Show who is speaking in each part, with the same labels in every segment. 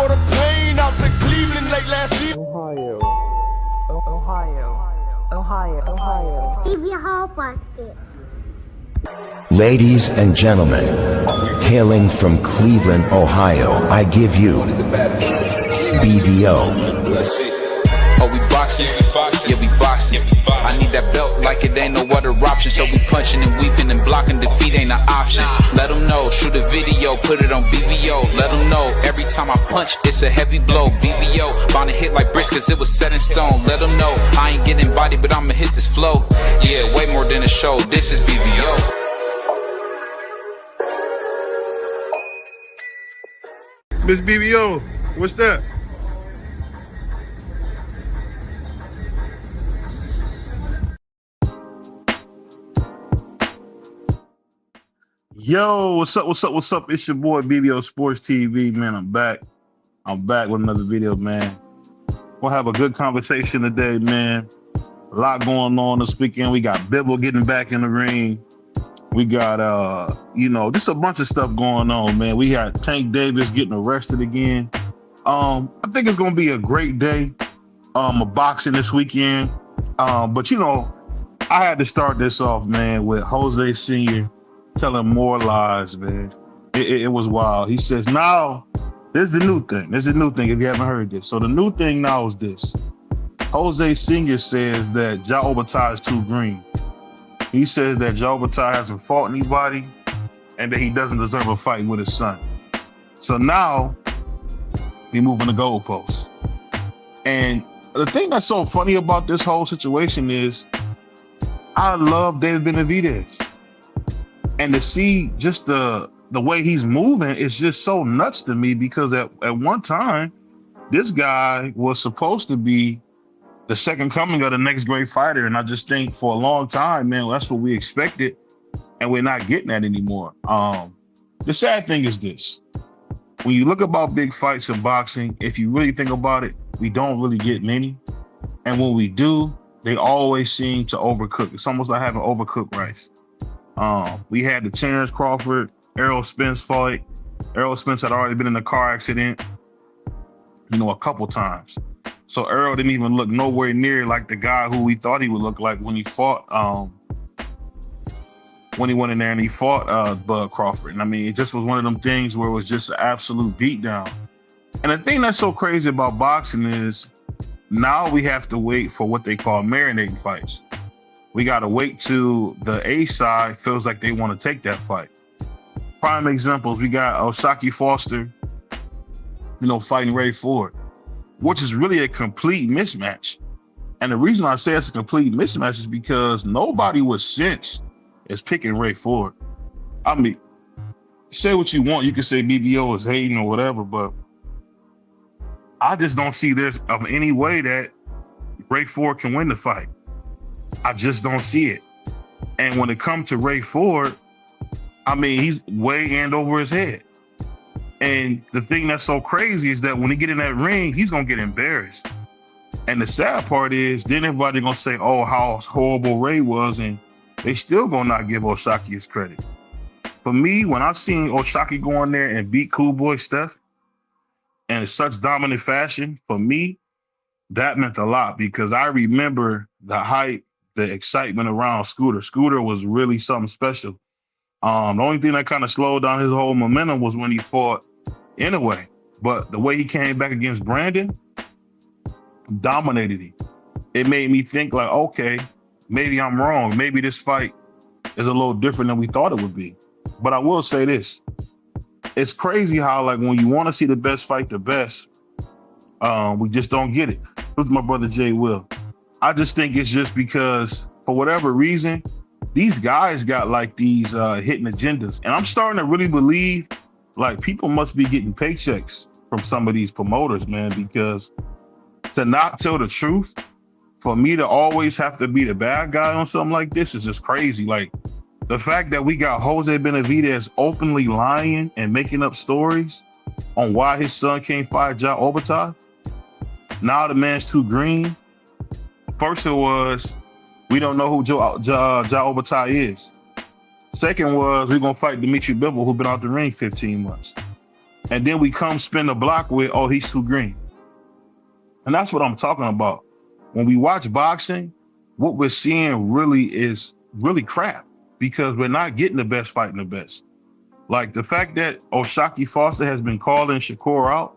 Speaker 1: brought a plane out to Cleveland late last year.
Speaker 2: Ohio.
Speaker 3: Give your whole basket.
Speaker 4: Ladies and gentlemen, hailing from Cleveland, Ohio, I give you BVO.
Speaker 5: Oh, we boxing? Yeah, we boxing. I need that belt like it ain't no other option. So we punching and weaving and blocking. Defeat ain't an option. Let them know, shoot a video, put it on BVO. Let them know, every time I punch, it's a heavy blow. BVO, bound to hit like bricks cause it was set in stone. Let them know, I ain't getting body, but I'ma hit this flow. Yeah, way more than a show, this is BVO.
Speaker 6: Miss BVO, what's that? Yo, what's up? It's your boy BVO Sports TV, man. I'm back with another video, man. We'll have a good conversation today, man. A lot going on this weekend. We got Bibble getting back in the ring. We got, just a bunch of stuff going on, man. We got Tank Davis getting arrested again. I think it's going to be a great day of boxing this weekend. But, I had to start this off, man, with Jose Sr. telling more lies, man. It was wild. He says, now, this is the new thing. This is the new thing if you haven't heard this. So the new thing now is this. Jose Sr. says that Jai Opetaia is too green. He says that Jai Opetaia hasn't fought anybody and that he doesn't deserve a fight with his son. So now, we're moving the goalposts. And the thing that's so funny about this whole situation is I love David Benavidez. And to see just the way he's moving is just so nuts to me because at one time, this guy was supposed to be the second coming of the next great fighter. And I just think for a long time, man, that's what we expected. And we're not getting that anymore. The sad thing is this. When you look about big fights in boxing, if you really think about it, we don't really get many. And when we do, they always seem to overcook. It's almost like having overcooked rice. We had the Terrence Crawford, Errol Spence fight. Errol Spence had already been in a car accident, a couple times. So Errol didn't even look nowhere near like the guy who we thought he would look like when he fought, when he went in there and he fought Bud Crawford. And I mean, it just was one of them things where it was just an absolute beatdown. And the thing that's so crazy about boxing is now we have to wait for what they call marinating fights. We got to wait till the A side feels like they want to take that fight. Prime examples, we got O'Shaquie Foster, fighting Ray Ford, which is really a complete mismatch. And the reason I say it's a complete mismatch is because nobody with sense is picking Ray Ford. I mean, say what you want. You can say BBO is hating or whatever, but I just don't see there's of any way that Ray Ford can win the fight. I just don't see it. And when it comes to Ray Ford, I mean, he's way and over his head. And the thing that's so crazy is that when he get in that ring, he's going to get embarrassed. And the sad part is then everybody going to say, oh, how horrible Ray was. And they still going to not give O'Shaquie his credit. For me, when I seen O'Shaquie go in there and beat Cool Boy Steph in such dominant fashion, for me, that meant a lot because I remember the hype, the excitement around Scooter. Scooter was really something special. The only thing that kind of slowed down his whole momentum was when he fought anyway. But the way he came back against Brandon, dominated him. It made me think like, okay, maybe I'm wrong. Maybe this fight is a little different than we thought it would be. But I will say this. It's crazy how like when you want to see the best fight the best, we just don't get it. This is my brother Jay Will. I just think it's just because for whatever reason, these guys got like these hidden agendas. And I'm starting to really believe like people must be getting paychecks from some of these promoters, man, because to not tell the truth, for me to always have to be the bad guy on something like this is just crazy. Like the fact that we got Jose Benavidez openly lying and making up stories on why his son can't fight Jai Opetaia. Now the man's too green. First it was, we don't know who Jai Opetaia is. Second was, we're going to fight Dimitri Bivol, who's been out the ring 15 months. And then we come spin the block with, oh, he's too green. And that's what I'm talking about. When we watch boxing, what we're seeing really is really crap because we're not getting the best fighting the best. Like the fact that O'Shaquie Foster has been calling Shakur out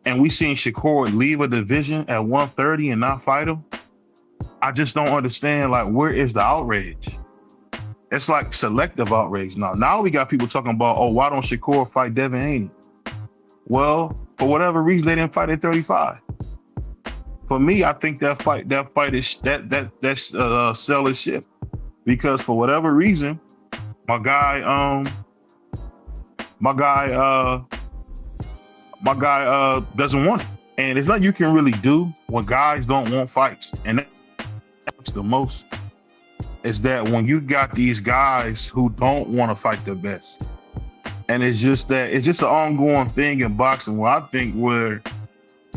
Speaker 6: and we seen Shakur leave a division at 130 and not fight him. I just don't understand, like, where is the outrage? It's like selective outrage now. Now we got people talking about, oh, why don't Shakur fight Devin Haney? Well, for whatever reason, they didn't fight at 35. For me, I think that fight is that sell is shift because for whatever reason, my guy doesn't want it, and it's nothing you can really do when guys don't want fights, and that's the most. Is that when you got these guys who don't want to fight the best, and it's just an ongoing thing in boxing where I think where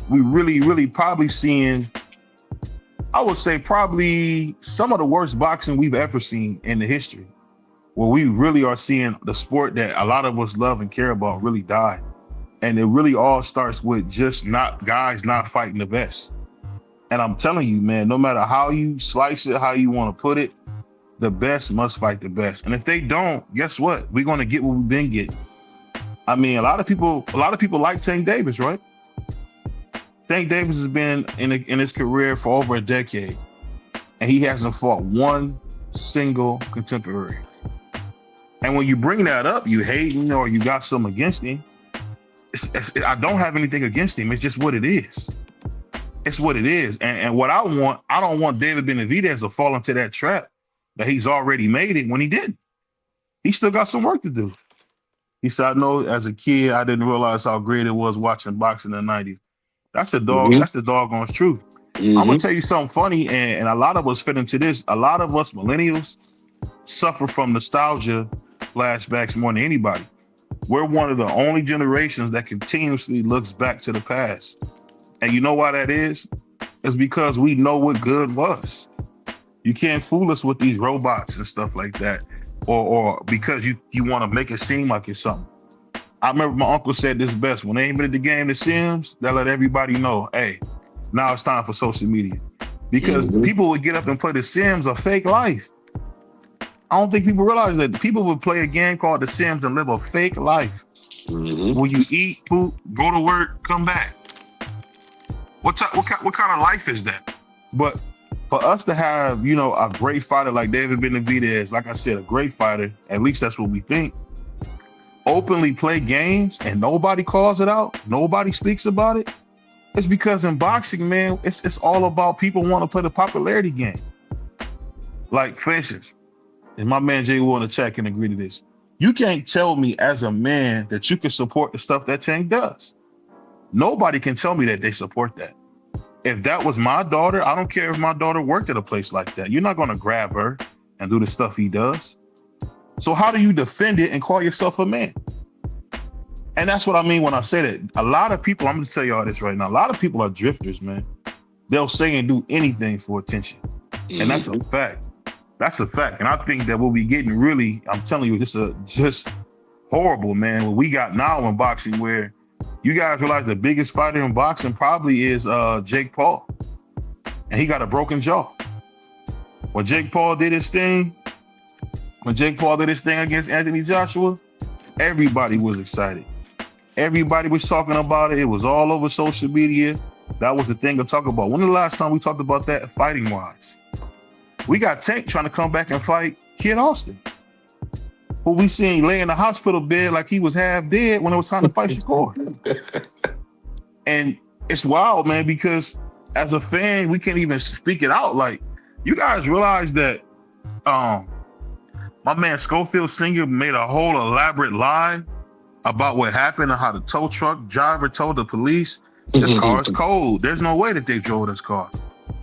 Speaker 6: we really probably seeing, I would say probably some of the worst boxing we've ever seen in the history, where we really are seeing the sport that a lot of us love and care about really die. And it really all starts with just guys not fighting the best. And I'm telling you, man, no matter how you slice it, how you want to put it, the best must fight the best. And if they don't, guess what? We're going to get what we've been getting. I mean, a lot of people like Tank Davis, right? Tank Davis has been in his career for over a decade, and he hasn't fought one single contemporary. And when you bring that up, you hating or you got something against him. I don't have anything against him. It's just what it is. It's what it is. And what I don't want David Benavidez to fall into that trap that he's already made it when he didn't. He still got some work to do. He said, I know as a kid, I didn't realize how great it was watching boxing in the 90s. That's the dog. That's the doggone truth. I'm gonna tell you something funny, and a lot of us fit into this. A lot of us millennials suffer from nostalgia flashbacks more than anybody. We're one of the only generations that continuously looks back to the past. And you know why that is? It's because we know what good was. You can't fool us with these robots and stuff like that, or because you want to make it seem like it's something. I remember my uncle said this best: when they ain't been at the game, The Sims, they let everybody know, hey, now it's time for social media. Because people would get up and play The Sims, a fake life. I don't think people realize that people would play a game called The Sims and live a fake life. Where you eat, poop, go to work, come back. What kind of life is that? But for us to have, a great fighter like David Benavidez, like I said, a great fighter, at least that's what we think, openly play games and nobody calls it out, nobody speaks about it, it's because in boxing, man, it's all about people want to play the popularity game. Like, for instance, and my man Jay will in the chat can agree to this, you can't tell me as a man that you can support the stuff that Tank does. Nobody can tell me that they support that. If that was my daughter, I don't care if my daughter worked at a place like that. You're not going to grab her and do the stuff he does. So how do you defend it and call yourself a man? And that's what I mean when I say that. A lot of people, I'm going to tell y'all this right now, a lot of people are drifters, man. They'll say and do anything for attention. And that's a fact. That's a fact. And I think that what we getting really, I'm telling you, just horrible, man. What we got now in boxing, where you guys realize the biggest fighter in boxing probably is Jake Paul. And he got a broken jaw. When Jake Paul did his thing against Anthony Joshua, everybody was excited. Everybody was talking about it. It was all over social media. That was the thing to talk about. When the last time we talked about that fighting wise? We got Tank trying to come back and fight Kid Austin, who we seen lay in the hospital bed like he was half dead when it was time to fight Shakur. And it's wild, man, because as a fan, we can't even speak it out. Like, you guys realize that my man Schofield Sr. made a whole elaborate lie about what happened and how the tow truck driver told the police, this car is cold. There's no way that they drove this car.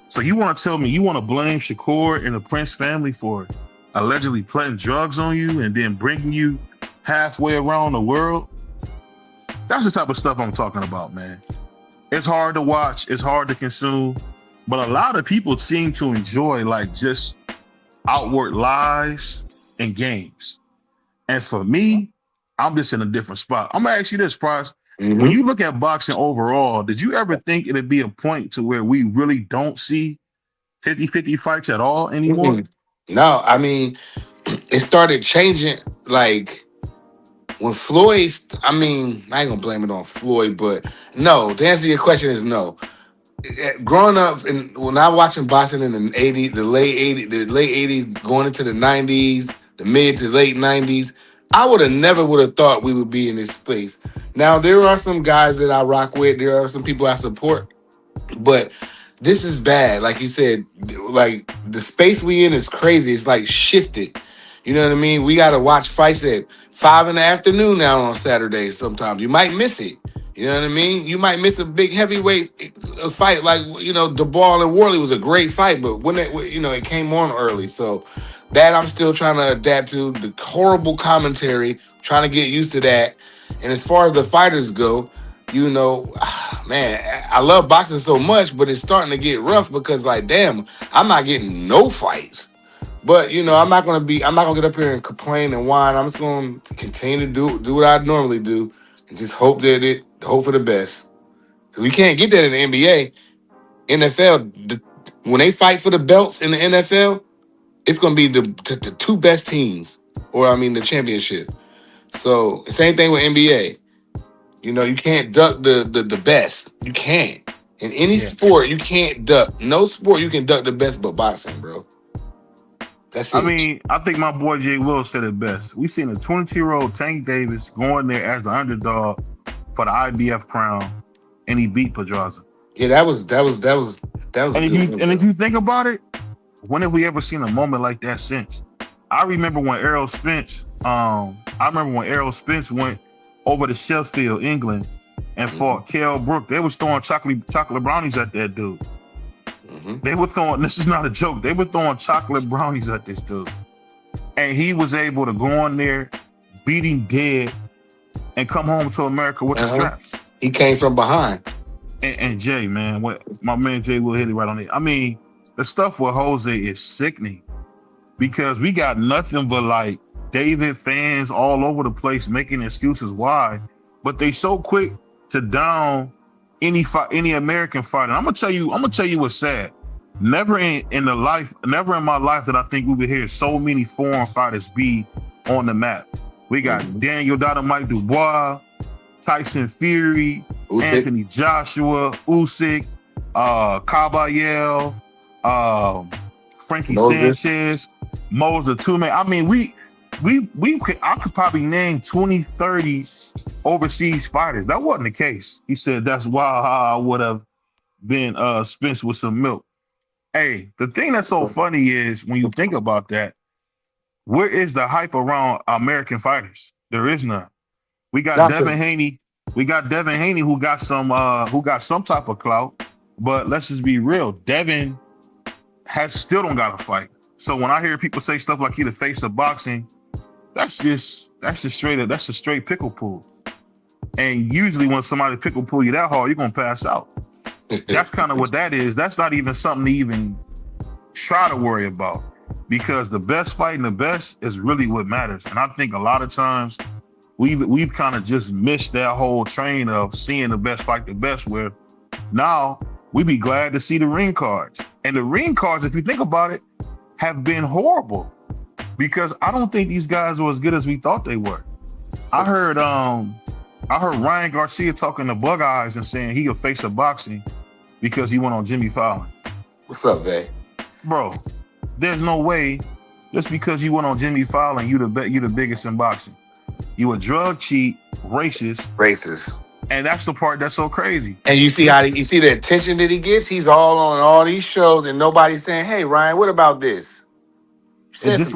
Speaker 6: So you want to tell me you want to blame Shakur and the Prince family for allegedly planting drugs on you and then bringing you halfway around the world? That's the type of stuff I'm talking about, man. It's hard to watch. It's hard to consume. But a lot of people seem to enjoy like just outward lies and games. And for me, I'm just in a different spot. I'm going to ask you this, Price. When you look at boxing overall, did you ever think it'd be a point to where we really don't see 50-50 fights at all anymore?
Speaker 2: No, I mean, it started changing like when Floyd, I mean, I ain't gonna blame it on Floyd, but no, to answer your question is no. Growing up and when I watching boxing in the 80s, the late 80s, going into the 90s, the mid to late 90s, I never would have thought we would be in this space. Now there are some guys that I rock with, there are some people I support, but this is bad. Like you said, like the space we in is crazy. It's like shifted. You know what I mean? We gotta watch fights at 5 in the afternoon now on Saturdays. Sometimes you might miss it. You know what I mean? You might miss a big heavyweight fight, like DeBall and Worley was a great fight, but when it came on early, so that I'm still trying to adapt to the horrible commentary, trying to get used to that. And as far as the fighters go, man, I love boxing so much, but it's starting to get rough because, like, damn, I'm not getting no fights. But I'm not gonna get up here and complain and whine. I'm just gonna continue to do what I normally do and just hope for the best. We can't get that in the NBA, NFL. When they fight for the belts in the NFL, it's gonna be the two best teams, the championship. So same thing with NBA. You can't duck the best. You can't. In any sport, you can't duck. No sport you can duck the best but boxing, bro. That's it.
Speaker 6: I mean, I think my boy Jay Will said it best. We seen a 22-year-old Tank Davis going there as the underdog for the IBF crown, and he beat Pedraza.
Speaker 2: Yeah, that was.
Speaker 6: And if you think about it, when have we ever seen a moment like that since? I remember when Errol Spence went over to Sheffield, England, and fought Kell Brook. They was throwing chocolate brownies at that dude. They were throwing, this is not a joke, they were throwing chocolate brownies at this dude. And he was able to go on there, beat him dead, and come home to America with the straps.
Speaker 2: He came from behind.
Speaker 6: And Jay, man, what my man Jay will hit it right on it. I mean, the stuff with Jose is sickening because we got nothing but like David fans all over the place making excuses why, but they so quick to down any American fighter. I'm gonna tell you what's sad. Never in my life that I think we would hear so many foreign fighters be on the map. We got Daniel Dynamite Dubois, Tyson Fury, Usyk. Anthony Joshua, Usyk, Caballero, Frankie Sanchez, Moses Tume. I mean, I could probably name 20, 30 overseas fighters. That wasn't the case. He said that's why I would have been Spence with some milk. Hey, the thing that's so funny is when you think about that, where is the hype around American fighters? There is none. We got Devin Haney. We got Devin Haney who got some type of clout. But let's just be real. Devin still don't got a fight. So when I hear people say stuff like he the face of boxing, that's a straight pickle pull. And usually when somebody pickle pull you that hard, you're gonna pass out. That's kind of what that is. That's not even something to even try to worry about, because the best fighting the best is really what matters. And I think a lot of times we've kind of just missed that whole train of seeing the best fight the best, where now we be glad to see the ring cards. And the ring cards, if you think about it, have been horrible, because I don't think these guys were as good as we thought they were. I heard Ryan Garcia talking to Bug Eyes and saying he could face a boxing because he went on Jimmy Fallon.
Speaker 2: What's up, Vay?
Speaker 6: Bro, there's no way just because you went on Jimmy Fallon, you the biggest in boxing. You a drug cheat, racist. And that's the part that's so crazy.
Speaker 2: And you see the attention that he gets? He's all on all these shows and nobody's saying, hey, Ryan, what about this?
Speaker 6: It's just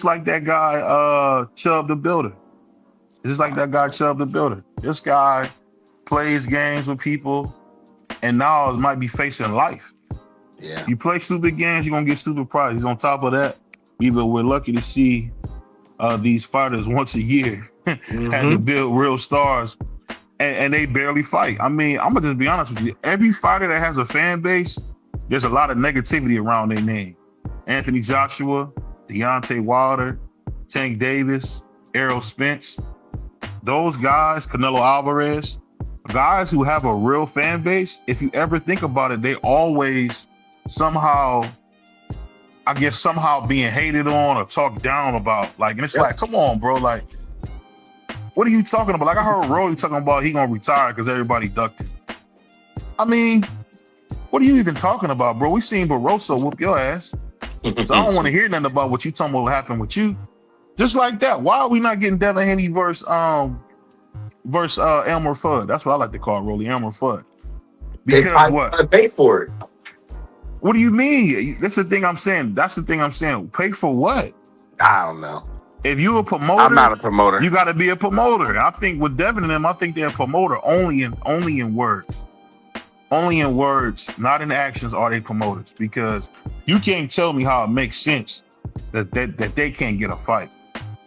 Speaker 6: like that guy, Chubb the Builder. It's just like that guy, Chubb the Builder. This guy plays games with people and now might be facing life.
Speaker 2: Yeah.
Speaker 6: You play stupid games, you're going to get stupid prizes. On top of that, we're lucky to see these fighters once a year and to build real stars, and they barely fight. I mean, I'm going to just be honest with you. Every fighter that has a fan base, there's a lot of negativity around their name. Anthony Joshua, Deontay Wilder, Tank Davis, Errol Spence. those guys, Canelo Alvarez, guys who have a real fan base, if you ever think about it, they always somehow, I guess, somehow being hated on or talked down about. Like, and it's like, come on, bro. Like, what are you talking about? Like, I heard Rolly talking about he gonna retire because everybody ducked him. I mean, what are you even talking about, bro? We seen Barroso whoop your ass. So I don't want to hear nothing about what you talking about happened with you. Just like that. Why are we not getting Devin Haney versus Elmer Fudd? That's what I like to call Rolly, Elmer Fudd. Because what?
Speaker 2: I pay for it.
Speaker 6: What do you mean? That's the thing I'm saying. That's the thing I'm saying. Pay for what?
Speaker 2: I don't know.
Speaker 6: If you're a promoter,
Speaker 2: I'm not a promoter.
Speaker 6: You got to be a promoter. I think with Devin and them, I think they're a promoter only in words. Only in words, not in actions are they promoters. Because you can't tell me how it makes sense that they can't get a fight.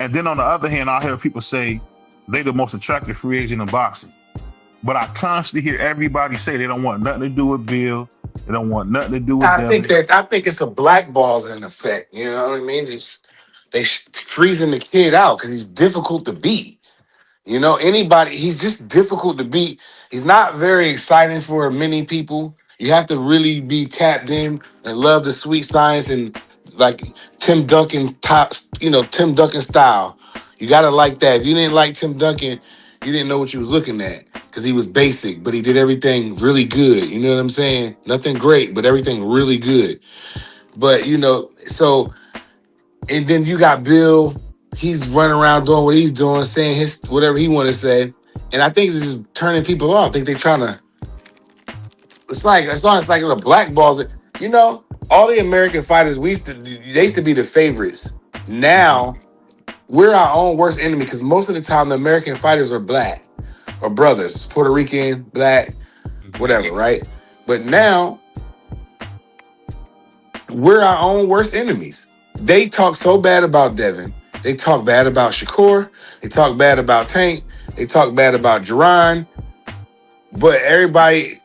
Speaker 6: And then on the other hand, I hear people say they the most attractive free agent in boxing. But I constantly hear everybody say they don't want nothing to do with Bill. They don't want nothing to do with
Speaker 2: I think it's a blackballs in effect. You know what I mean? They freezing the kid out because he's difficult to beat. You know, he's just difficult to beat. He's not very exciting for many people. You have to really be tapped in and love the sweet science and like Tim Duncan style. You gotta like that. If you didn't like Tim Duncan, you didn't know what you was looking at because he was basic, but he did everything really good. You know what I'm saying? Nothing great, but everything really good. But so and then you got Bill. He's running around doing what he's doing, saying his whatever he want to say, and I think this is turning people off. I think they're trying to. It's like the blackballs. All the American fighters they used to be the favorites. Now we're our own worst enemy because most of the time the American fighters are black or brothers, Puerto Rican, black, whatever, right? But now we're our own worst enemies. They talk so bad about Devin. They talk bad about Shakur. They talk bad about Tank. They talk bad about Jerron. But everybody,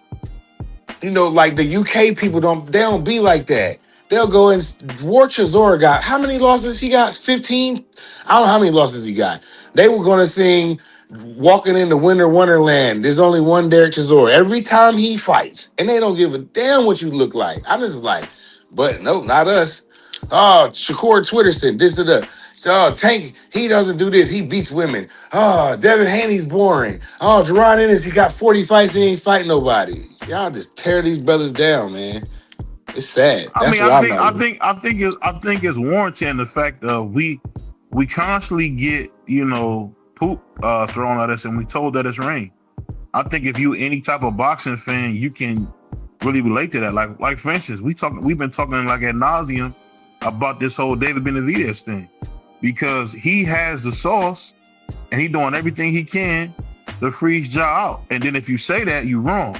Speaker 2: like the UK people don't be like that. They'll go and War Chisora got, how many losses he got? 15? I don't know how many losses he got. They were going to sing Walking into Winter Wonderland. There's only one Derek Chisora. Every time he fights. And they don't give a damn what you look like. I'm just like, but no, not us. Oh, Shakur Twitter said this and that. So Tank, he doesn't do this. He beats women. Oh, Devin Haney's boring. Oh, Jerron Ennis, he got 40 fights and he ain't fighting nobody. Y'all just tear these brothers down, man. It's sad. I
Speaker 6: think it's warranted in the fact of we constantly get poop thrown at us and we told that it's rain. I think if you any type of boxing fan, you can really relate to that. Like for instance, we've been talking like ad nauseum about this whole David Benavidez thing because he has the sauce and he doing everything he can to freeze Ja out. And then if you say that, you're wrong.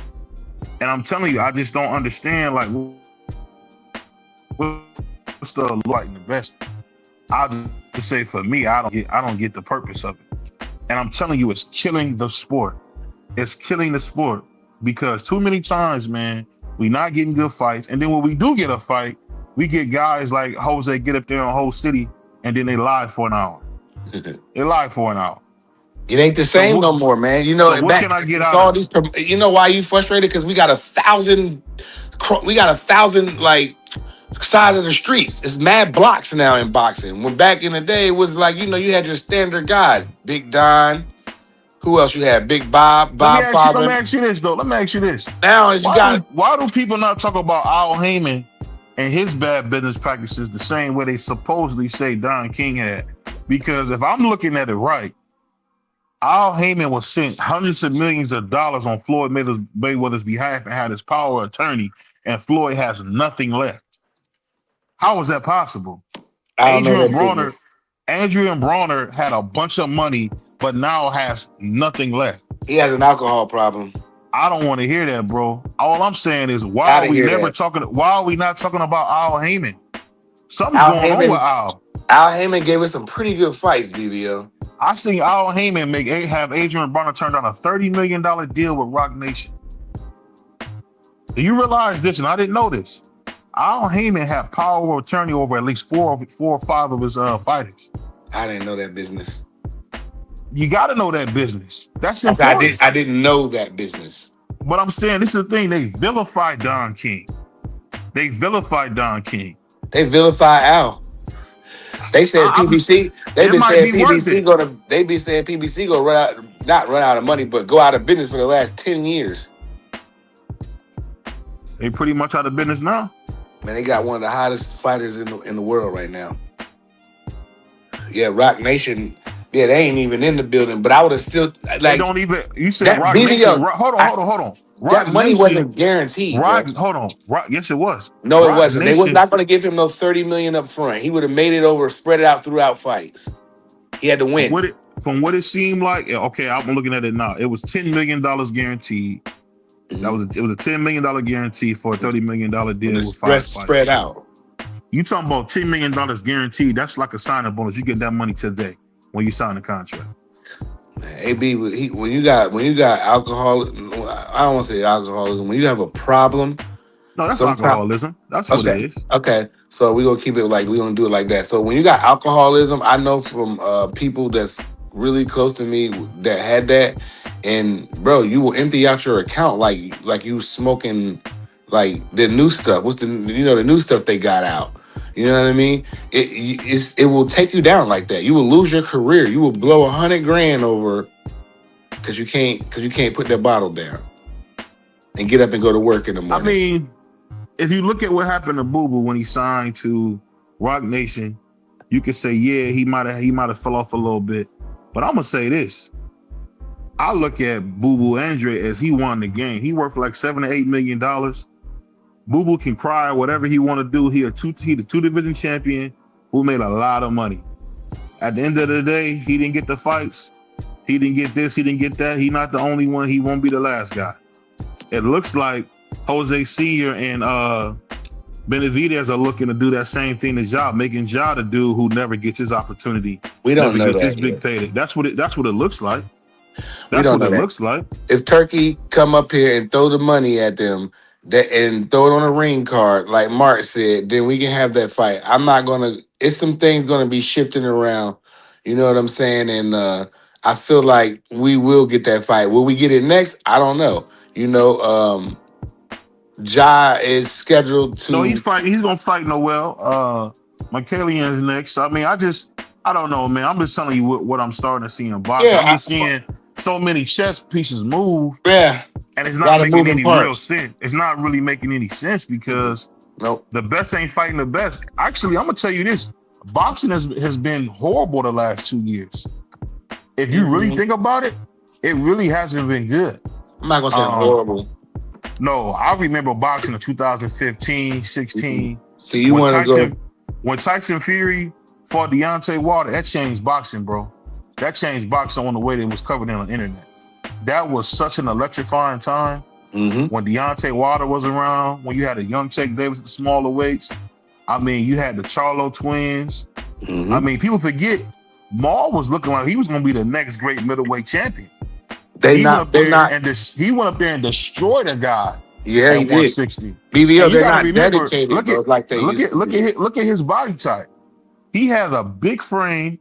Speaker 6: And I'm telling you, I just don't understand like what's the like the best. I'll just say for me, I don't get the purpose of it. And I'm telling you, it's killing the sport. It's killing the sport because too many times, man, we not getting good fights. And then when we do get a fight, we get guys like Jose get up there on Whole City and then they lie for an hour. They lie for an hour.
Speaker 2: It ain't the same no more, man.
Speaker 6: So what can I get out of
Speaker 2: it? Why you frustrated? Because we got 1,000 like sides of the streets. It's mad blocks now in boxing. When back in the day, it was like, you had your standard guys. Big Don. Who else you had? Big Bob.
Speaker 6: Let me ask you this, though.
Speaker 2: Now,
Speaker 6: why do people not talk about Al Heyman and his bad business practices the same way they supposedly say Don King had? Because if I'm looking at it right, Al Heyman was sent hundreds of millions of dollars on Floyd Mayweather's behalf and had his power of attorney, and Floyd has nothing left. How is that possible? Adrian Bronner had a bunch of money, but now has nothing left.
Speaker 2: He has an alcohol problem.
Speaker 6: I don't want to hear that, bro. All I'm saying is, why are we not talking about Al Heyman? Something's going on with Al.
Speaker 2: Al Heyman gave us some pretty good fights, BBO.
Speaker 6: I seen Al Heyman have Adrian Bronner turn down a $30 million deal with Rock Nation. Do you realize this? And I didn't know this. Al Heyman had power of attorney over at least four or five of his fighters.
Speaker 2: I didn't know that business.
Speaker 6: You got to know that business. That's
Speaker 2: I said
Speaker 6: important.
Speaker 2: I didn't know that business.
Speaker 6: But I'm saying this is the thing. They vilify Don King. They vilify Don King.
Speaker 2: They vilify Al. They said PBC. They've been saying PBC gonna. They be saying PBC gonna not run out of money, but go out of business for the last 10 years.
Speaker 6: They pretty much out of business now.
Speaker 2: Man, they got one of the hottest fighters in the world right now. Yeah, Rock Nation. Yeah, they ain't even in the building, but I would have still like.
Speaker 6: They don't even. You said Rock Nation. Hold on.
Speaker 2: That money wasn't guaranteed.
Speaker 6: Hold on. Yes, it was.
Speaker 2: No, it wasn't. They were not going to give him no $30 million up front. He would have made it over, spread it out throughout fights. He had to win.
Speaker 6: From what it seemed like, okay, I'm looking at it now. It was $10 million guaranteed. It was a $10 million guarantee for a $30 million deal with 5 fights.
Speaker 2: Spread out.
Speaker 6: You talking about $10 million guaranteed? That's like a signing bonus. You get that money today when you sign the contract.
Speaker 2: Man, AB, when you got alcohol, I don't want to say alcoholism. When you have a problem,
Speaker 6: no, that's alcoholism. That's what it is.
Speaker 2: Okay, so we're gonna keep it like we're gonna do it like that. So when you got alcoholism, I know from people that's really close to me that had that, and bro, you will empty out your account like you smoking like the new stuff. What's the new stuff they got out? You know what I mean? It will take you down like that. You will lose your career. You will blow $100,000 over because you can't put that bottle down and get up and go to work in the morning.
Speaker 6: I mean, if you look at what happened to Boo Boo when he signed to Rock Nation, you could say, yeah, he might have fell off a little bit. But I'm gonna say this. I look at Boo Boo Andre as he won the game. He worth like $7 to $8 million. Boo Boo can cry whatever he want to do. He the 2-division champion who made a lot of money. At the end of the day, he didn't get the fights. He didn't get this. He didn't get that. He's not the only one. He won't be the last guy. It looks like Jose Sr. and Benavidez are looking to do that same thing as Ja, making Ja the dude who never gets his opportunity.
Speaker 2: We don't know that.
Speaker 6: His big payday. That's what it looks like. That's what it looks like.
Speaker 2: If Turkey come up here and throw the money at them, and throw it on a ring card, like Mark said, then we can have that fight. I'm not gonna. It's some things gonna be shifting around. You know what I'm saying? And I feel like we will get that fight. Will we get it next? I don't know. You know, Ja is scheduled to.
Speaker 6: No, he's fighting. He's gonna fight Noel. Michaelian is next. I mean, I don't know, man. I'm just telling you what I'm starting to see in boxing.
Speaker 2: Yeah,
Speaker 6: I'm just seeing so many chess pieces move.
Speaker 2: Yeah.
Speaker 6: And it's not making any real sense. It's not really making any sense because the best ain't fighting the best. Actually, I'm gonna tell you this: boxing has been horrible the last 2 years. If you really think about it, it really hasn't been good.
Speaker 2: I'm not gonna say horrible.
Speaker 6: No, I remember boxing in 2015, 16.
Speaker 2: So you want to go
Speaker 6: when Tyson Fury fought Deontay Wilder? That changed boxing, bro. That changed boxing on the way that it was covered on the internet. That was such an electrifying time when Deontay Wilder was around, when you had a young Tank Davis at the smaller weights. I mean, you had the Charlo twins. I mean, people forget Maul was looking like he was going to be the next great middleweight champion. He went up there and destroyed a guy.
Speaker 2: Yeah, he did.
Speaker 6: 160.
Speaker 2: BBO, they're not dedicated.
Speaker 6: Look at his body type. He has a big frame,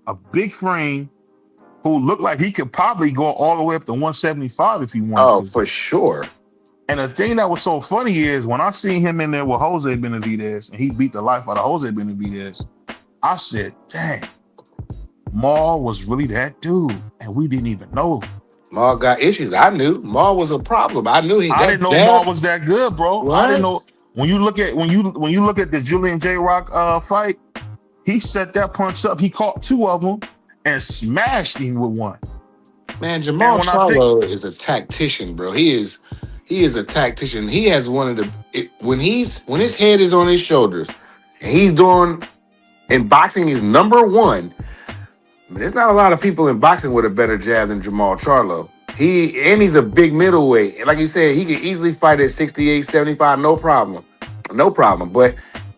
Speaker 6: who looked like he could probably go all the way up to 175 if he wanted to.
Speaker 2: Oh, for sure.
Speaker 6: And the thing that was so funny is when I seen him in there with Jose Benavidez and he beat the life out of Jose Benavidez, I said, dang, Maul was really that dude, and we didn't even know.
Speaker 2: Maul got issues. I knew Maul was a problem. I didn't know
Speaker 6: Maul was that good, bro.
Speaker 2: What?
Speaker 6: I didn't know. When you look at the Julian J. Rock fight, he set that punch up. He caught 2 of them and smashed him with 1.
Speaker 2: Man, Jamal Charlo is a tactician, bro. He is a tactician. He has one of the when his head is on his shoulders and he's doing in boxing is number 1. There's not a lot of people in boxing with a better jab than Jamal Charlo. He's a big middleweight. Like you said, he could easily fight at 68, 75, no problem. No problem. But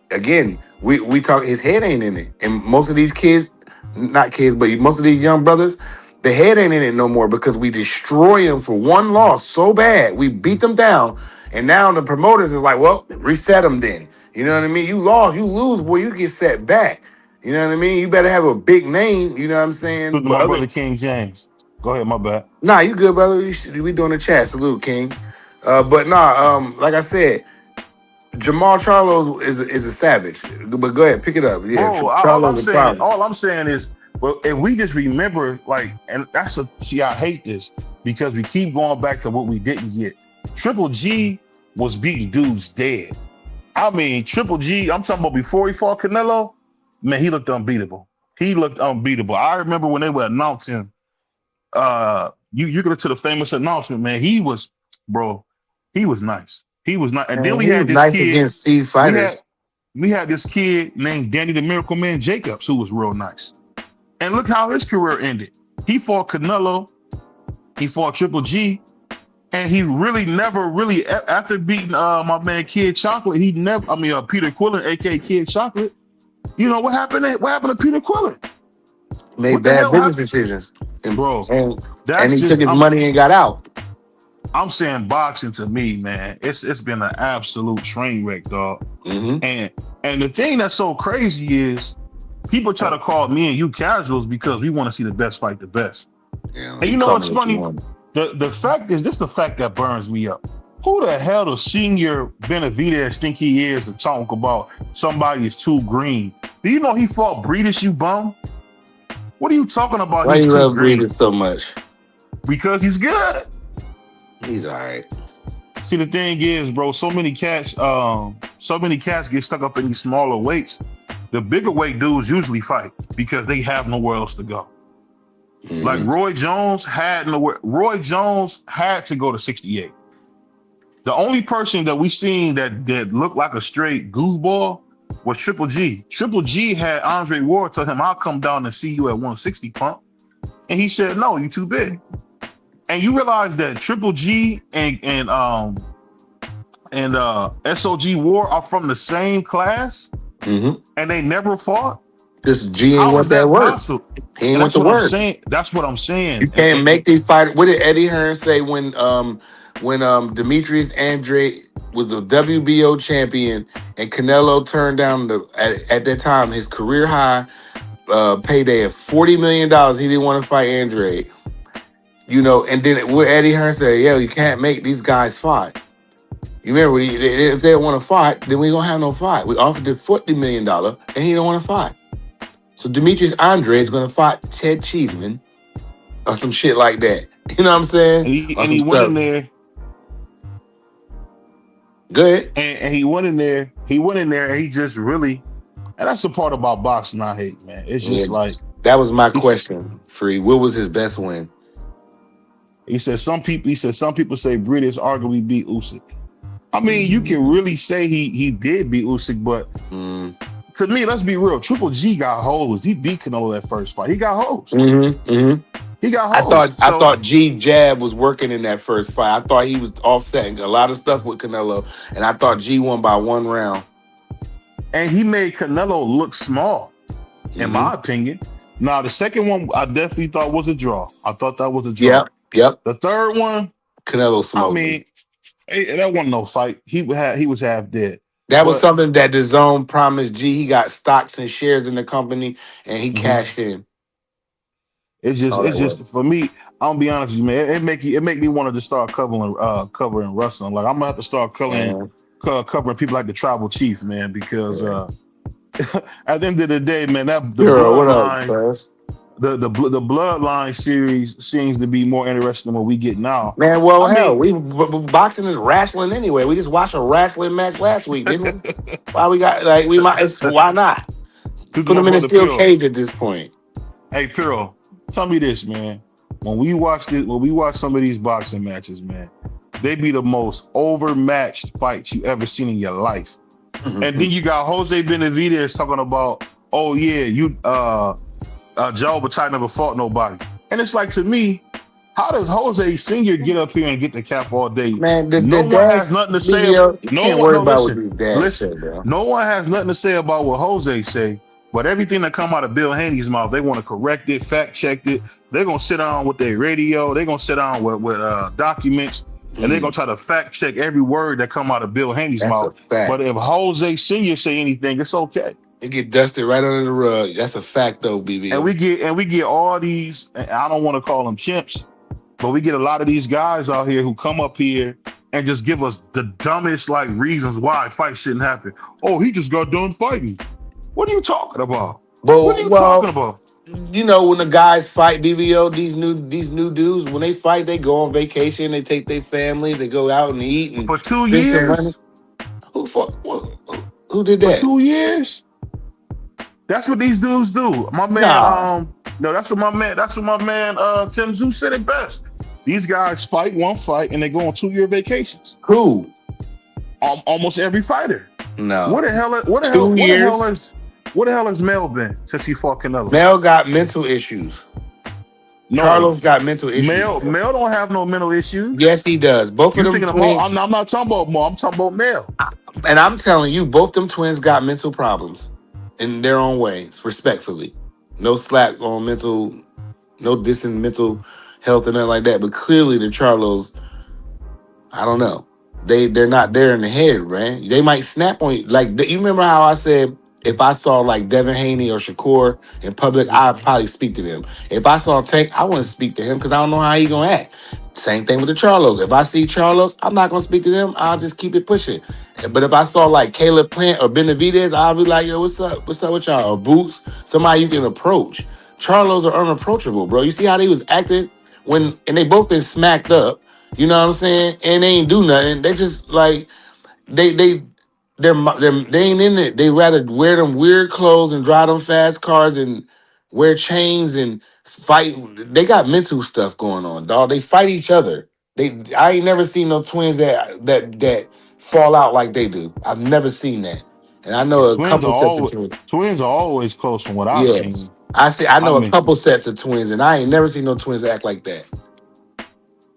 Speaker 2: again, we talk his head ain't in it. And most of these kids, not kids, but most of these young brothers, the head ain't in it no more because we destroy them for 1 loss so bad. We beat them down. And now the promoters is like, well, reset them then. You know what I mean? You lost, you lose, boy, you get set back. You know what I mean? You better have a big name. You know what I'm saying?
Speaker 6: My brother King James. Go ahead, my bad.
Speaker 2: Nah, you good, brother. We doing the chat. Salute, King. But nah, like I said, Jamal Charlo is a savage. But go ahead, pick it up. Yeah,
Speaker 6: Bro,
Speaker 2: Charlo's a problem.
Speaker 6: all I'm saying is, well, if we just remember, like, and see, I hate this because we keep going back to what we didn't get. Triple G was beating dudes dead. I mean, Triple G, I'm talking about before he fought Canelo, man, he looked unbeatable. He looked unbeatable. I remember when they were announcing, you go to the famous announcement, man, he was nice. He was nice. And
Speaker 2: Man,
Speaker 6: then we
Speaker 2: he
Speaker 6: had
Speaker 2: was
Speaker 6: this
Speaker 2: nice
Speaker 6: kid,
Speaker 2: against C fighters.
Speaker 6: we had this kid named Danny the Miracle Man Jacobs, who was real nice. And look how his career ended. He fought Canelo, he fought Triple G, and he really never really, after beating my man Kid Chocolate, Peter Quillen, aka Kid Chocolate. You know what happened? What happened to Peter Quillen?
Speaker 2: Made bad business decisions,
Speaker 6: Bro.
Speaker 2: And he took his money and got out.
Speaker 6: I'm saying boxing to me, man, it's been an absolute train wreck, dog.
Speaker 2: Mm-hmm.
Speaker 6: And the thing that's so crazy is people try to call me and you casuals because we want to see the best fight the best.
Speaker 2: Yeah,
Speaker 6: and you know what's funny? The fact is, this the fact that burns me up. Who the hell does Senior Benavidez think he is to talk about somebody is too green? Do you know he fought Breedis, you bum? What are you talking about?
Speaker 2: Why you love Breedis so much?
Speaker 6: Because he's good.
Speaker 2: He's all right.
Speaker 6: See, the thing is, bro, so many cats get stuck up in these smaller weights. The bigger weight dudes usually fight because they have nowhere else to go. Mm-hmm. Like Roy Jones had to go to 68. The only person that we seen that looked like a straight goofball was Triple G. Triple G had Andre Ward tell him, "I'll come down and see you at 160 pump," and he said, "No, you too big." And you realize that Triple G and SOG Ward are from the same class, and they never fought.
Speaker 2: This G ain't want that work. He ain't want the work.
Speaker 6: That's what I'm saying.
Speaker 2: You can't make these fighters. What did Eddie Hearn say when Demetrius Andre was a WBO champion and Canelo turned down at that time his career high payday of $40 million? He didn't want to fight Andre. You know, and then what Eddie Hearn said, "Yeah, you can't make these guys fight." You remember, if they don't want to fight, then we ain't gonna have no fight. We offered him $40 million, and he don't want to fight. So Demetrius Andre is gonna fight Ted Cheeseman or some shit like that. You know what I'm saying?
Speaker 6: And he went in there.
Speaker 2: Good.
Speaker 6: And he went in there. And he just really, and that's the part about boxing I hate, man. It's just like
Speaker 2: that was my question. Free. What was his best win?
Speaker 6: He said some people say Breedis arguably beat Usyk. I mean, you can really say he did beat Usyk, but to me, let's be real. Triple G got hoes. He beat Canelo that first fight. He got hoes. He got hoes.
Speaker 2: I thought G jab was working in that first fight. I thought he was offsetting a lot of stuff with Canelo, and I thought G won by 1 round.
Speaker 6: And he made Canelo look small, in my opinion. Now, the second one, I definitely thought was a draw. I thought that was a draw.
Speaker 2: Yep.
Speaker 6: The third one,
Speaker 2: Canelo smoked.
Speaker 6: I mean, that wasn't no fight. He was half dead.
Speaker 2: That was something that the Zone promised G. He got stocks and shares in the company, and he cashed in.
Speaker 6: It's just for me. I'm gonna be honest with you, man. It make me want to start covering wrestling. Like I'm gonna have to start covering people like the Tribal Chief, man, because at the end of the day, man, the Bloodline series seems to be more interesting than what we get now.
Speaker 2: Man, boxing is wrestling anyway. We just watched a wrestling match last week, didn't we? Why not? Put them in a steel cage at this point.
Speaker 6: Hey, Piro, tell me this, man. When we watch some of these boxing matches, man, they be the most overmatched fights you ever seen in your life. And then you got Jose Benavidez talking about, oh yeah, Jai Opetaia never fought nobody. And it's like, to me, how does Jose Sr. get up here and get the cap all day?
Speaker 2: Man,
Speaker 6: no one has nothing to say. No one has nothing to say about what Jose say. But everything that come out of Bill Haney's mouth, they want to correct it, fact check it. They're gonna sit down with their radio. They're gonna sit down with documents, and they're gonna try to fact check every word that come out of Bill Haney's mouth. But if Jose Sr. say anything, it's okay.
Speaker 2: It get dusted right under the rug. That's a fact, though,
Speaker 6: And
Speaker 2: BBO.
Speaker 6: we get all these, and I don't want to call them chimps, but we get a lot of these guys out here who come up here and just give us the dumbest like reasons why fights shouldn't happen. Oh, he just got done fighting. What are you talking about? What are you talking about?
Speaker 2: You know, when the guys fight, BBO, these new dudes, when they fight, they go on vacation, they take their families, they go out and eat and
Speaker 6: For two
Speaker 2: spend some money.
Speaker 6: years,
Speaker 2: Who did
Speaker 6: for
Speaker 2: that?
Speaker 6: 2 years, that's what these dudes do. My man,
Speaker 2: Nah.
Speaker 6: no, that's what my man, Tim Zeus said it best. These guys fight one fight and they go on 2-year vacations.
Speaker 2: Who?
Speaker 6: Almost every fighter.
Speaker 2: No.
Speaker 6: What the hell has Mel been since he fought Canelo?
Speaker 2: Mel got mental issues.
Speaker 6: No.
Speaker 2: Carlos got mental issues.
Speaker 6: Mel don't have no mental issues.
Speaker 2: Yes, he does. Both of them twins.
Speaker 6: I'm not talking about Mo. I'm talking about Mel.
Speaker 2: And I'm telling you, both them twins got mental problems in their own ways, respectfully. No slack on mental, no dissing mental health and nothing like that. But clearly the Charlos, I don't know. They're not there in the head, man. They might snap on you. Like, you remember how I said if I saw like Devin Haney or Shakur in public, I'd probably speak to them. If I saw Tank, I wouldn't speak to him because I don't know how he gonna act. Same thing with the Charlos. If I see Charlos, I'm not gonna speak to them. I'll just keep it pushing. But if I saw like Caleb Plant or Benavidez, I'll be like, yo, what's up? What's up with y'all? Or Boots, somebody you can approach. Charlos are unapproachable, bro. You see how they was acting and they both been smacked up. You know what I'm saying? And they ain't do nothing. They just like they ain't in it. They rather wear them weird clothes and drive them fast cars and wear chains and fight. They got mental stuff going on, dog. They fight each other. I ain't never seen no twins that fall out like they do. I've never seen that. And I know
Speaker 6: And
Speaker 2: a couple sets of twins.
Speaker 6: twins are always close from what I've
Speaker 2: Yes.
Speaker 6: seen.
Speaker 2: I know
Speaker 6: I
Speaker 2: a
Speaker 6: mean-
Speaker 2: couple sets of twins, and I ain't never seen no twins act like that.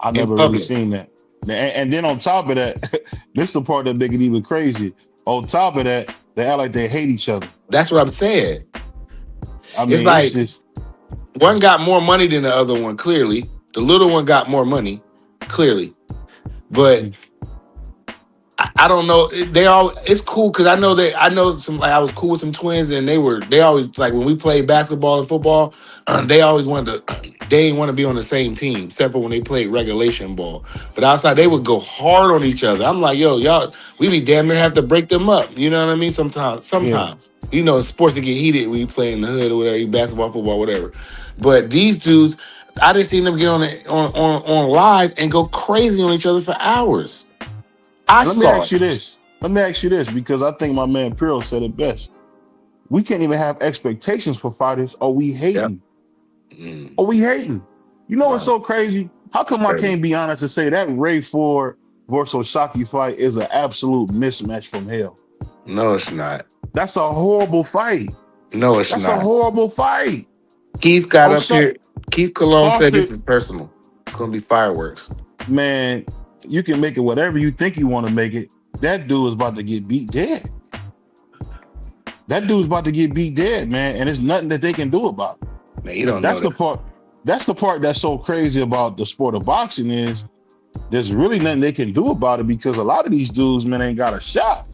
Speaker 6: I never really seen that. And then on top of that, this is the part that make it even crazy. On top of that, they act like they hate each other.
Speaker 2: That's what I'm saying.
Speaker 6: I mean,
Speaker 2: It's like
Speaker 6: just,
Speaker 2: one got more money than the other one, clearly. The little one got more money, clearly. But I don't know. It's cool because I know some. Like, I was cool with some twins, and they always like when we played basketball and football. They always wanted to. They didn't want to be on the same team, except for when they played regulation ball. But outside, they would go hard on each other. I'm like, yo, y'all, we be damn near have to break them up. You know what I mean? Sometimes, you know, sports that get heated when you play in the hood or whatever, you basketball, football, whatever. But these dudes, I didn't see them get on live and go crazy on each other for hours.
Speaker 6: Let me ask you this, because I think my man Pirro said it best. We can't even have expectations for fighters, or we hating.
Speaker 2: Yep.
Speaker 6: Or we hating. You know what's so crazy? How come I can't be honest and say that Ray Ford versus Oshaki fight is an absolute mismatch from hell?
Speaker 2: No, it's not.
Speaker 6: That's a horrible fight.
Speaker 2: No, it's
Speaker 6: That's
Speaker 2: not.
Speaker 6: a horrible fight.
Speaker 2: Keith got up here. Keith Cologne said this is personal. It's gonna be fireworks.
Speaker 6: Man, you can make it whatever you think you want to make it. That dude is about to get beat dead. That dude's about to get beat dead, man, and there's nothing that they can do about it.
Speaker 2: Man, you don't
Speaker 6: That's
Speaker 2: know
Speaker 6: the part. That's the part that's so crazy about the sport of boxing is there's really nothing they can do about it because a lot of these dudes, man, ain't got a shot.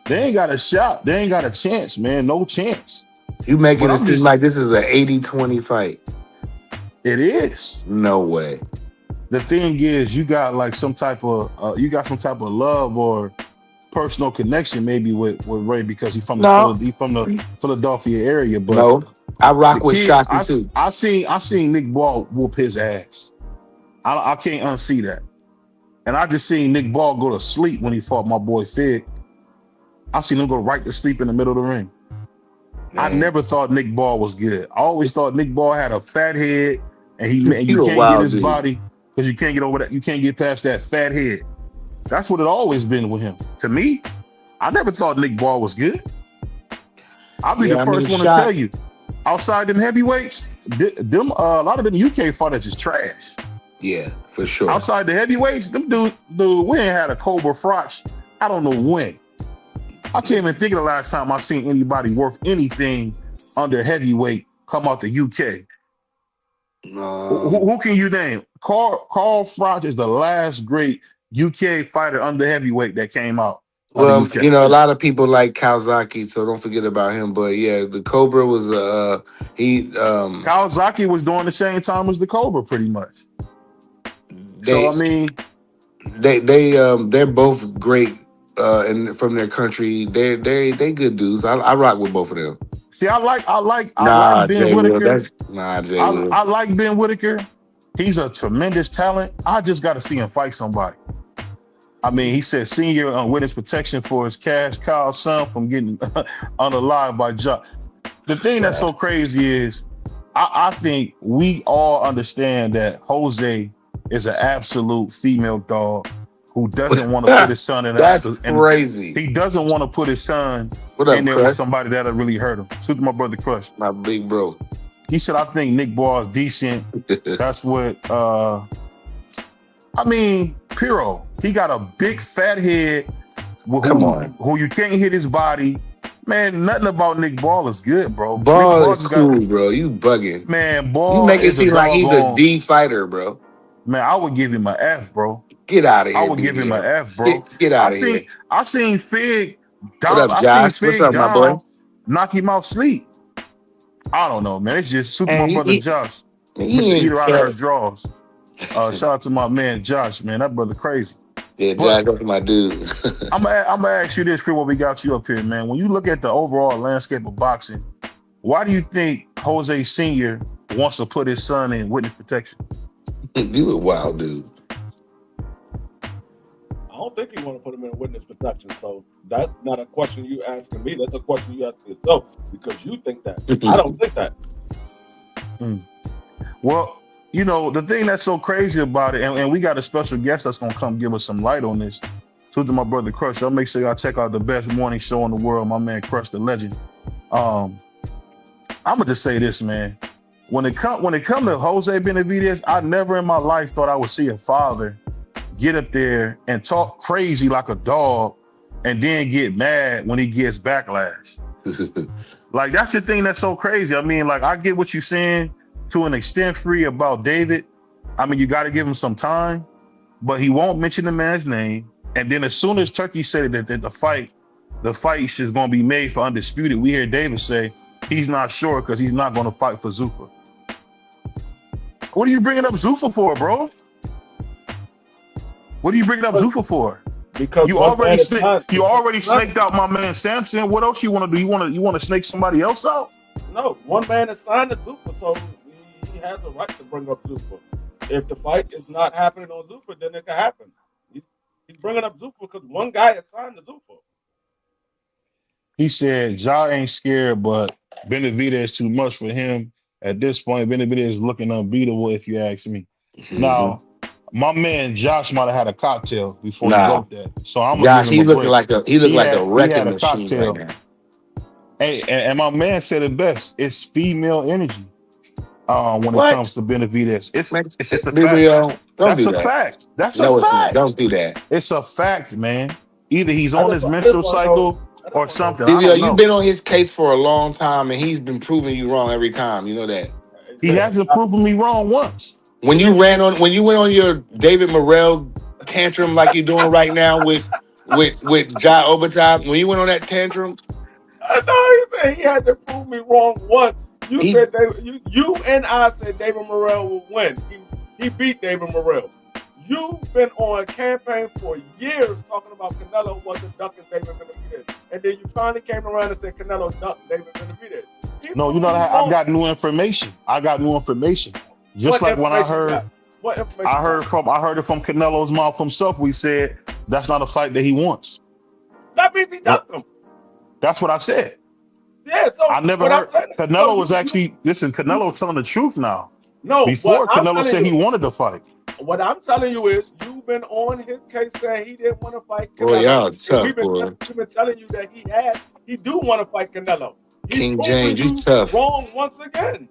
Speaker 6: They ain't got a shot. They ain't got a chance, man. No chance.
Speaker 2: You making it seem like this is an 80-20 fight.
Speaker 6: It is.
Speaker 2: No way.
Speaker 6: The thing is, you got like some type of love or personal connection maybe with Ray because he's from the Philadelphia area. But
Speaker 2: no, I rock with Shockey too.
Speaker 6: I seen Nick Ball whoop his ass. I can't unsee that. And I just seen Nick Ball go to sleep when he fought my boy Fig. I seen him go right to sleep in the middle of the ring. Man. I never thought Nick Ball was good. I always thought Nick Ball had a fat head and you can't get his body because you can't get over that. You can't get past that fat head. That's what it always been with him. To me, I never thought Nick Ball was good. I'll be the first one to tell you. Outside them heavyweights, a lot of them UK fighters is trash.
Speaker 2: Yeah, for sure.
Speaker 6: Outside the heavyweights, them dude, we ain't had a Cobra Froch. I don't know when. I can't even think of the last time I seen anybody worth anything under heavyweight come out the UK.
Speaker 2: No.
Speaker 6: Who can you name? Carl Froch is the last great UK fighter under heavyweight that came out. How do you
Speaker 2: Well,
Speaker 6: feel?
Speaker 2: a lot of people like Kawasaki, so don't forget about him. But yeah, the Cobra was he
Speaker 6: Kawasaki was doing the same time as the Cobra, pretty much. So
Speaker 2: they
Speaker 6: I mean,
Speaker 2: they're both great and from their country. They good dudes. I rock with both of them.
Speaker 6: see, I like
Speaker 2: Nah,
Speaker 6: Ben
Speaker 2: Jay Will.
Speaker 6: Whitaker.
Speaker 2: Jay
Speaker 6: I,
Speaker 2: Will.
Speaker 6: I like Ben Whitaker. He's a tremendous talent. I just got to see him fight somebody. I mean, he said Senior on witness protection for his cash cow son from getting unalive by Josh. The thing that's so crazy is I think we all understand that Jose is an absolute female dog who doesn't want to put his son in
Speaker 2: That's
Speaker 6: and
Speaker 2: crazy.
Speaker 6: he doesn't want to put his son
Speaker 2: What up,
Speaker 6: in there
Speaker 2: Crush?
Speaker 6: with somebody that'll really hurt him. Shoot to my brother Crush.
Speaker 2: My big bro.
Speaker 6: He said, I think Nick Ball is decent. That's what I mean, Piro, he got a big fat head who you can't hit his body. Man, nothing about Nick Ball is good, bro.
Speaker 2: Ball is cool, bro. You bugging.
Speaker 6: Man, Ball.
Speaker 2: You make it
Speaker 6: is
Speaker 2: seem like he's a D fighter, bro.
Speaker 6: Man, I would give him an F, bro.
Speaker 2: Get out of here.
Speaker 6: I would give him an F, bro.
Speaker 2: Get out of here.
Speaker 6: I seen Fig down.
Speaker 2: What up, Josh? What's up, my boy?
Speaker 6: Knock him out sleep. I don't know, man. It's just super my brother Josh. Mr. Eater out of her draws. Shout out to my man Josh, man. That brother crazy.
Speaker 2: Yeah, Josh, that's my dude.
Speaker 6: I'm gonna ask you this, Chris, what we got you up here, man. When you look at the overall landscape of boxing, why do you think Jose Sr. wants to put his son in witness protection?
Speaker 2: You a wild dude.
Speaker 7: I don't think he want to put him in witness protection. So that's not a question you asking me. That's a question you asking yourself because you think that. I don't think that.
Speaker 6: Well, the thing that's so crazy about it, and we got a special guest that's gonna come give us some light on this. To my brother Crush, y'all make sure y'all check out the best morning show in the world, my man Crush the Legend. I'm gonna just say this, man. When it come to Jose Benavidez, I never in my life thought I would see a father get up there and talk crazy like a dog and then get mad when he gets backlash. Like, that's the thing that's so crazy. I mean, like, I get what you're saying to an extent, Free, about David. I mean, you got to give him some time, but he won't mention the man's name. And then as soon as Turkey said that the fight is going to be made for Undisputed, we hear David say he's not sure because he's not going to fight for Zuffa. What are you bringing up Zuffa for, bro? What are you bringing up Zuffa for?
Speaker 7: Because
Speaker 6: you already snaked out my man Samson. What else you want to do? You want to snake somebody else out?
Speaker 7: No, one man is signed to Zuffa, so he has the right to bring up Zuffa. If the fight is not happening on Zuffa, then it can happen. He's bringing up Zuffa because one guy is signed to Zuffa.
Speaker 6: He said, Ja ain't scared, but Benavidez is too much for him. At this point, Benavidez is looking unbeatable, if you ask me. Now, my man Josh might have had a cocktail before he wrote that. So I'm gonna give him a break.
Speaker 2: He looked like a wrecking machine right now.
Speaker 6: Hey, and my man said it best. It's female energy when it comes to Benavidez. It's a fact. That's a fact. That's a fact.
Speaker 2: Don't do that.
Speaker 6: It's a fact, man. Either he's on his menstrual cycle or something.
Speaker 2: You've been on his case for a long time, and he's been proving you wrong every time. You know that.
Speaker 6: He hasn't proven me wrong once.
Speaker 2: When you went on your David Morrell tantrum like you're doing right now with Jai Opetaia, when you went on that tantrum,
Speaker 7: I know he said he had to prove me wrong once. You and I said David Morrell will win. He beat David Morrell. You've been on campaign for years talking about Canelo wasn't ducking David Benavidez, and then you finally came around and said Canelo ducked David Benavidez.
Speaker 6: No, I got new information. Just like when I heard it from Canelo's mouth himself. We said that's not a fight that he wants.
Speaker 7: That means he ducked him.
Speaker 6: That's what I said.
Speaker 7: Yeah, so
Speaker 6: I never heard Canelo was actually Canelo telling the truth now.
Speaker 7: No,
Speaker 6: before Canelo said he wanted to fight.
Speaker 7: What I'm telling you is you've been on his case saying he didn't want to fight Canelo.
Speaker 2: Boy, y'all tough,
Speaker 7: we've been telling you that he do want to fight Canelo.
Speaker 2: King James, you tough.
Speaker 7: Wrong once again.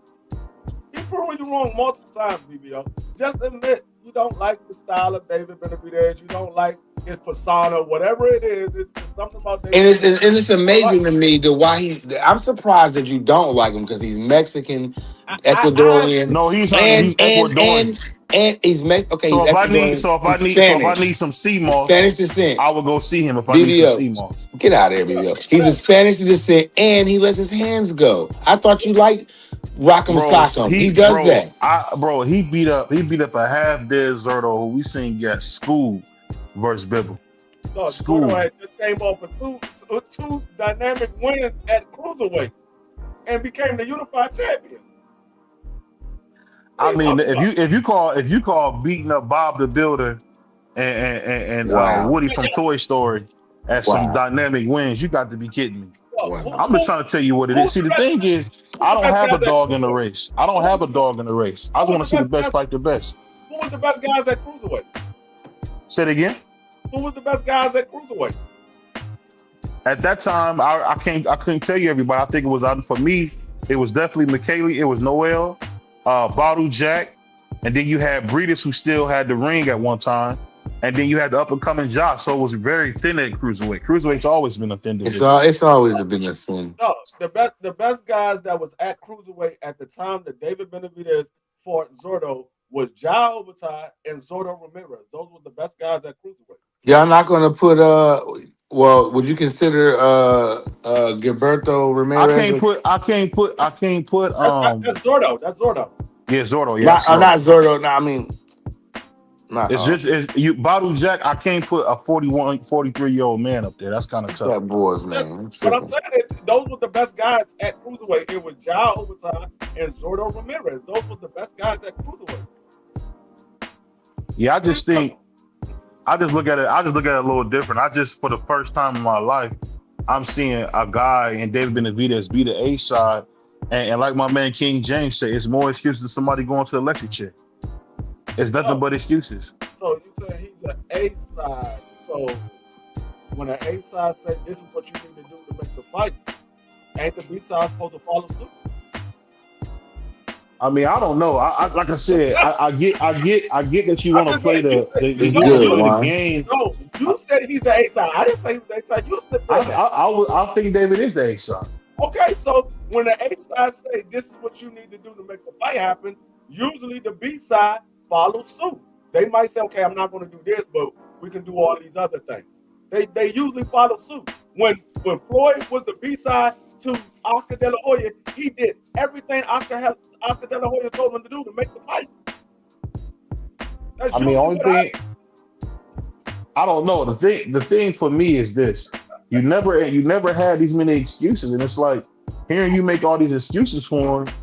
Speaker 7: He's proving you wrong multiple times, BBO. Just admit you don't like the style of David Benavidez. You don't like his persona, whatever it is. It's something about David.
Speaker 2: And it's amazing to me why I'm surprised that you don't like him because he's Mexican, Ecuadorian.
Speaker 6: No, he's Ecuadorian.
Speaker 2: and he's okay.
Speaker 6: So
Speaker 2: He's
Speaker 6: if I
Speaker 2: Ecuadorian.
Speaker 6: need, so if
Speaker 2: He's
Speaker 6: I need, so if I
Speaker 2: Spanish.
Speaker 6: need some sea moss,
Speaker 2: Spanish descent.
Speaker 6: I will go see him if I need some sea
Speaker 2: BBO.
Speaker 6: moss.
Speaker 2: Get out of here, BBO. He's a Spanish descent, and he lets his hands go. I thought you liked rock him, sock him. He does that.
Speaker 6: He beat up a half dead Zerto who we seen get schooled versus Bibble.
Speaker 7: No, Zerto had just came off of two dynamic wins at cruiserweight and became the unified champion.
Speaker 6: I mean, if you call beating up Bob the Builder and Woody from Toy Story as some dynamic wins, you got to be kidding me. I'm just trying to tell you what it is. See, the thing is, I don't have a dog in the race. I don't have a dog in the race. I want to see the best fight the best.
Speaker 7: Who was the best guys at cruiserweight?
Speaker 6: Say it again.
Speaker 7: Who was the best guys at cruiserweight?
Speaker 6: At that time, I couldn't tell you everybody. I think it was for me. It was definitely McKaylee. It was Noel, Bottle Jack, and then you had Breeders who still had the ring at one time, and then you had the up and coming Josh. So it was very thin at cruiserweight. Cruiserweight's always been a thin division.
Speaker 2: It's always been a thin.
Speaker 7: No, the best guys that was at cruiserweight at the time that David Benavidez fought Zerto was Jai Opetaia and Zordo Ramirez. Those were the best guys at cruiserweight.
Speaker 2: Y'all not gonna put well, would you consider Gilberto Ramirez?
Speaker 6: I can't put
Speaker 7: That's Zordo. That's Zordo.
Speaker 6: Yeah, Zordo. Yeah,
Speaker 2: not Zordo. No, I mean
Speaker 6: it's Bottle Jack. I can't put a 43-year-old man up there. That's kind of tough.
Speaker 2: That boys, man.
Speaker 7: But I'm saying is, those were the best guys at cruiserweight. It was Jai Opetaia and Zordo Ramirez. Those were the best guys at cruiserweight.
Speaker 6: Yeah, I just look at it a little different. For the first time in my life, I'm seeing a guy in David Benavidez be the A side, and like my man King James said, it's more excuses than somebody going to the electric chair. It's nothing but excuses.
Speaker 7: So you said he's an A side. So when an A side said this is what you need to do to make the fight, ain't the B side supposed to follow suit?
Speaker 6: I mean, I don't know. Like I said, I get that you want to play the game.
Speaker 7: No, you said he's the A side. I didn't say he was the A side. You said that.
Speaker 6: I think David is the A side.
Speaker 7: Okay, so when the A side say this is what you need to do to make the fight happen, usually the B side follows suit. They might say, okay, I'm not going to do this, but we can do all these other things. They usually follow suit. When Floyd was the B side to Oscar De La Hoya, he did everything Oscar De La Hoya told him to do to make the fight.
Speaker 6: I mean, only thing I don't know. The thing for me is this: you never had these many excuses, and it's like hearing you make all these excuses for him.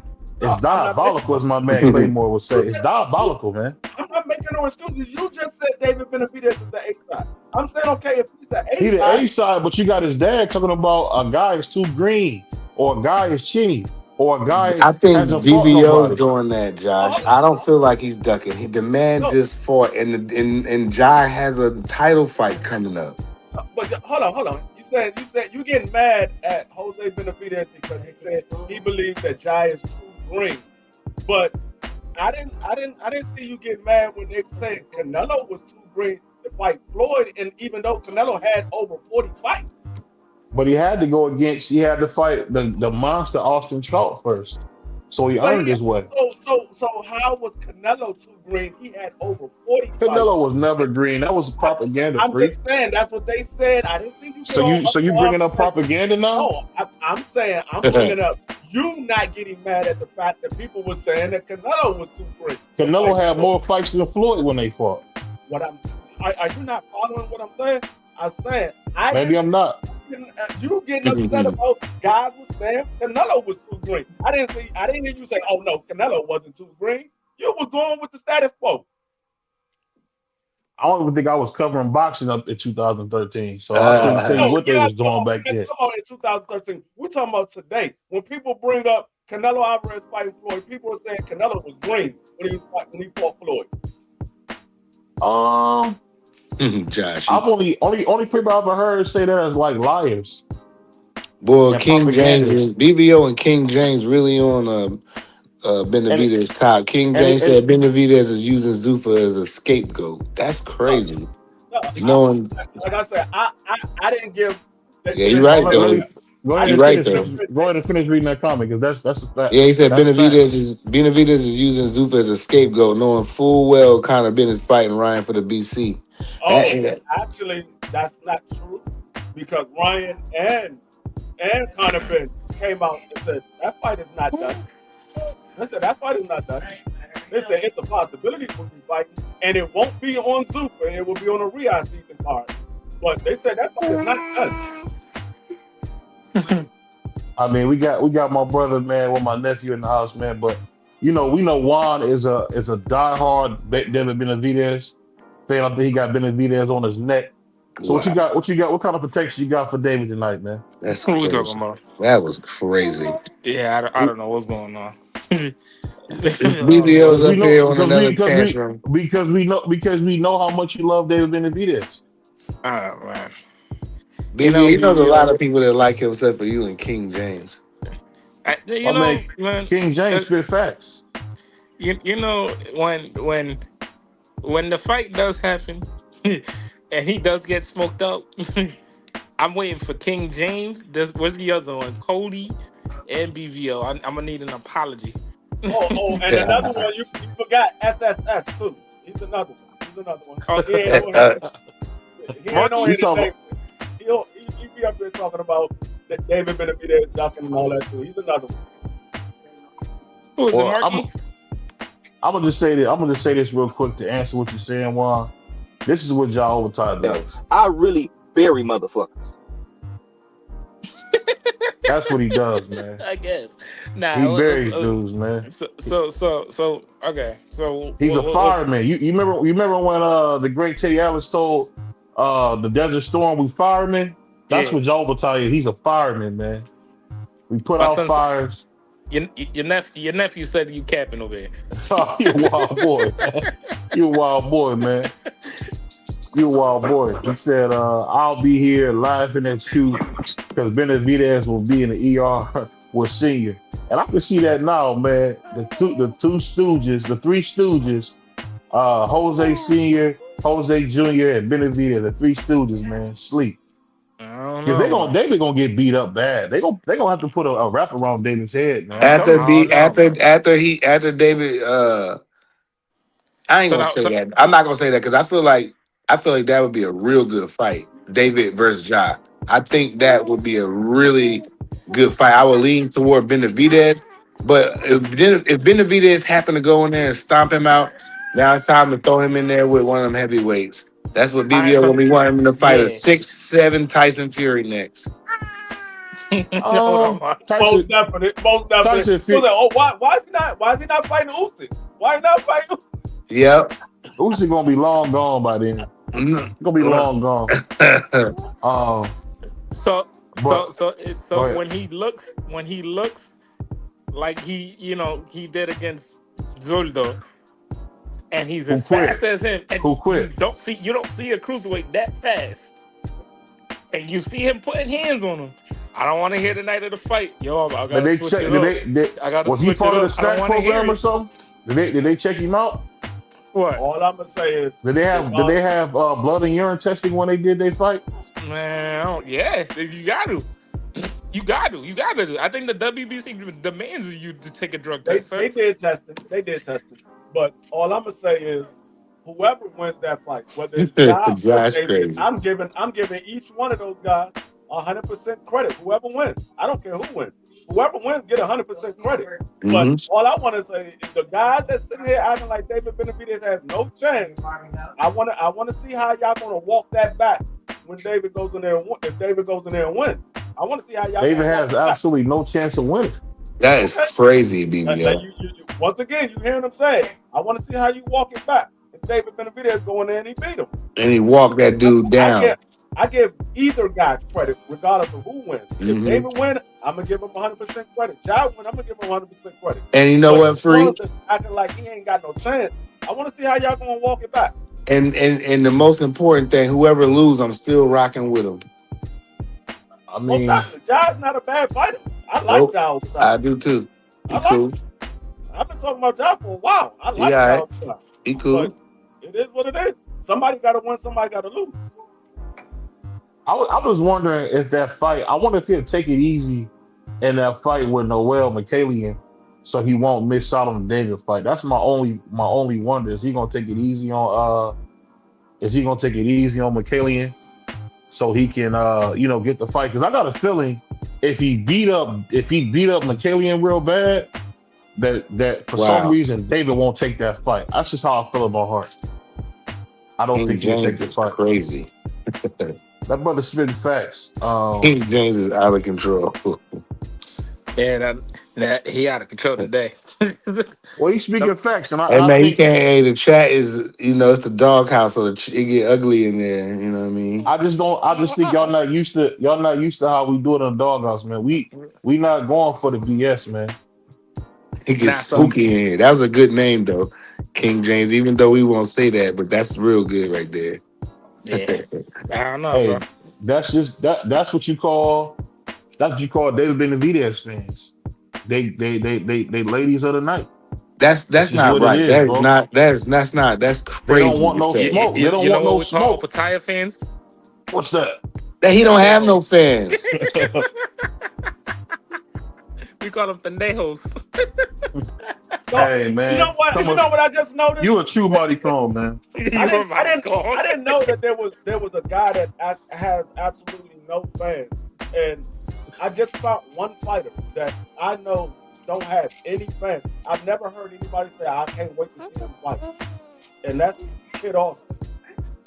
Speaker 6: It's diabolical, as my man Claymore would say. It's diabolical, man.
Speaker 7: I'm not making no excuses. You just said David Benavidez is the A side. I'm saying, okay, if he's the A side.
Speaker 6: He's the A side, but you got his dad talking about a guy is too green, or a guy is chinny, or a guy.
Speaker 2: I think DVO's doing that, Josh. I don't feel like he's ducking. The man just fought, and Jai has a title fight coming up.
Speaker 7: But hold on. You said you getting mad at Jose Benavidez because he said he believes that Jai is too green, but I didn't see you get mad when they said Canelo was too green to fight Floyd, and even though Canelo had over 40 fights,
Speaker 6: but he had to fight the monster Austin Trout first, so he earned his way.
Speaker 7: So how was Canelo too green? He had over 40 fights.
Speaker 6: Canelo was never green. That was propaganda.
Speaker 7: I'm just saying that's what they said. I didn't see you.
Speaker 6: So you bringing up propaganda now?
Speaker 7: No, I'm saying I'm bringing up you not getting mad at the fact that people were saying that Canelo was too green.
Speaker 6: Canelo had more fights than Floyd when they fought.
Speaker 7: Are you not following what I'm saying? I'm saying
Speaker 6: maybe I'm not.
Speaker 7: You getting upset about guys was saying Canelo was too green. I didn't hear you say, oh no, Canelo wasn't too green. You were going with the status quo.
Speaker 6: I don't even think I was covering boxing up in 2013, so I couldn't tell you what they was doing back then.
Speaker 7: In 2013, we're talking about today. When people bring up Canelo Alvarez fighting Floyd, people are saying Canelo was green when he fought Floyd.
Speaker 2: Josh,
Speaker 6: I've only people I've ever heard say that as like liars.
Speaker 2: Boy, King James, BVO and King James really on Benavidez top. King James said Benavidez is using Zuffa as a scapegoat. That's crazy.
Speaker 7: Like I said, I didn't give.
Speaker 2: Yeah, you're right though.
Speaker 6: Go ahead
Speaker 2: You're
Speaker 6: and
Speaker 2: right
Speaker 6: finish.
Speaker 2: though.
Speaker 6: Go ahead and finish reading that comment because that's a fact.
Speaker 2: Yeah, he said
Speaker 6: That's fact.
Speaker 2: Benavidez is using Zuf as a scapegoat, knowing full well Conor Bennett's fighting Ryan for the BC.
Speaker 7: Actually, that's not true because Ryan and Conor Ben came out and said that fight is not done. They said that fight is not done. They said it's a possibility we'll be fighting, and it won't be on Zupa, it will be on a Riyadh season card. But they said that fight is not done.
Speaker 6: I mean, we got my brother, man, with my nephew in the house, man. But we know Juan is a diehard David Benavidez fan. I think he got Benavidez on his neck. So what you got? What kind of protection you got for David tonight, man?
Speaker 2: That's
Speaker 8: What are we
Speaker 2: crazy.
Speaker 8: talking about?
Speaker 2: That was crazy.
Speaker 8: Yeah, I don't know what's going on.
Speaker 2: BBO's up here on another tantrum.
Speaker 6: Because we know how much you love David Benavidez.
Speaker 8: Oh man.
Speaker 2: BB, he knows a lot of people that like him except for you and King James.
Speaker 8: Man,
Speaker 6: King James spit facts.
Speaker 8: You know when the fight does happen and he does get smoked out, I'm waiting for King James. What's the other one? Cody and BVO. I'm gonna need an apology.
Speaker 7: And another one you forgot SSS too. He's another one.
Speaker 8: Oh,
Speaker 7: he ain't on here today. He'll be up there talking about David Benavidez ducking and all that too. He's another one.
Speaker 8: Who is it, Marky?
Speaker 6: I'm gonna just say this real quick to answer what you're saying, Juan. This is what Jai Opetaia does.
Speaker 9: I really bury motherfuckers.
Speaker 6: That's what he does, man.
Speaker 8: I guess.
Speaker 6: He buries dudes, man.
Speaker 8: So okay. So
Speaker 6: he's a fireman. You remember when the great Teddy Ellis told the Desert Storm we firemen? That's what Jai Opetaia is. He's a fireman, man. We put out fires.
Speaker 8: Your nephew said you capping over here.
Speaker 6: Oh, you a wild boy, man. You a wild boy, man. You a wild boy. He said, I'll be here laughing at you because Benavidez will be in the ER with Senior. And I can see that now, man. The three stooges, Jose Sr., Jose Jr., and Benavidez, the three stooges, man, sleep. Because David gonna get beat up bad. They gonna have to put a wrap around David's head, man.
Speaker 2: After David, I ain't gonna say that. I'm not gonna say that because I feel like that would be a real good fight. David versus Jai. I think that would be a really good fight. I would lean toward Benavidez, but if Benavidez happen to go in there and stomp him out, now it's time to throw him in there with one of them heavyweights. That's what BBO will be wanting him to fight a 6'7" Tyson Fury next.
Speaker 7: Most definitely. Why is he not fighting Usyk? Why not fighting Usyk?
Speaker 2: Yep.
Speaker 6: Usyk gonna be long gone by then. Gonna be long gone.
Speaker 8: So when he looks like he did against Zoldo, and he's as fast as him, and you don't see a cruiserweight that fast, and you see him putting hands on him. I don't want to hear the night of the fight. Yo, I gotta switch it up.
Speaker 6: Was he part of the stack program or something? Did they check him out?
Speaker 8: What?
Speaker 7: All I'm gonna say is,
Speaker 6: did they have blood and urine testing when they did their fight?
Speaker 8: Man, yeah, you got to. I think the WBC demands you to take a drug test.
Speaker 7: They did test it. But all I'm gonna say is, whoever wins that fight, whether it's Jai or David, I'm giving each one of those guys 100% credit. Whoever wins, I don't care who wins. Whoever wins, get 100% credit. But all I want to say is, the guys that's sitting here acting like David Benavidez has no chance, I want to see how y'all gonna walk that back when David goes in there and win. If David goes in there and wins, I want to see how y'all.
Speaker 6: David has absolutely no chance of winning.
Speaker 2: That is crazy, BBO.
Speaker 7: Once again, you hearing him say, I want to see how you walk it back. If David Benavidez go in there and he beat him,
Speaker 2: and he walked that dude down.
Speaker 7: I give either guy credit, regardless of who wins. If David win, I'm gonna give him 100% credit. Jai win, I'm gonna give him 100% credit.
Speaker 2: And you know what, Free?
Speaker 7: Acting like he ain't got no chance. I want to see how y'all gonna walk it back.
Speaker 2: And the most important thing, whoever loses, I'm still rocking with him.
Speaker 6: I mean,
Speaker 7: Jai's not a bad fighter. I like Jai.
Speaker 2: I do too. He cool.
Speaker 7: I've been talking about Jai for a while. I like Jai.
Speaker 2: He cool.
Speaker 7: But it is what it is. Somebody got to win. Somebody got to lose.
Speaker 10: I was wondering if that fight. I wonder if he'll take it easy in that fight with Noel McCallion, so he won't miss out on the David fight. That's my only wonder. Is he gonna take it easy on McCallion so he can get the fight? Because I got a feeling if he beat up McCallion real bad, that for some
Speaker 2: Wow.
Speaker 10: reason David won't take that fight. That's just how I feel about Hart. I don't
Speaker 2: King
Speaker 10: think he'll take
Speaker 2: James
Speaker 10: the
Speaker 2: is
Speaker 10: fight.
Speaker 2: crazy.
Speaker 10: That brother spitting facts.
Speaker 2: King James is out of control.
Speaker 8: Yeah, that he out of control today.
Speaker 10: Well, he's speaking facts, and
Speaker 2: Hey
Speaker 10: I
Speaker 2: man, you
Speaker 10: think
Speaker 2: can't. Hey, the chat is it's the doghouse, so it get ugly in there. You know what I mean?
Speaker 10: I just think y'all not used to how we do it in the doghouse, man. We not going for the BS, man.
Speaker 2: It gets
Speaker 8: Nah, so
Speaker 2: spooky in here. That was a good name though, King James. Even though we won't say that, but that's real good right there.
Speaker 8: yeah, I don't know, bro.
Speaker 10: Hey, that's what you call David Benavidez fans. They ladies of the night.
Speaker 2: That's
Speaker 10: That's just
Speaker 2: not
Speaker 10: what it
Speaker 2: right.
Speaker 10: is,
Speaker 2: That is
Speaker 10: bro.
Speaker 2: not. That's not. That's
Speaker 10: They don't
Speaker 2: crazy
Speaker 10: want
Speaker 2: to
Speaker 10: no
Speaker 2: say.
Speaker 10: smoke. They don't
Speaker 8: You know
Speaker 10: want
Speaker 8: what
Speaker 10: no
Speaker 8: we call
Speaker 10: smoke.
Speaker 8: Opetaia fans?
Speaker 10: What's that?
Speaker 2: That he don't have no
Speaker 8: Pendejos.
Speaker 2: fans.
Speaker 8: We call them pendejos.
Speaker 10: Hey man,
Speaker 7: You know what?
Speaker 10: come
Speaker 7: You
Speaker 10: on.
Speaker 7: know what I just noticed?
Speaker 10: You a true Marty Cone, man.
Speaker 7: I didn't know that there was a guy that has absolutely no fans, and I just found one fighter that I know don't have any fans. I've never heard anybody say I can't wait to see him fight, and that's Kid Austin.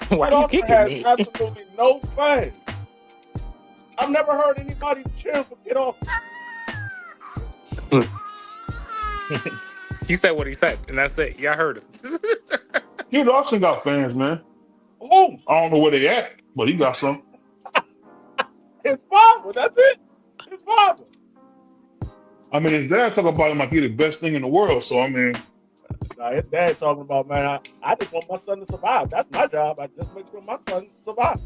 Speaker 8: Why
Speaker 7: Kid
Speaker 8: you
Speaker 7: Austin
Speaker 8: kicking
Speaker 7: has
Speaker 8: me?
Speaker 7: absolutely no fans. I've never heard anybody cheering for Kid Austin.
Speaker 8: He said what he said, and that's it. Y'all heard him.
Speaker 10: Kid Austin got fans, man.
Speaker 7: Who?
Speaker 10: I don't know where they at, but he got some.
Speaker 7: His father. That's it. His father.
Speaker 10: I mean, his dad talk about him like he the best thing in the world. So I mean,
Speaker 7: Now, his dad talking about, man, I just want my son to survive. That's my job. I just make sure my son survives.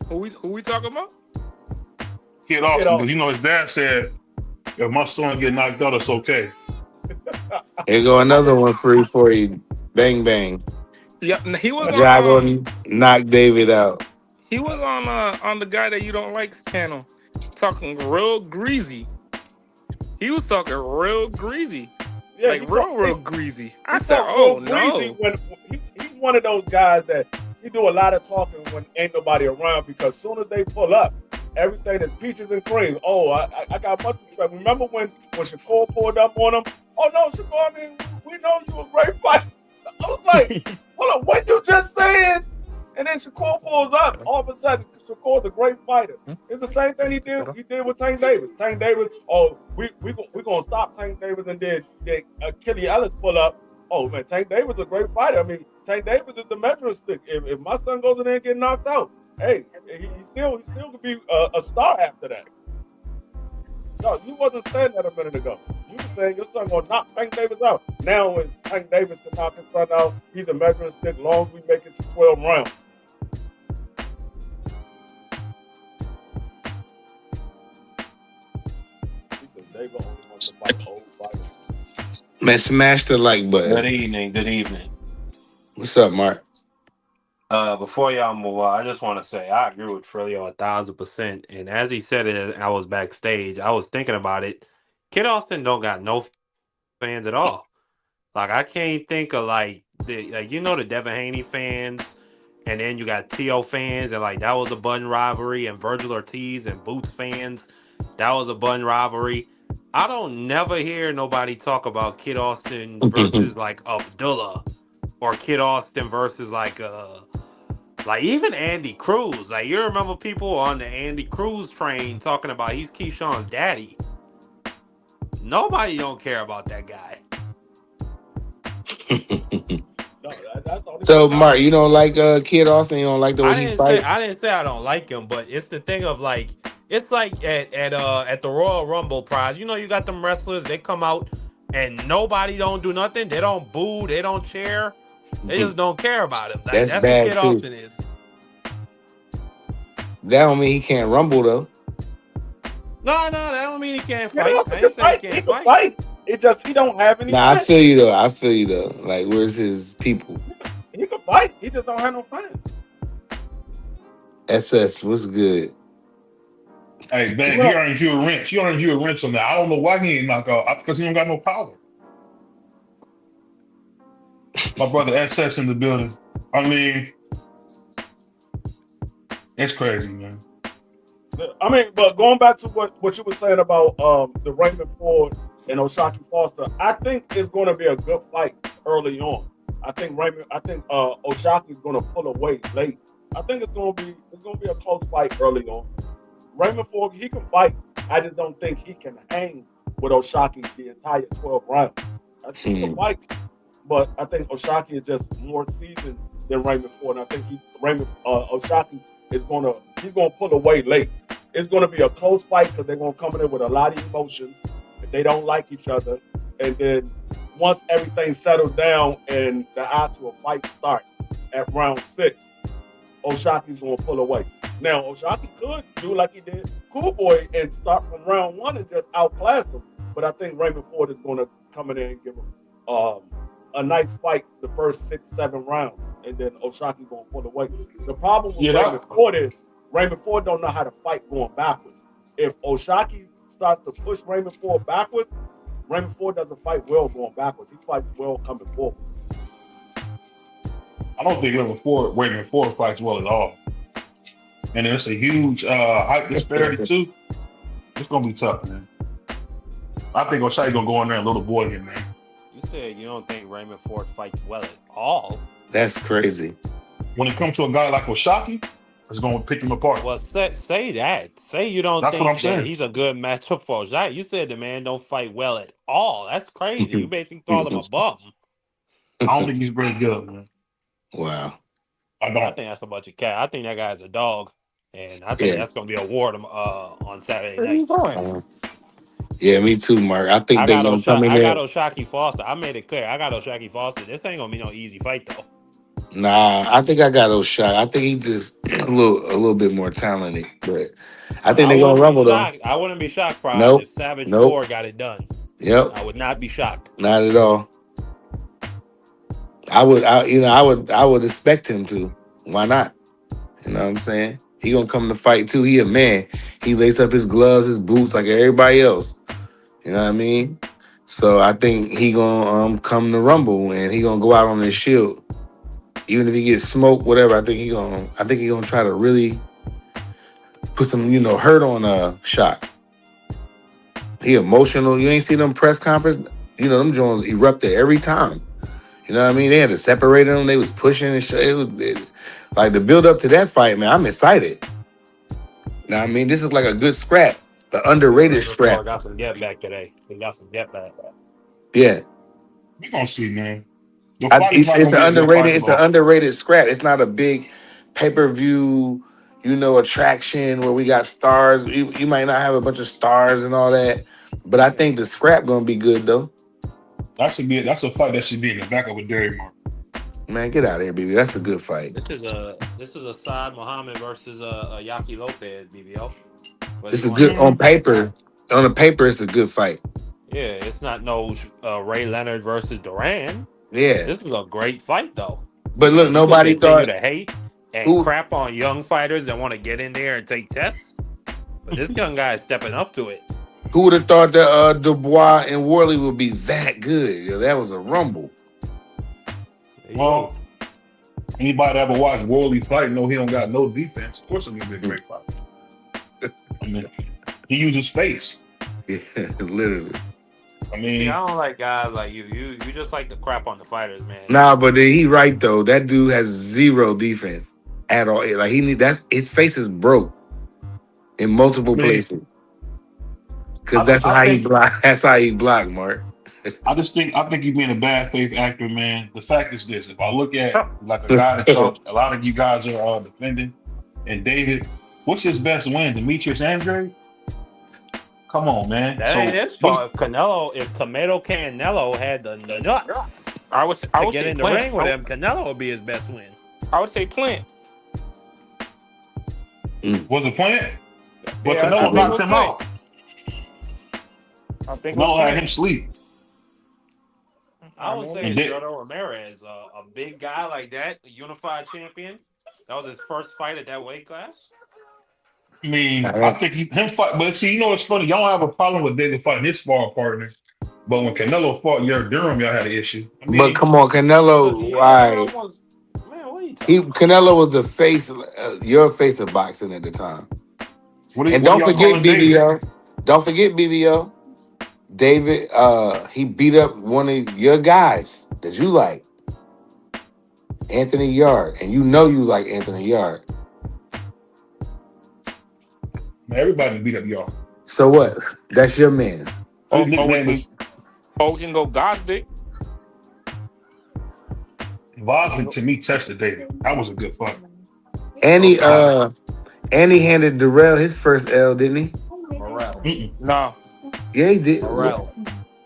Speaker 8: Who we talking about?
Speaker 10: Kid Austin, because his dad said, if my son get knocked out, it's okay.
Speaker 2: Here go another one free for you. Bang bang.
Speaker 8: Yeah, he was
Speaker 2: Jai
Speaker 8: on.
Speaker 2: gonna knock David out.
Speaker 8: He was on the guy that you don't like's channel, talking real greasy. He was talking real greasy.
Speaker 7: Yeah,
Speaker 8: like real greasy. I
Speaker 7: He
Speaker 8: said,
Speaker 7: talk
Speaker 8: oh
Speaker 7: real greasy
Speaker 8: no.
Speaker 7: when he's one of those guys that he do a lot of talking when ain't nobody around, because soon as they pull up, everything is peaches and cream. Oh, I got much respect. Remember when Shakur pulled up on him? Oh no, Shakur, I mean, we know you a great fighter. I was like, hold on, what you just said? And then Shakur pulls up. All of a sudden, Shakur's a great fighter. It's the same thing he did with Tank Davis. Tank Davis, oh, we gonna stop Tank Davis, and then Kelly Ellis pull up. Oh man, Tank Davis is a great fighter. I mean, Tank Davis is the measuring stick. If my son goes in there and get knocked out, hey, he still could be a star after that. No, you wasn't saying that a minute ago. You were saying your son gonna knock Tank Davis out. Now it's Tank Davis to knock his son out. He's a measuring stick long as we make it to 12 rounds. He said David only wants to fight old fighters.
Speaker 2: Man, smash the like button.
Speaker 11: Good evening. Good evening.
Speaker 2: What's up, Mark?
Speaker 11: Before y'all move on, I just want to say I agree with Trilio 1,000%. And as he said it, I was backstage. I was thinking about it. Kid Austin don't got no fans at all. Like I can't think of the Devin Haney fans, and then you got T.O. fans, and like that was a Button rivalry, and Virgil Ortiz and Boots fans, that was a Button rivalry. I don't never hear nobody talk about Kid Austin versus like Abdullah, or Kid Austin versus like even Andy Cruz. Like you remember people on the Andy Cruz train talking about he's Keyshawn's daddy. Nobody don't care about that guy.
Speaker 2: So Mark, you don't like Kid Austin? You don't like the way he's fighting?
Speaker 11: I didn't say I don't like him, but it's the thing of like it's like at the Royal Rumble prize. You know, you got them wrestlers. They come out and nobody don't do nothing. They don't boo. They don't cheer. They just don't care about him. Like,
Speaker 2: That's
Speaker 11: what
Speaker 2: bad
Speaker 11: Kid
Speaker 2: too.
Speaker 11: Austin is.
Speaker 2: That don't mean he can't rumble though.
Speaker 11: No, that don't mean he can't
Speaker 7: Kid
Speaker 11: fight.
Speaker 7: Austin
Speaker 11: I ain't saying
Speaker 7: he
Speaker 11: he
Speaker 7: can
Speaker 11: can't
Speaker 7: fight. It's just he don't have any.
Speaker 2: Nah, I
Speaker 7: fans.
Speaker 2: feel you though. Like, where's his people?
Speaker 7: He can fight. He just don't have no fans.
Speaker 2: SS, what's good?
Speaker 10: Hey, man, he earned you a wrench. He earned you a wrench on that. I don't know why he ain't knocked out. Because he don't got no power. My brother SS in the building. I mean, it's crazy, man.
Speaker 7: I mean, but going back to what you were saying about the Raymond Ford and O'Shaquie Foster, I think it's going to be a good fight early on. I think O'Shaquie is going to pull away late. I think it's going to be a close fight early on. Raymond Ford, he can fight. I just don't think he can hang with O'Shaquie the entire 12 rounds. I think he can fight, but I think O'Shaquie is just more seasoned than Raymond Ford. And I think O'Shaquie is gonna pull away late. It's gonna be a close fight because they're gonna come in there with a lot of emotions. And they don't like each other, and then once everything settles down and the actual fight starts at round 6, O'Shaquie's gonna pull away. Now O'Shaquie could do like he did Cool Boy and start from round 1 and just outclass him, but I think Raymond Ford is gonna come in there and give him a nice fight the first 6-7 rounds, and then O'Shaquie gonna pull away. The problem with Raymond Ford is Raymond Ford don't know how to fight going backwards. If O'Shaquie starts to push Raymond Ford backwards, Raymond Ford doesn't fight well going backwards. He fights well coming forward.
Speaker 10: I don't think Raymond Ford fights well at all. And it's a huge height disparity too. It's gonna be tough, man. I think O'Shaquie gonna go in there and little boy him, man.
Speaker 11: You said you don't think Raymond Ford fights well at all.
Speaker 2: That's crazy.
Speaker 10: When it comes to a guy like O'Shaquie, it's going to pick him apart.
Speaker 11: Well, say that. Say you don't
Speaker 10: That's
Speaker 11: think
Speaker 10: what I'm saying.
Speaker 11: he's a good matchup for Jai. You said the man don't fight well at all. That's crazy. You basically call him a bum.
Speaker 10: I don't think he's very good, man.
Speaker 2: Wow.
Speaker 10: I
Speaker 11: think that's a bunch of cat. I think that guy's a dog, and I think that's going to be a award on Saturday night.
Speaker 2: Yeah, me too, Mark. I think they're going to come in there.
Speaker 11: I got O'Shaquie Foster. I made it clear. I got O'Shaquie Foster. This ain't going to be no easy fight, though.
Speaker 2: Nah, I think I got O'Shaquie. I think he's just a little bit more talented, but I think they're going to rumble, though.
Speaker 11: I wouldn't be shocked, probably, if Savage 4 got it done.
Speaker 2: Yep.
Speaker 11: I would not be shocked.
Speaker 2: Not at all. I would expect him to. Why not? You know what I'm saying? He gonna come to fight too. He a man. He lace up his gloves, his boots like everybody else. You know what I mean? So I think he gonna come to rumble and he gonna go out on his shield. Even if he gets smoked, whatever, I think he gonna try to really put some, hurt on a shot. He emotional. You ain't see them press conference. Them Jones erupted every time. You know what I mean? They had to separate them. They was pushing and like the build up to that fight, man. I'm excited. Now, I mean, this is like a good scrap, the underrated scrap.
Speaker 11: Got some get back today. He got some get back.
Speaker 2: Yeah,
Speaker 10: we gonna see, man.
Speaker 2: It's an underrated scrap. It's not a big pay-per-view, attraction where we got stars. You might not have a bunch of stars and all that, but I think the scrap gonna be good though.
Speaker 10: That's a fight that should be in the back of a dairy mark.
Speaker 2: Man, get out of here, BB. That's a good fight.
Speaker 11: This is a Saad Muhammad versus a Yaki Lopez, BBO.
Speaker 2: It's a good on paper. On the paper, it's a good fight.
Speaker 11: Yeah, it's not no Ray Leonard versus Duran.
Speaker 2: Yeah,
Speaker 11: this is a great fight though.
Speaker 2: But look, nobody thought
Speaker 11: to hate and crap on young fighters that want to get in there and take tests. But this young guy is stepping up to it.
Speaker 2: Who would have thought that Dubois and Worley would be that good? Yeah, that was a rumble.
Speaker 10: Well, anybody that ever watched Worley fight know he don't got no defense. Of course, it's gonna be a great fight. I mean, he uses space.
Speaker 2: Yeah, literally.
Speaker 10: I mean,
Speaker 11: I don't like guys like you. You just like to crap on the fighters, man.
Speaker 2: Nah, but he right though. That dude has zero defense at all. Like his face is broke in multiple places. Because that's how he block. That's how he block, Mark.
Speaker 10: I think he's being a bad faith actor, man. The fact is this: if I look at like a guy that a lot of you guys are defending, and David, what's his best win? Demetrius Andrade? Come on, man.
Speaker 11: That ain't his fault. If Tomato Canelo had the nuts,
Speaker 8: I would
Speaker 11: get in the ring with him, Canelo would be his best win.
Speaker 8: I would say Plant.
Speaker 10: Was it Plant? But Canelo knocked him out.
Speaker 8: I think
Speaker 10: Canelo had him sleep.
Speaker 11: I would say Jordan Ramirez, a big guy like that, a unified champion. That was his first fight at that weight class.
Speaker 10: I mean, I think him fight, but see, you know what's funny? Y'all don't have a problem with David fighting his sparring partner, but when Canelo fought Durham, y'all had an issue. I
Speaker 2: But
Speaker 10: mean,
Speaker 2: come on, Canelo,
Speaker 11: Durham was, man, what are you talking about?
Speaker 2: Canelo was the face, your face of boxing at the time. And
Speaker 10: don't forget
Speaker 2: BBO. Don't forget BBO. David, he beat up one of your guys that you like, Anthony Yard, and you like Anthony Yard.
Speaker 10: Man, everybody beat up y'all.
Speaker 2: So what? That's your man's.
Speaker 8: We can go Gosdick.
Speaker 10: Vosman to me tested David. That was a good fight.
Speaker 2: And he handed Darrell his first L, didn't he?
Speaker 11: Morrell.
Speaker 8: No.
Speaker 2: Yeah, he did.
Speaker 11: Morrell.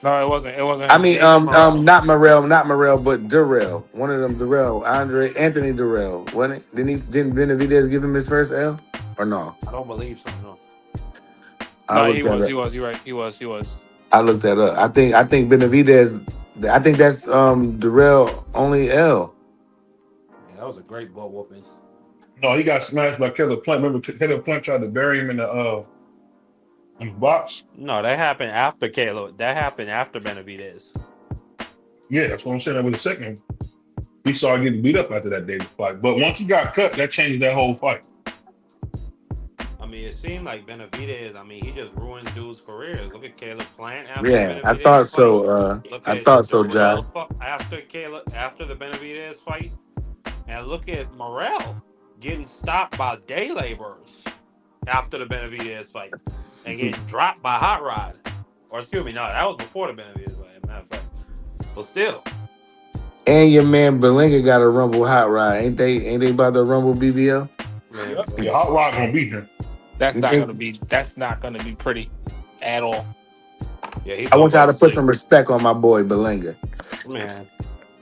Speaker 8: No, it wasn't. It wasn't.
Speaker 2: I mean, not Morrell, but Darrell. One of them, Darrell, Anthony Darrell, wasn't it? Didn't Benavidez give him his first L or no?
Speaker 11: I don't believe so. No.
Speaker 8: No, he was. You're right. He was.
Speaker 2: I looked that up. I think Benavidez. I think that's Darrell only L.
Speaker 11: Yeah, that was a great butt whooping.
Speaker 10: No, he got smashed by Caleb Plant. Remember, Caleb Plant tried to bury him in the box.
Speaker 11: No, that happened after Caleb. That happened after Benavidez.
Speaker 10: Yeah, that's what I'm saying. That was the second. He started getting beat up after that David fight. But once he got cut, that changed that whole fight.
Speaker 11: I mean, it seemed like Benavidez. I mean, he just ruined dudes' careers. Look at Caleb Plant. After
Speaker 2: Yeah,
Speaker 11: Benavidez
Speaker 2: I thought
Speaker 11: fight.
Speaker 2: so. I thought so, John.
Speaker 11: After the Benavidez fight, and look at Morrell getting stopped by day laborers after the Benavidez fight, and getting dropped by Hot Rod. Or excuse me, no, that was before the Benavidez fight. Matter of fact, but still.
Speaker 2: And your man Belinga got a Rumble Hot Rod. Ain't they about the Rumble BBL?
Speaker 10: Yeah, Hot Rod gonna beat him.
Speaker 8: That's not gonna be pretty at all.
Speaker 11: Yeah,
Speaker 2: I want y'all to put some respect on my boy Belinga.
Speaker 11: Man,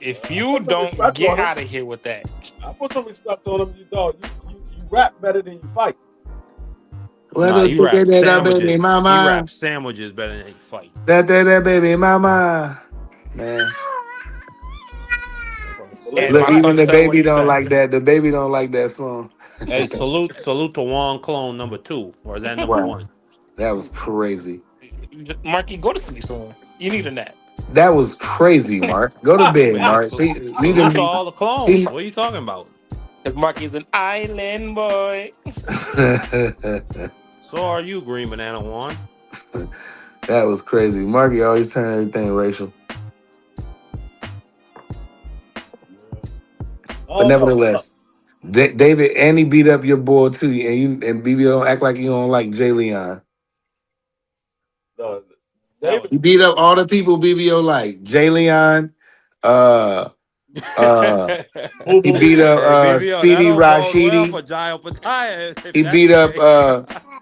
Speaker 8: if you don't get out of here with that,
Speaker 7: I put some respect on him. You rap better than you fight.
Speaker 2: Well,
Speaker 11: you rap sandwiches.
Speaker 2: Baby mama.
Speaker 11: You rap sandwiches better than you fight.
Speaker 2: That baby mama, man. Look, even the baby don't like that. The baby don't like that song.
Speaker 11: Hey, salute to Juan Clone number 2, or is that number 1?
Speaker 2: That was crazy.
Speaker 8: Marky, go to sleep soon. You need a nap.
Speaker 2: That was crazy, Mark. Go to bed, Mark.
Speaker 11: Salute to all the clones. What are you talking about?
Speaker 8: Because Marky's an island boy.
Speaker 11: So are you, Green Banana One.
Speaker 2: That was crazy. Marky always turn everything racial. But nevertheless, David, and he beat up your boy too, and BBO don't act like you don't like Jay Leon. He beat up all the people BBO like Jay Leon. He beat up Speedy Rashidi.
Speaker 11: Well Jai Opetaia,
Speaker 2: he beat up.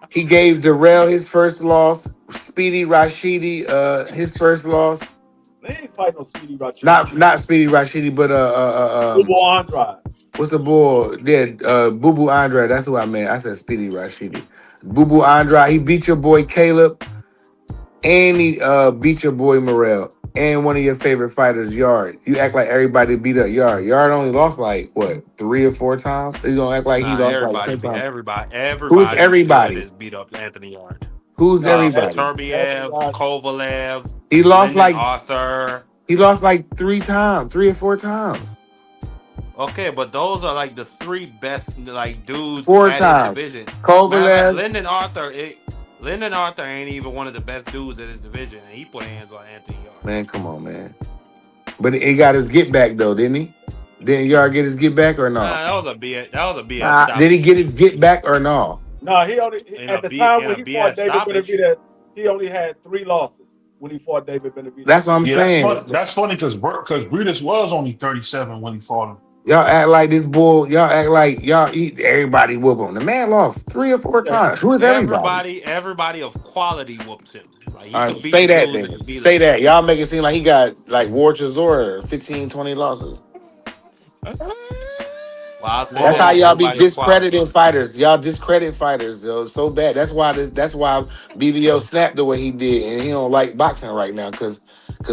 Speaker 2: He gave Darrell his first loss. Speedy Rashidi his first loss.
Speaker 7: They ain't fighting no Speedy Rashidi.
Speaker 2: Not Speedy Rashidi, but
Speaker 7: Bubu Andrade.
Speaker 2: What's the boy? Yeah, Bubu Andrade. That's who I meant. I said Speedy Rashidi. Bubu Andrade. He beat your boy Caleb, and he beat your boy Morrell, and one of your favorite fighters, Yard. You act like everybody beat up Yard. Yard only lost like what 3 or 4 times. You don't act like he lost like 10 times.
Speaker 11: Everybody.
Speaker 2: Who's everybody?
Speaker 11: Is beat up Anthony Yard.
Speaker 2: Who's everybody?
Speaker 11: Turbiev, Kovalev.
Speaker 2: He lost like
Speaker 11: Arthur.
Speaker 2: He lost like 3 times, 3 or 4 times.
Speaker 11: Okay, but those are like the 3 best like dudes
Speaker 2: 4
Speaker 11: at
Speaker 2: times.
Speaker 11: his division.
Speaker 2: Kovalev.
Speaker 11: Lyndon Arthur ain't even one of the best dudes at his division, and he put hands on Anthony Yard.
Speaker 2: Man, come on, man. But he got his get back though, didn't he? Didn't Yard get his get back or no?
Speaker 11: Nah, that was a BS.
Speaker 2: Did he get his get back or no?
Speaker 7: No, he only at the time when he fought David Benavidez, he only had 3 losses when he fought David Benavidez.
Speaker 2: That's what I'm saying.
Speaker 10: That's funny because Breedis was only 37 when he fought him.
Speaker 2: Y'all act like this bull. Y'all act like y'all eat everybody whoop him. The man lost 3 or 4 times. Who is everybody?
Speaker 11: Everybody of quality whooped him. Like,
Speaker 2: all right, say that then. Say that. Y'all make it seem like he got like War Chisora 15, 20 losses.
Speaker 11: Well,
Speaker 2: That's how y'all be discrediting fighters. Y'all discredit fighters, yo, so bad. That's why BVO snapped the way he did, and he don't like boxing right now because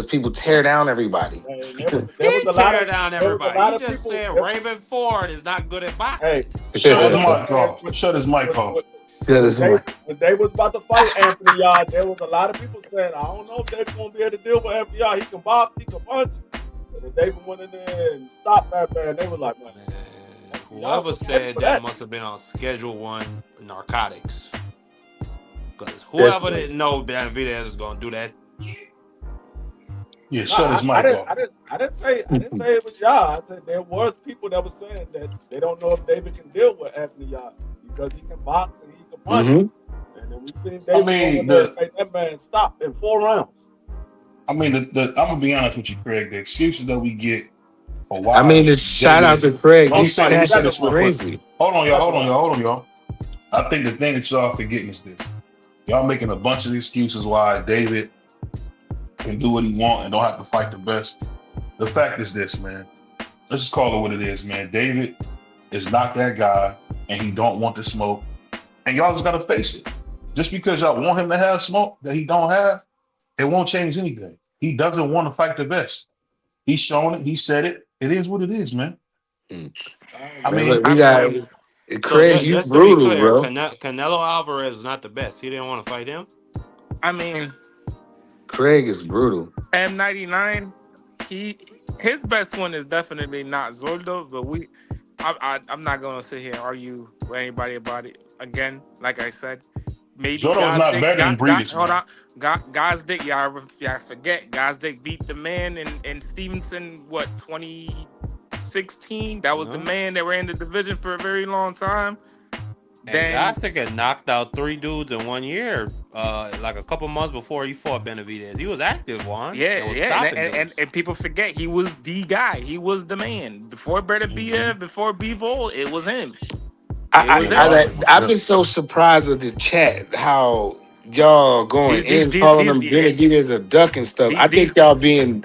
Speaker 2: people tear down everybody.
Speaker 7: There was a lot of
Speaker 11: down
Speaker 7: there was a
Speaker 11: everybody.
Speaker 7: lot
Speaker 11: He
Speaker 7: of
Speaker 11: just
Speaker 7: people.
Speaker 11: said Raven Ford is not good at boxing.
Speaker 7: Hey,
Speaker 10: Shut his mic off. Shut his mic off.
Speaker 7: When they was about to fight Anthony Yarde, there was a lot of people saying, I don't know if they're going to be able to deal with Anthony Yarde. He can box, he can punch. And then David went in there and stopped that man. They were like, man.
Speaker 11: Whoever said that must have been on Schedule 1 narcotics. Because whoever didn't know Benavidez was going to do that.
Speaker 10: Yeah, shut his mic off.
Speaker 7: I didn't say it was y'all. I said there was people that were saying that they don't know if David can deal with Anthony Yarde because he can box and he can punch.
Speaker 2: Mm-hmm.
Speaker 7: And then we seen David make that man stop in 4 rounds.
Speaker 10: I mean, I'm gonna be honest with you, Craig. The excuses that we get for why.
Speaker 2: I mean, shout out to Craig. He's crazy.
Speaker 10: Hold on, y'all. I think the thing that y'all forgetting is this: y'all making a bunch of excuses why David can do what he want and don't have to fight the best. The fact is this, man. Let's just call it what it is, man. David is not that guy, and he don't want the smoke. And y'all just gotta face it. Just because y'all want him to have smoke that he don't have, it won't change anything. He doesn't want to fight the best. He's shown it. He said it. It is what it is, man. I mean,
Speaker 2: we got Craig. You brutal, bro.
Speaker 11: Canelo Alvarez is not the best. He didn't want to fight him.
Speaker 8: I mean,
Speaker 2: Craig is brutal.
Speaker 8: M99. His best one is definitely not Zoldo, but I'm not gonna sit here and argue with anybody about it. Again, like I said, maybe
Speaker 10: Zoldo's not better than Breedis.
Speaker 8: Hold on, Gazdick, y'all forget Gazdick beat the man in Stevenson. What 2016? That was the man that ran the division for a very long time.
Speaker 11: Then Gazdick had knocked out 3 dudes in 1 year, like a couple months before he fought Benavidez. He was active, Juan.
Speaker 8: And people forget he was the guy. He was the man before Benavidez, before Bivol. It was him.
Speaker 2: I've been so surprised with the chat how y'all going in calling them Benavidez a duck and stuff. I think y'all jumping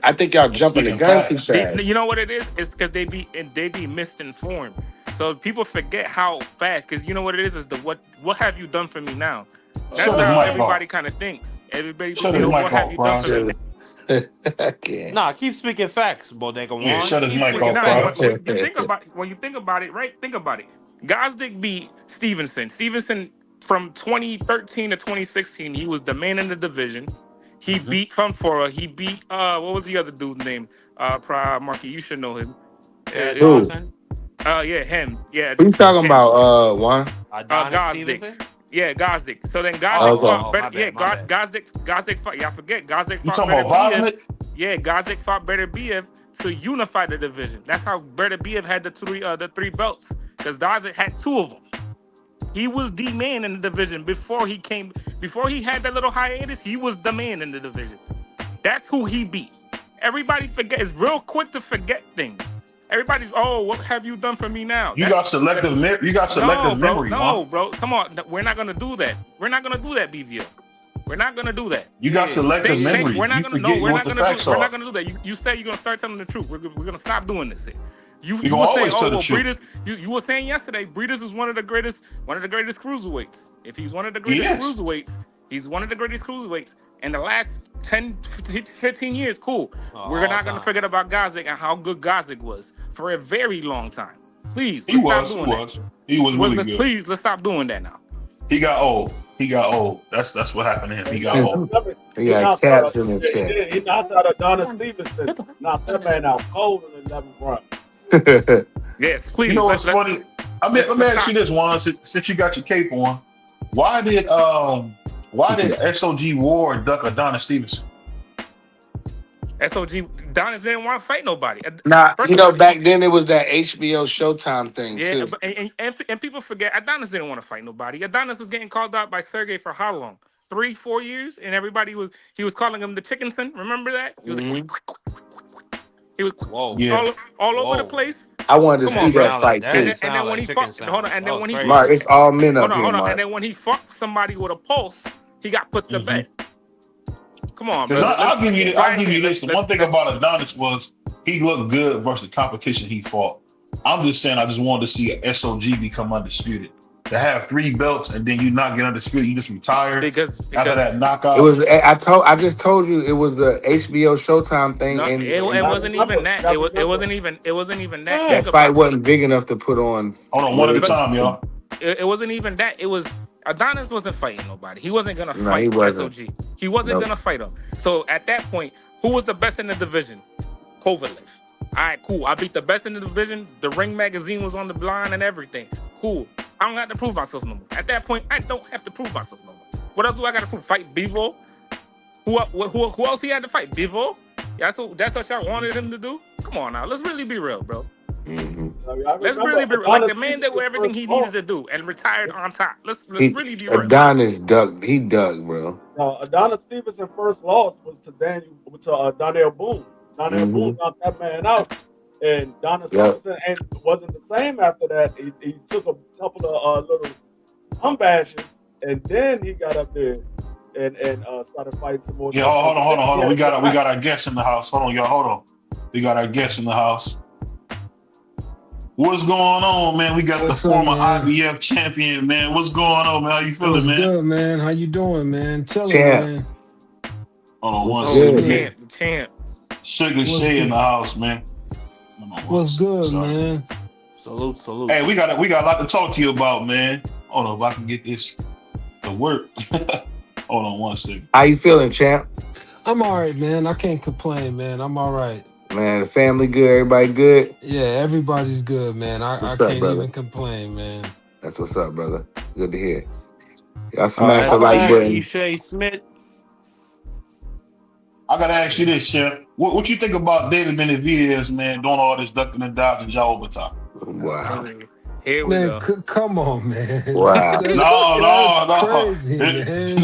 Speaker 2: the gun too fast.
Speaker 8: You know what it is? It's because they be misinformed. So people forget how fast. Because you know what it is the what have you done for me now? That's how everybody kind of thinks. Everybody what have you done for me?
Speaker 11: Nah, keep speaking facts, Bodega Juan.
Speaker 10: Yeah, shut his mic off,
Speaker 8: bro. When you think about it, right? Think about it. Gazdick beat Stevenson. Stevenson from 2013 to 2016, he was the man in the division. He beat Funfora. He beat what was the other dude's name? Marky, you should know him.
Speaker 2: Who?
Speaker 8: Yeah, him. Yeah.
Speaker 2: Who you talking about? Juan?
Speaker 8: Gazdick. Yeah, Gazdick. So then Gazdick fought. Gazdick fought. Y'all forget Gazdick fought.
Speaker 10: You talking about Benavidez?
Speaker 8: Yeah, Gazdick fought Benavidez to unify the division. That's how Benavidez had the 3 belts. Because Gazdick had 2 of them. He was the man in the division before he had that little hiatus. He was the man in the division. That's who he beat. Everybody is real quick to forget things. Everybody's, what have you done for me now?
Speaker 10: You got selective memory.
Speaker 8: No, bro. Come on. We're not gonna do that. We're not gonna do that, BVO. We're not gonna do that.
Speaker 10: You got selective memory.
Speaker 8: We're not
Speaker 10: gonna
Speaker 8: do that. You said you're gonna start telling the truth. We're gonna stop doing this here. You
Speaker 10: were
Speaker 8: always
Speaker 10: saying,
Speaker 8: Breedis. You were saying yesterday, Breedis is one of the greatest cruiserweights. If he's one of the greatest cruiserweights, he's one of the greatest cruiserweights. In the last 10, 15 years, cool. We're not going to forget about Gazdick and how good Gazdick was for a very long time. Please,
Speaker 10: He was really good.
Speaker 8: Please, let's stop doing that now.
Speaker 10: He got old. That's what happened to him. He got old.
Speaker 2: He got caps in the chest.
Speaker 7: He knocked out Adonis Stevenson. Knocked that man out cold in the 11th round.
Speaker 8: Yes, please.
Speaker 10: You know what's funny? Let me ask you this, Juan. Since you got your cape on, why did SOG Ward duck Adonis Stevenson?
Speaker 8: SOG Adonis didn't want to fight nobody.
Speaker 2: Nah, back then it was that HBO Showtime thing too.
Speaker 8: And people forget Adonis didn't want to fight nobody. Adonis was getting called out by Sergey for how long? 3-4 years, and everybody was calling him the Chickenson. Remember that? He was he was all over the place.
Speaker 2: I wanted to see that fight too.
Speaker 8: And then when he fought,
Speaker 2: Mark, it's all men up here, Mark.
Speaker 8: And then when he fought somebody with a pulse, he got put to bed. Come on, bro.
Speaker 10: I'll give you this. The one thing about Adonis was he looked good versus the competition he fought. I'm just saying I just wanted to see SOG become undisputed. To have 3 belts and then you not get undisputed, you just retire
Speaker 8: because
Speaker 10: after that knockout.
Speaker 2: It was. I just told you it was a HBO Showtime thing,
Speaker 8: no,
Speaker 2: and
Speaker 8: it wasn't even that. It wasn't even that.
Speaker 2: that fight wasn't big enough to put on.
Speaker 10: Hold on, one at a time, y'all.
Speaker 8: It wasn't even that. It was Adonis wasn't fighting nobody. He wasn't gonna
Speaker 2: No,
Speaker 8: fight
Speaker 2: he wasn't.
Speaker 8: SOG. He wasn't gonna fight him. So at that point, who was the best in the division? Kovalev. All right, cool. I beat the best in the division. The Ring magazine was on the line and everything. Cool. I don't have to prove myself no more. At that point, I don't have to prove myself no more. What else do I got to prove? Fight Bivol? Who else he had to fight? Bivol? That's what y'all wanted him to do? Come on now. Let's really be real, bro.
Speaker 2: Mm-hmm.
Speaker 8: Let's really be real. Like the man did everything he needed to do and retired on top. Let's really be real.
Speaker 2: Adonis dug. He dug, bro.
Speaker 7: Adonis Stevenson first loss was to Daniel Boone. Daniel Boone knocked that man out. And Adonis Stevenson wasn't the same after that. He took a couple of little umbashes, and then he got up there and started fighting some more.
Speaker 10: Yeah, hold on. We got our guest in the house. Hold on, y'all. Hold on. We got our guest in the house. What's going on, man? We got the former IBF champion, man. What's going on, man? How you feeling, man?
Speaker 12: Good, man. How you doing, man?
Speaker 2: Champ.
Speaker 12: Man.
Speaker 10: Hold on one
Speaker 8: second. Champ.
Speaker 10: Sugar Shay in the house, man.
Speaker 12: What's good, man?
Speaker 11: Salute.
Speaker 10: Hey, we got a lot to talk to you about, man. Hold on, if I can get this to work. Hold on one second.
Speaker 2: How you feeling, champ?
Speaker 12: I'm all right, man. I can't complain, man. I'm all right.
Speaker 2: Man, the family good? Everybody good?
Speaker 12: Yeah, everybody's good, man. I can't even complain, man.
Speaker 2: That's what's up, brother. Good to hear. Y'all smash the like button.
Speaker 11: Shay Smith.
Speaker 10: I gotta ask you this, Chef. What you think about David Benavidez, man, doing all this ducking and dodging Jai Opetaia?
Speaker 2: Wow.
Speaker 8: Here we go.
Speaker 12: Come on, man.
Speaker 2: Wow.
Speaker 10: No.
Speaker 12: Crazy, man.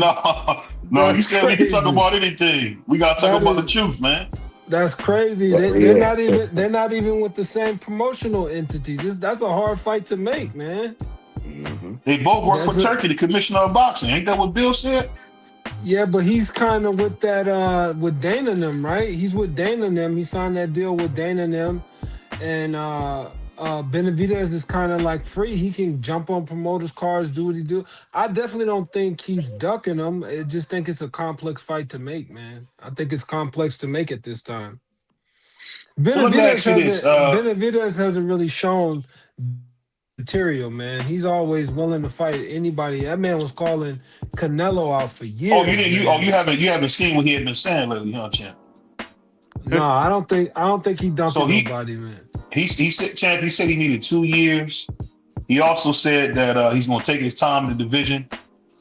Speaker 10: No. You said we can talk about anything. We gotta talk about the truth, man.
Speaker 12: That's crazy. They're not even with the same promotional entities. That's a hard fight to make, man.
Speaker 2: Mm-hmm.
Speaker 10: They both work for Turkey, the commissioner of boxing. Ain't that what Bill said?
Speaker 12: Yeah, but he's kind of with that with Dana and them, right? He's with Dana and them. He signed that deal with Dana and them, and Benavidez is kind of like free. He can jump on promoters' cars, do what he do. I definitely don't think he's ducking them. I just think it's a complex fight to make, man. I think it's complex to make it this time. Benavidez hasn't really shown material, man. He's always willing to fight anybody. That man was calling Canelo out for years.
Speaker 10: Oh, you haven't seen what he had been saying lately, huh, champ?
Speaker 12: No, I don't think he dumped nobody, man.
Speaker 10: He said, champ, he said he needed 2 years. He also said that he's gonna take his time in the division,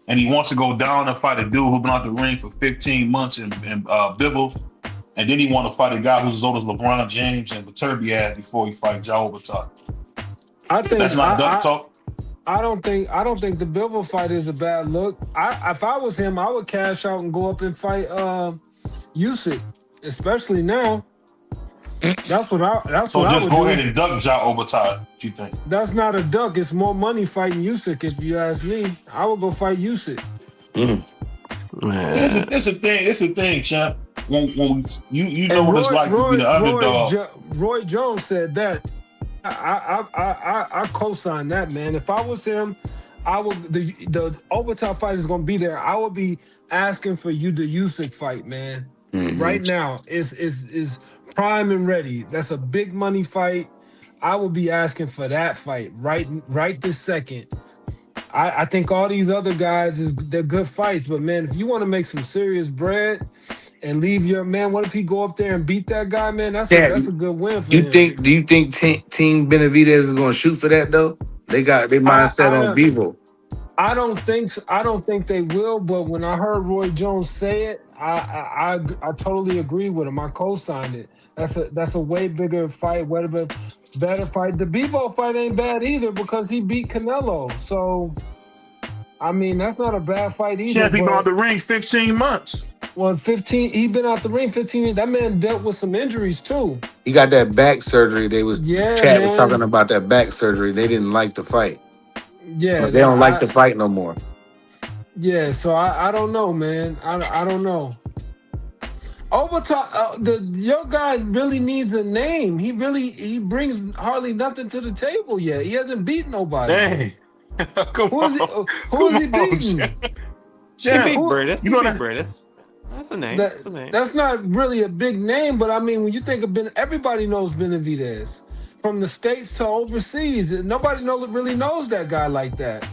Speaker 10: and he wants to go down and fight a dude who's been out the ring for 15 months in Bivol. And then he want to fight a guy who's as old as LeBron James and Beterbiev before he fights Jai Opetaia.
Speaker 12: I think
Speaker 10: that's not duck talk.
Speaker 12: I don't think the Bivol fight is a bad look. If I was him, I would cash out and go up and fight Usyk, especially now. That's what I would
Speaker 10: go ahead and duck Jai Opetaia. What you think?
Speaker 12: That's not a duck. It's more money fighting Usyk. If you ask me, I would go fight Usyk.
Speaker 10: It's a thing, champ. When you know what it's like to be the underdog.
Speaker 12: Roy Jones said that. I co-sign that, man. If I was him, I would the Opetaia fight is gonna be there. I would be asking for you the Usyk fight, man. Mm-hmm. Right now is prime and ready. That's a big money fight. I would be asking for that fight right this second. I think all these other guys they're good fights, but man, if you want to make some serious bread and leave your man, what if he go up there and beat that guy, man? That's a good win for him.
Speaker 2: Do you think Team Benavidez is going to shoot for that though? They got their mindset on Bivol.
Speaker 12: I don't think they will. But when I heard Roy Jones say it, I totally agree with him. I co-signed it. That's a way bigger fight, better fight. The Bivol fight ain't bad either because he beat Canelo. So, I mean, that's not a bad fight either.
Speaker 10: Champ, he been out the ring 15 months.
Speaker 12: Well, 15. He been out the ring 15. That man dealt with some injuries too.
Speaker 2: He got that back surgery. Chad was talking about that back surgery. They didn't like the fight.
Speaker 12: Yeah,
Speaker 2: they don't like the fight no more.
Speaker 12: Yeah, so I don't know, man. I don't know. Your guy really needs a name. He brings hardly nothing to the table yet. He hasn't beaten nobody.
Speaker 10: Dang. Come
Speaker 12: Who is he?
Speaker 10: on.
Speaker 12: Who is
Speaker 10: Come
Speaker 12: he
Speaker 10: on,
Speaker 12: beating?
Speaker 11: He beat
Speaker 12: Who?
Speaker 11: Britis. He beat Britis. That's a name. That's a name.
Speaker 12: That's not really a big name, but I mean, when you think of everybody knows Benavidez, from the States to overseas. Nobody really knows that guy like that.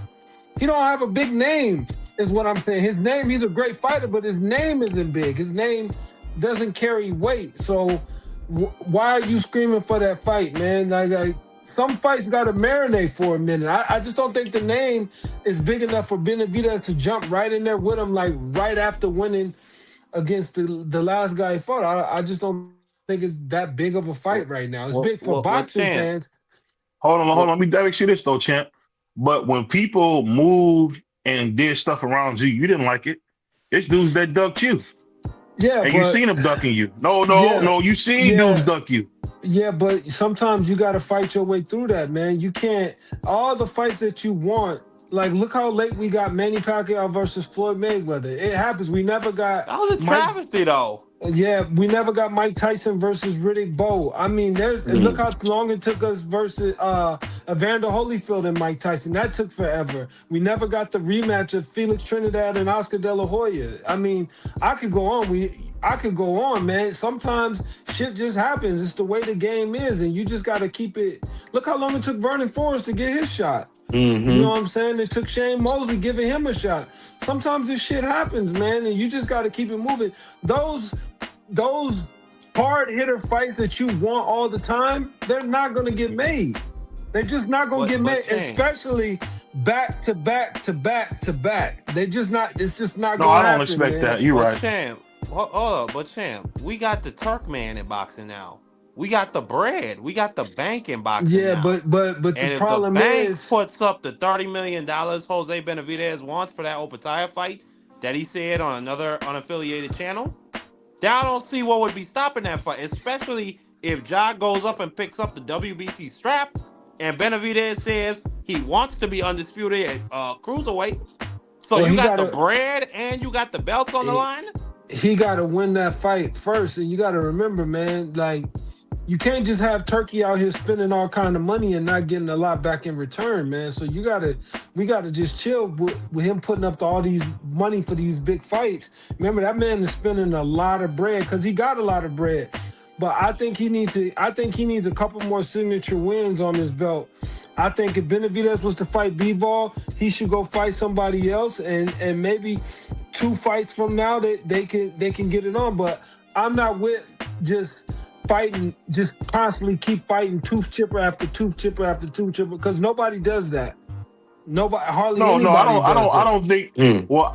Speaker 12: He don't have a big name, is what I'm saying. His name, he's a great fighter, but his name isn't big. His name doesn't carry weight. So why are you screaming for that fight, man? Like some fights got to marinate for a minute. I just don't think the name is big enough for Benavidez to jump right in there with him, like right after winning against the last guy he fought. I just don't think it's that big of a fight right now. It's big for boxing fans.
Speaker 10: Hold on. Let me direct you this though, champ. But when people moved and did stuff around you, you didn't like it. It's dudes that ducked you.
Speaker 12: Yeah,
Speaker 10: and you seen them ducking you. No, you seen dudes duck you.
Speaker 12: Yeah, but sometimes you got to fight your way through that, man. You can't. All the fights that you want, like look how late we got Manny Pacquiao versus Floyd Mayweather. It happens. We never got.
Speaker 11: That was a travesty, though.
Speaker 12: Yeah, we never got Mike Tyson versus Riddick Bowe. I mean, look how long it took us versus Evander Holyfield and Mike Tyson. That took forever. We never got the rematch of Felix Trinidad and Oscar De La Hoya. I mean, I could go on, man. Sometimes shit just happens. It's the way the game is, and you just got to keep it. Look how long it took Vernon Forrest to get his shot. You know what I'm saying? It took Shane Mosley giving him a shot. Sometimes this shit happens, man, and you just got to keep it moving. Those hard hitter fights that you want all the time, they're not going to get made. They're just not going to get made, especially back to back to back to back. They just not. It's just not going to happen.
Speaker 10: No, I don't expect that. You're right.
Speaker 11: Champ, hold up, but champ, we got the Turkman in boxing now. We got the bread. We got the bank in boxing.
Speaker 12: Yeah,
Speaker 11: now.
Speaker 12: but the problem
Speaker 11: is, if the bank
Speaker 12: is
Speaker 11: puts up the $30 million Jose Benavidez wants for that Opetaia fight that he said on another unaffiliated channel, then I don't see what would be stopping that fight, especially if Jai goes up and picks up the WBC strap and Benavidez says he wants to be undisputed at cruiserweight. So you got the bread and you got the belts on the line?
Speaker 12: He got to win that fight first, and you got to remember, man, like, you can't just have Turkey out here spending all kind of money and not getting a lot back in return, man. So we gotta just chill with him putting up all these money for these big fights. Remember, that man is spending a lot of bread because he got a lot of bread. But I think he needs a couple more signature wins on his belt. I think if Benavidez was to fight Bivol, he should go fight somebody else, and maybe 2 fights from now they can get it on. But I'm not with just fighting, just constantly keep fighting tooth chipper after tooth chipper after tooth chipper, because nobody does that. Hardly anybody
Speaker 10: I don't think. Well,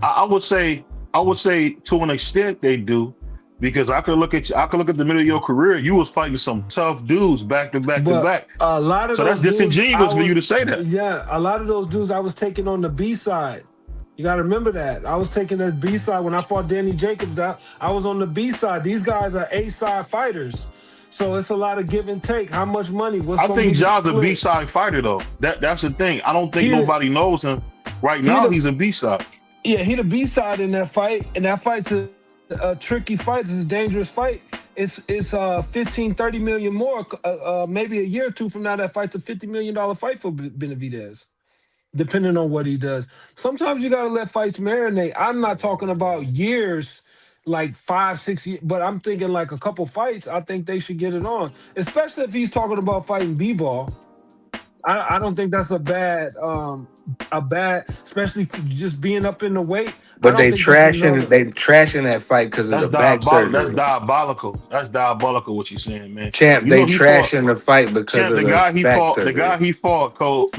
Speaker 10: I would say to an extent they do, because I could look at the middle of your career. You was fighting some tough dudes back to back to back.
Speaker 12: A lot of
Speaker 10: so that's disingenuous for you to say that.
Speaker 12: Yeah, a lot of those dudes I was taking on the B side. You got to remember that. I was taking that B side when I fought Danny Jacobs. I was on the B side. These guys are A side fighters. So it's a lot of give and take. How much money?
Speaker 10: I think Jai's a B side fighter though. That's the thing. I don't think nobody knows him right now. He's a B side.
Speaker 12: Yeah, he the B side in that fight. And that fight's a tricky fight. It's a dangerous fight. It's 15-30 million more. Maybe a year or two from now, that fight's a $50 million fight for Benavidez, depending on what he does. Sometimes you got to let fights marinate. I'm not talking about years, like 5-6 years, but I'm thinking like a couple fights. I think they should get it on, especially if he's talking about fighting Bivol. I don't think that's a bad, especially just being up in the weight.
Speaker 2: But they trashing that fight because of the back surgery.
Speaker 10: That's diabolical. That's diabolical what you're saying, man.
Speaker 2: Champ, they trashing the fight because of the back surgery.
Speaker 10: The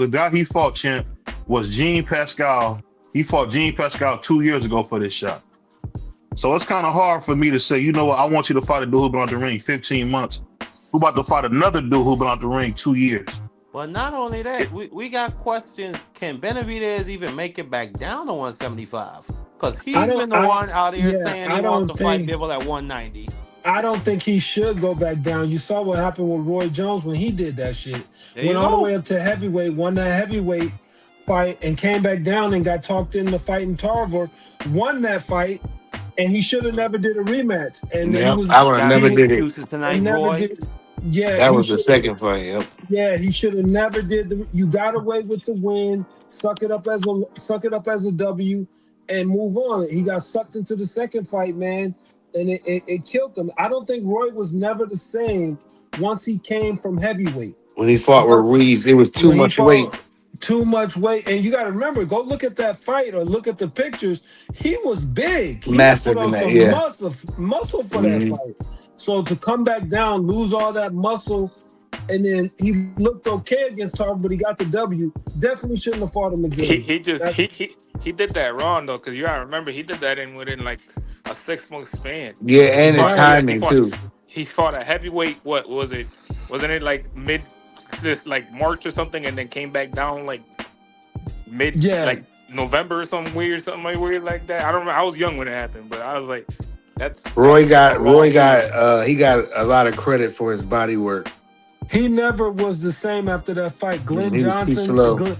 Speaker 10: guy he fought, Champ, was Jean Pascal. He fought Jean Pascal 2 years ago for this shot. So it's kind of hard for me to say, you know what, I want you to fight a dude who been out the ring 15 months, who about to fight another dude who been out the ring 2 years.
Speaker 11: But not only that, we got questions. Can Benavidez even make it back down to 175? Because he's been the one out here saying he wants to fight Bivol at 190.
Speaker 12: I don't think he should go back down. You saw what happened with Roy Jones when he did that shit. Went all the way up to heavyweight, won that heavyweight fight, and came back down and got talked into fighting Tarver, won that fight, And he should have never did a rematch. And he
Speaker 2: Yep,
Speaker 12: was
Speaker 2: I would have
Speaker 11: Got
Speaker 2: never
Speaker 11: any
Speaker 2: did it.
Speaker 11: excuses tonight,
Speaker 12: and never
Speaker 11: Roy?
Speaker 12: did. Yeah,
Speaker 2: That
Speaker 12: he
Speaker 2: was the
Speaker 12: should.
Speaker 2: second fight. Yep.
Speaker 12: Yeah, he should have never did the. You got away with the win. Suck it up as a W, and move on. He got sucked into the second fight, man, and it killed him. I don't think Roy was never the same once he came from heavyweight.
Speaker 2: When he fought with Ruiz, it was too
Speaker 12: When he
Speaker 2: much weight.
Speaker 12: fought, too much weight, and you got to remember, go look at that fight or look at the pictures. He was big, he
Speaker 2: Massive
Speaker 12: put
Speaker 2: in
Speaker 12: on
Speaker 2: that,
Speaker 12: some
Speaker 2: yeah.
Speaker 12: muscle for that fight. So to come back down, lose all that muscle, and then he looked okay against Tarver, but he got the W. Definitely shouldn't have fought him again.
Speaker 8: He did that wrong though, because you gotta remember he did that within like a 6-month span.
Speaker 2: Yeah, and the timing too.
Speaker 8: He fought a heavyweight. What was it? Wasn't it like mid this like March or something, and then came back down like mid like November or something weird like that. I don't know. I was young when it happened, but I was like,
Speaker 2: Roy got he got a lot of credit for his body work.
Speaker 12: He never was the same after that fight. Glenn
Speaker 2: He was
Speaker 12: Johnson,
Speaker 2: too slow.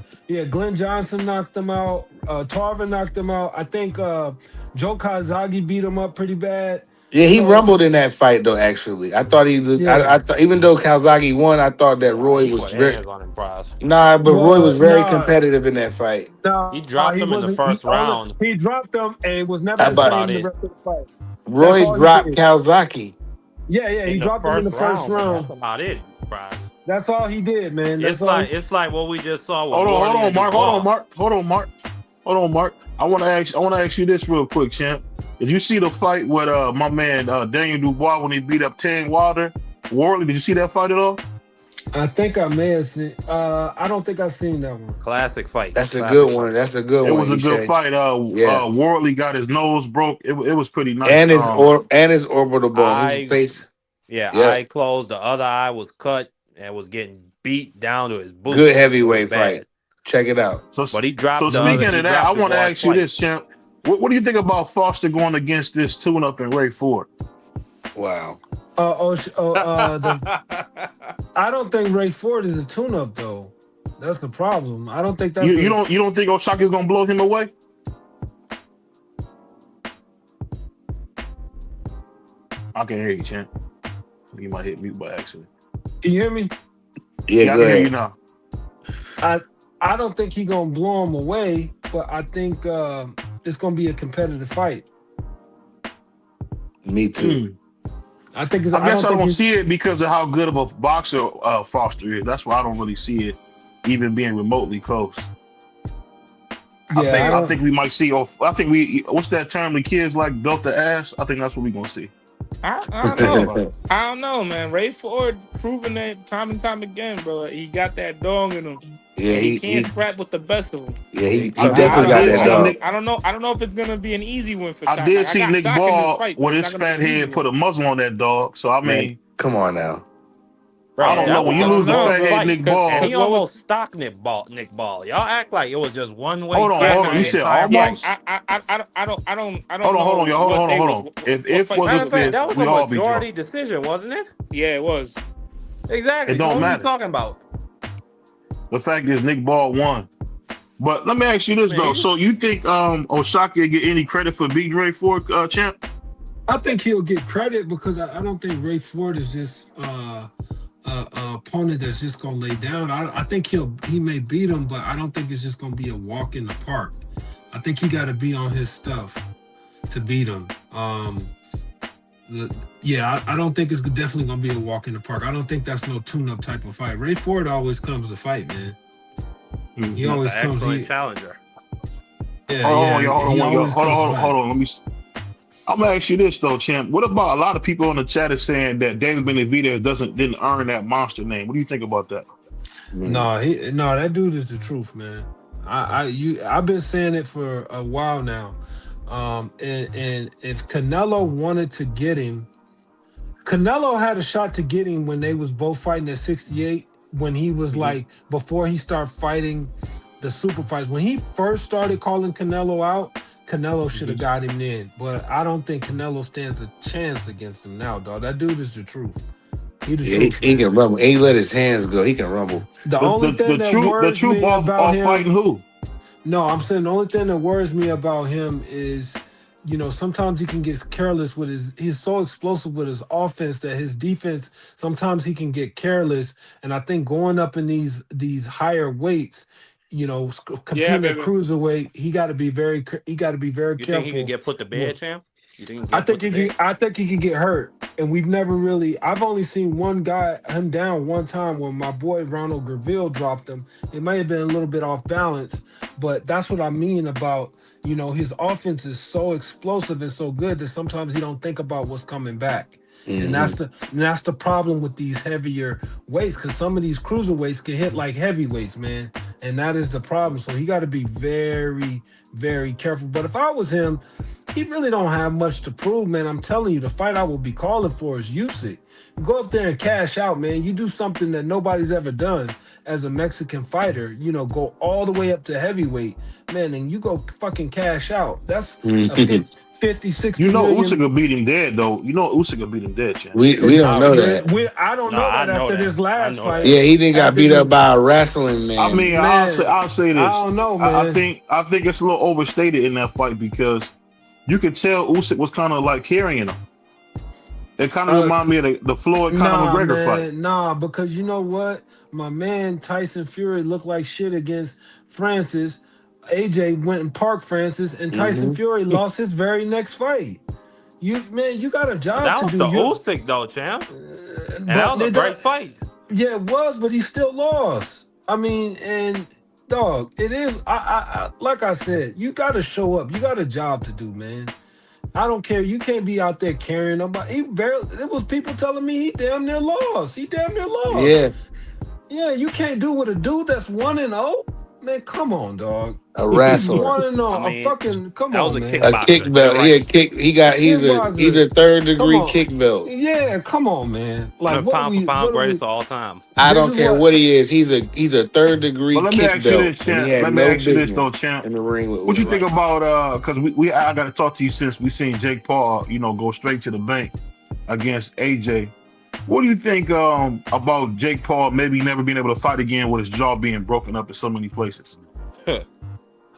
Speaker 12: Glenn Johnson knocked him out. Tarver knocked him out. I think Joe Kazagi beat him up pretty bad.
Speaker 2: Yeah, he rumbled in that fight though. Actually, I thought I thought even though Kazagi won, I thought that Roy was very. Nah, but Roy was very competitive in that fight.
Speaker 12: No,
Speaker 11: He dropped him in the first round.
Speaker 12: He dropped him and was never the same the rest of the fight.
Speaker 2: Roy dropped Kazaki.
Speaker 12: Yeah, he dropped him in the first round.
Speaker 11: That's about it, Bryce.
Speaker 12: That's all he did, man.
Speaker 11: It's like what we just saw.
Speaker 10: Hold on, Mark. I want to ask you this real quick, champ. Did you see the fight with my man Daniel Dubois when he beat up Tang Wilder? Worley, did you see that fight at all?
Speaker 12: I think I may have seen. I don't think I've seen that one.
Speaker 11: Classic fight.
Speaker 2: That's a good one. That's a good one.
Speaker 10: It was a good fight. Worley got his nose broke. It was pretty nice.
Speaker 2: And his orbital bone, his face.
Speaker 11: Yeah, eye closed. The other eye was cut and was getting beat down to his boots.
Speaker 2: Good heavyweight fight. Check it out.
Speaker 11: But he dropped.
Speaker 10: So speaking of that, I want to ask you this, champ. What do you think about Foster going against this tune-up in Ray Ford?
Speaker 2: Wow.
Speaker 12: I don't think Ray Ford is a tune-up though. That's the problem. I don't think that's.
Speaker 10: You don't think Osaka's gonna blow him away? I can hear you, champ. You might hit mute by accident.
Speaker 12: Can you hear me?
Speaker 10: Yeah, I can hear you now.
Speaker 12: I don't think he's gonna blow him away, but I think it's gonna be a competitive fight.
Speaker 2: Me too.
Speaker 12: I think it's.
Speaker 10: I guess I don't see it because of how good of a boxer
Speaker 12: Foster
Speaker 10: is. That's why I don't really see it even being remotely close.
Speaker 12: Yeah,
Speaker 10: I think we might see. I think we. What's that term the kids like? Belt the ass. I think that's what we're gonna see.
Speaker 8: I don't know. I don't know, man. Ray Ford proving that time and time again, bro. He got that dog in him.
Speaker 2: Yeah,
Speaker 8: he can't scrap with the best of them.
Speaker 2: Yeah, he definitely got that dog.
Speaker 8: I don't know if it's gonna be an easy win for Shaq.
Speaker 10: I did see Nick Ball with his fat head put a muzzle on that dog. So I mean,
Speaker 2: come on now.
Speaker 10: I don't know. When you lose a fat head Nick Ball,
Speaker 11: he almost stocked Nick Ball. Y'all act like it was just one way.
Speaker 10: Hold on. You said almost.
Speaker 8: I don't.
Speaker 10: Hold on. If was a fifth,
Speaker 11: that was a majority decision, wasn't it?
Speaker 8: Yeah, it was.
Speaker 11: Exactly.
Speaker 10: It don't matter.
Speaker 11: What are you talking about?
Speaker 10: The fact is Nick Ball won. But let me ask you this though. So you think Osaka get any credit for beating Ray Ford, champ?
Speaker 12: I think he'll get credit because I don't think Ray Ford is just opponent that's just gonna lay down. I think he may beat him, but I don't think it's just gonna be a walk in the park. I think he got to be on his stuff to beat him. I don't think it's definitely gonna be a walk in the park. I don't think that's no tune-up type of fight. Ray Ford always comes to fight, man. He always comes.
Speaker 11: Excellent challenger.
Speaker 10: Hold on. Let me. I'm gonna ask you this though, champ. What about a lot of people on the chat is saying that David Benavidez didn't earn that monster name? What do you think about that?
Speaker 12: No, that dude is the truth, man. I've been saying it for a while now. And if Canelo wanted to get him, Canelo had a shot to get him when they was both fighting at 68. When he was like before he started fighting the super fights. When he first started calling Canelo out, Canelo should have got him then, but I don't think Canelo stands a chance against him now, dog. That dude is the truth.
Speaker 2: He can rumble. He let his hands go. He can rumble.
Speaker 12: The only thing that worries me about him,
Speaker 10: fighting who?
Speaker 12: No, I'm saying the only thing that worries me about him is sometimes he can get careless with he's so explosive with his offense that his defense, sometimes he can get careless. And I think going up in these higher weights,
Speaker 8: Yeah,
Speaker 12: competing at
Speaker 8: baby.
Speaker 12: cruiserweight, he got to be very
Speaker 11: You think he could
Speaker 12: careful.
Speaker 11: get put to
Speaker 12: Well,
Speaker 11: bed, champ? You think he can
Speaker 12: I
Speaker 11: get put
Speaker 12: think
Speaker 11: to bed?
Speaker 12: I think he can get hurt, and I've only seen one guy him down one time when my boy Ronald Graville dropped him. It may have been a little bit off balance, but that's what I mean about his offense is so explosive and so good that sometimes he don't think about what's coming back. And
Speaker 2: Hmm.
Speaker 12: that's the problem with these heavier weights, because some of these cruiserweights can hit like heavyweights, man, and that is the problem. So he got to be very, very careful. But if I was him, he really don't have much to prove, man. I'm telling you, the fight I will be calling for is Usyk. Go up there and cash out, man. You do something that nobody's ever done as a Mexican fighter. Go all the way up to heavyweight, man, and you go fucking cash out. That's a 50, 60
Speaker 10: Usyk
Speaker 12: million.
Speaker 10: will beat him dead, though. Usyk will beat him dead, champ.
Speaker 2: We don't know that.
Speaker 12: I don't
Speaker 11: No,
Speaker 12: know
Speaker 11: I
Speaker 12: that
Speaker 11: know
Speaker 12: after
Speaker 11: that.
Speaker 12: this
Speaker 11: I
Speaker 12: last
Speaker 11: know
Speaker 12: fight.
Speaker 11: that.
Speaker 2: Yeah, he didn't got
Speaker 12: After
Speaker 2: beat up
Speaker 12: the-
Speaker 2: by a wrestling man.
Speaker 10: I mean,
Speaker 12: Man,
Speaker 10: I'll say this.
Speaker 12: I don't know,
Speaker 10: I
Speaker 12: man.
Speaker 10: think it's a little overstated in that fight because you could tell Usyk was kind of like carrying him. It kind of remind me of the Floyd Conor McGregor fight.
Speaker 12: Nah, because you know what? My man Tyson Fury looked like shit against Francis. AJ went and parked Francis, and Tyson
Speaker 2: Hmm.
Speaker 12: Fury lost his very next fight. You got a
Speaker 11: But
Speaker 12: job
Speaker 11: that
Speaker 12: to
Speaker 11: was
Speaker 12: do.
Speaker 11: the Usyk though, champ. And that was a
Speaker 12: it
Speaker 11: great
Speaker 12: don't-
Speaker 11: fight.
Speaker 12: Yeah, it was, but he still lost. I mean, and dog, it is. I like I said, you got to show up. You got a job to do, man. I don't care. You can't be out there carrying nobody. He barely. It was people telling me he damn near lost. He damn near lost.
Speaker 2: Yeah,
Speaker 12: Yeah, you can't do with a dude that's 1-0. Man, come on, dog.
Speaker 2: a
Speaker 12: He's
Speaker 2: wrestler.
Speaker 12: 1-0.
Speaker 11: I mean,
Speaker 12: a fucking come
Speaker 11: that was
Speaker 12: on,
Speaker 11: a
Speaker 12: man.
Speaker 2: A
Speaker 11: kickboxer.
Speaker 2: kick belt.
Speaker 11: You're
Speaker 2: He a
Speaker 11: right.
Speaker 2: kick. He's a
Speaker 12: Kickboxer.
Speaker 2: third
Speaker 12: Come
Speaker 2: degree
Speaker 12: on.
Speaker 2: kick belt.
Speaker 12: Yeah, come on, man. Like what
Speaker 11: Pound
Speaker 12: we
Speaker 11: for pound
Speaker 12: what are
Speaker 11: greatest
Speaker 12: we?
Speaker 11: of all time.
Speaker 2: I
Speaker 12: This
Speaker 2: don't
Speaker 12: is
Speaker 2: care
Speaker 12: what
Speaker 2: what he is. He's a third degree
Speaker 10: But let me
Speaker 2: kick
Speaker 10: ask you
Speaker 2: belt,
Speaker 10: this,
Speaker 2: and
Speaker 10: champ.
Speaker 2: he had
Speaker 10: Let me
Speaker 2: no
Speaker 10: ask you this, though,
Speaker 2: business
Speaker 10: champ.
Speaker 2: in the ring with
Speaker 10: What you think
Speaker 2: Usyk.
Speaker 10: about because I got to talk to you since we seen Jake Paul, go straight to the bank against AJ. What do you think about Jake Paul maybe never being able to fight again with his jaw being broken up in so many places?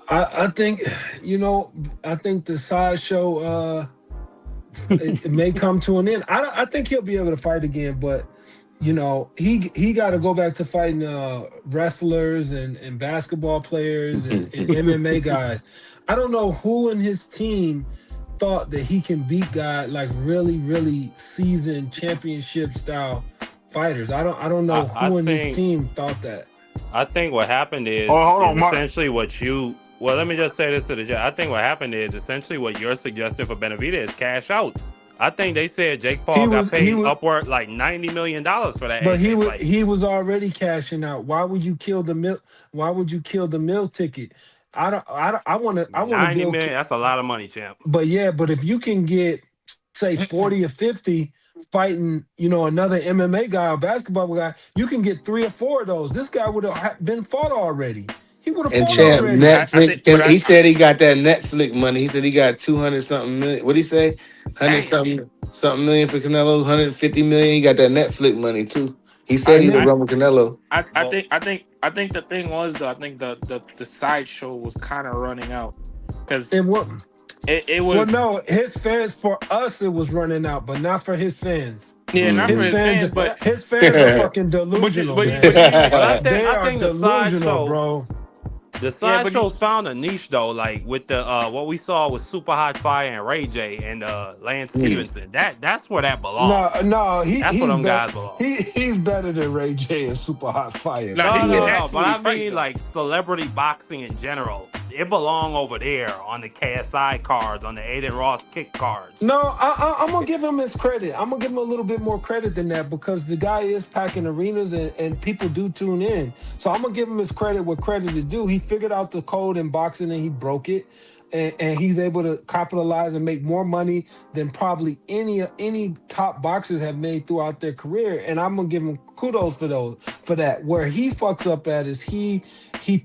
Speaker 12: I think I think the sideshow it may come to an end. I think he'll be able to fight again, but he got to go back to fighting wrestlers and basketball players and MMA guys. I don't know who in his team thought that he can beat guys like really, really seasoned championship style fighters. I don't know who in his team thought that.
Speaker 11: I think what happened is
Speaker 10: hold on,
Speaker 11: essentially what you. Well, let me just say this to the judge. I think what happened is essentially what you're suggesting for Benavidez is cash out. I think they said Jake Paul got paid upward like $90 million for that.
Speaker 12: But
Speaker 11: fight.
Speaker 12: he was already cashing out. Why would you kill the meal? Why would you kill the meal ticket? I want to
Speaker 11: 90 million. That's a lot of money, champ.
Speaker 12: But if you can get say 40 or 50 fighting, another MMA guy or basketball guy, you can get 3 or 4 of those. This guy would have been fought already. He would have
Speaker 2: And
Speaker 12: fought
Speaker 2: champ,
Speaker 12: already.
Speaker 2: Netflix. He said he got that Netflix money. He said he got 200 something million. What did he say? 100 something million for Canelo. 150 million. He got that Netflix money too. He said he would run with Canelo.
Speaker 8: I think the thing was though. I think the sideshow was kind of running out because it was.
Speaker 12: Well, no, his fans, for us it was running out, but not for his fans.
Speaker 8: Yeah, not for his fans, but
Speaker 12: his fans are fucking delusional, man. They are delusional, bro.
Speaker 11: The sideshows found a niche though, like with the what we saw with Super Hot Fire and Ray J and Lance Stevenson. That's where that belongs.
Speaker 12: No,
Speaker 11: that's
Speaker 12: he's
Speaker 11: where them
Speaker 12: better,
Speaker 11: guys belong.
Speaker 12: He's better than Ray J and Super Hot Fire.
Speaker 11: No, but I mean like celebrity boxing in general. It belong over there on the KSI cards, on the Aiden Ross kick cards.
Speaker 12: No, I'm gonna give him his credit. I'm gonna give him a little bit more credit than that because the guy is packing arenas and people do tune in. So I'm gonna give him his credit what credit is due. He figured out the code in boxing and he broke it. And he's able to capitalize and make more money than probably any top boxers have made throughout their career. And I'm gonna give him kudos for that. Where he fucks up at is he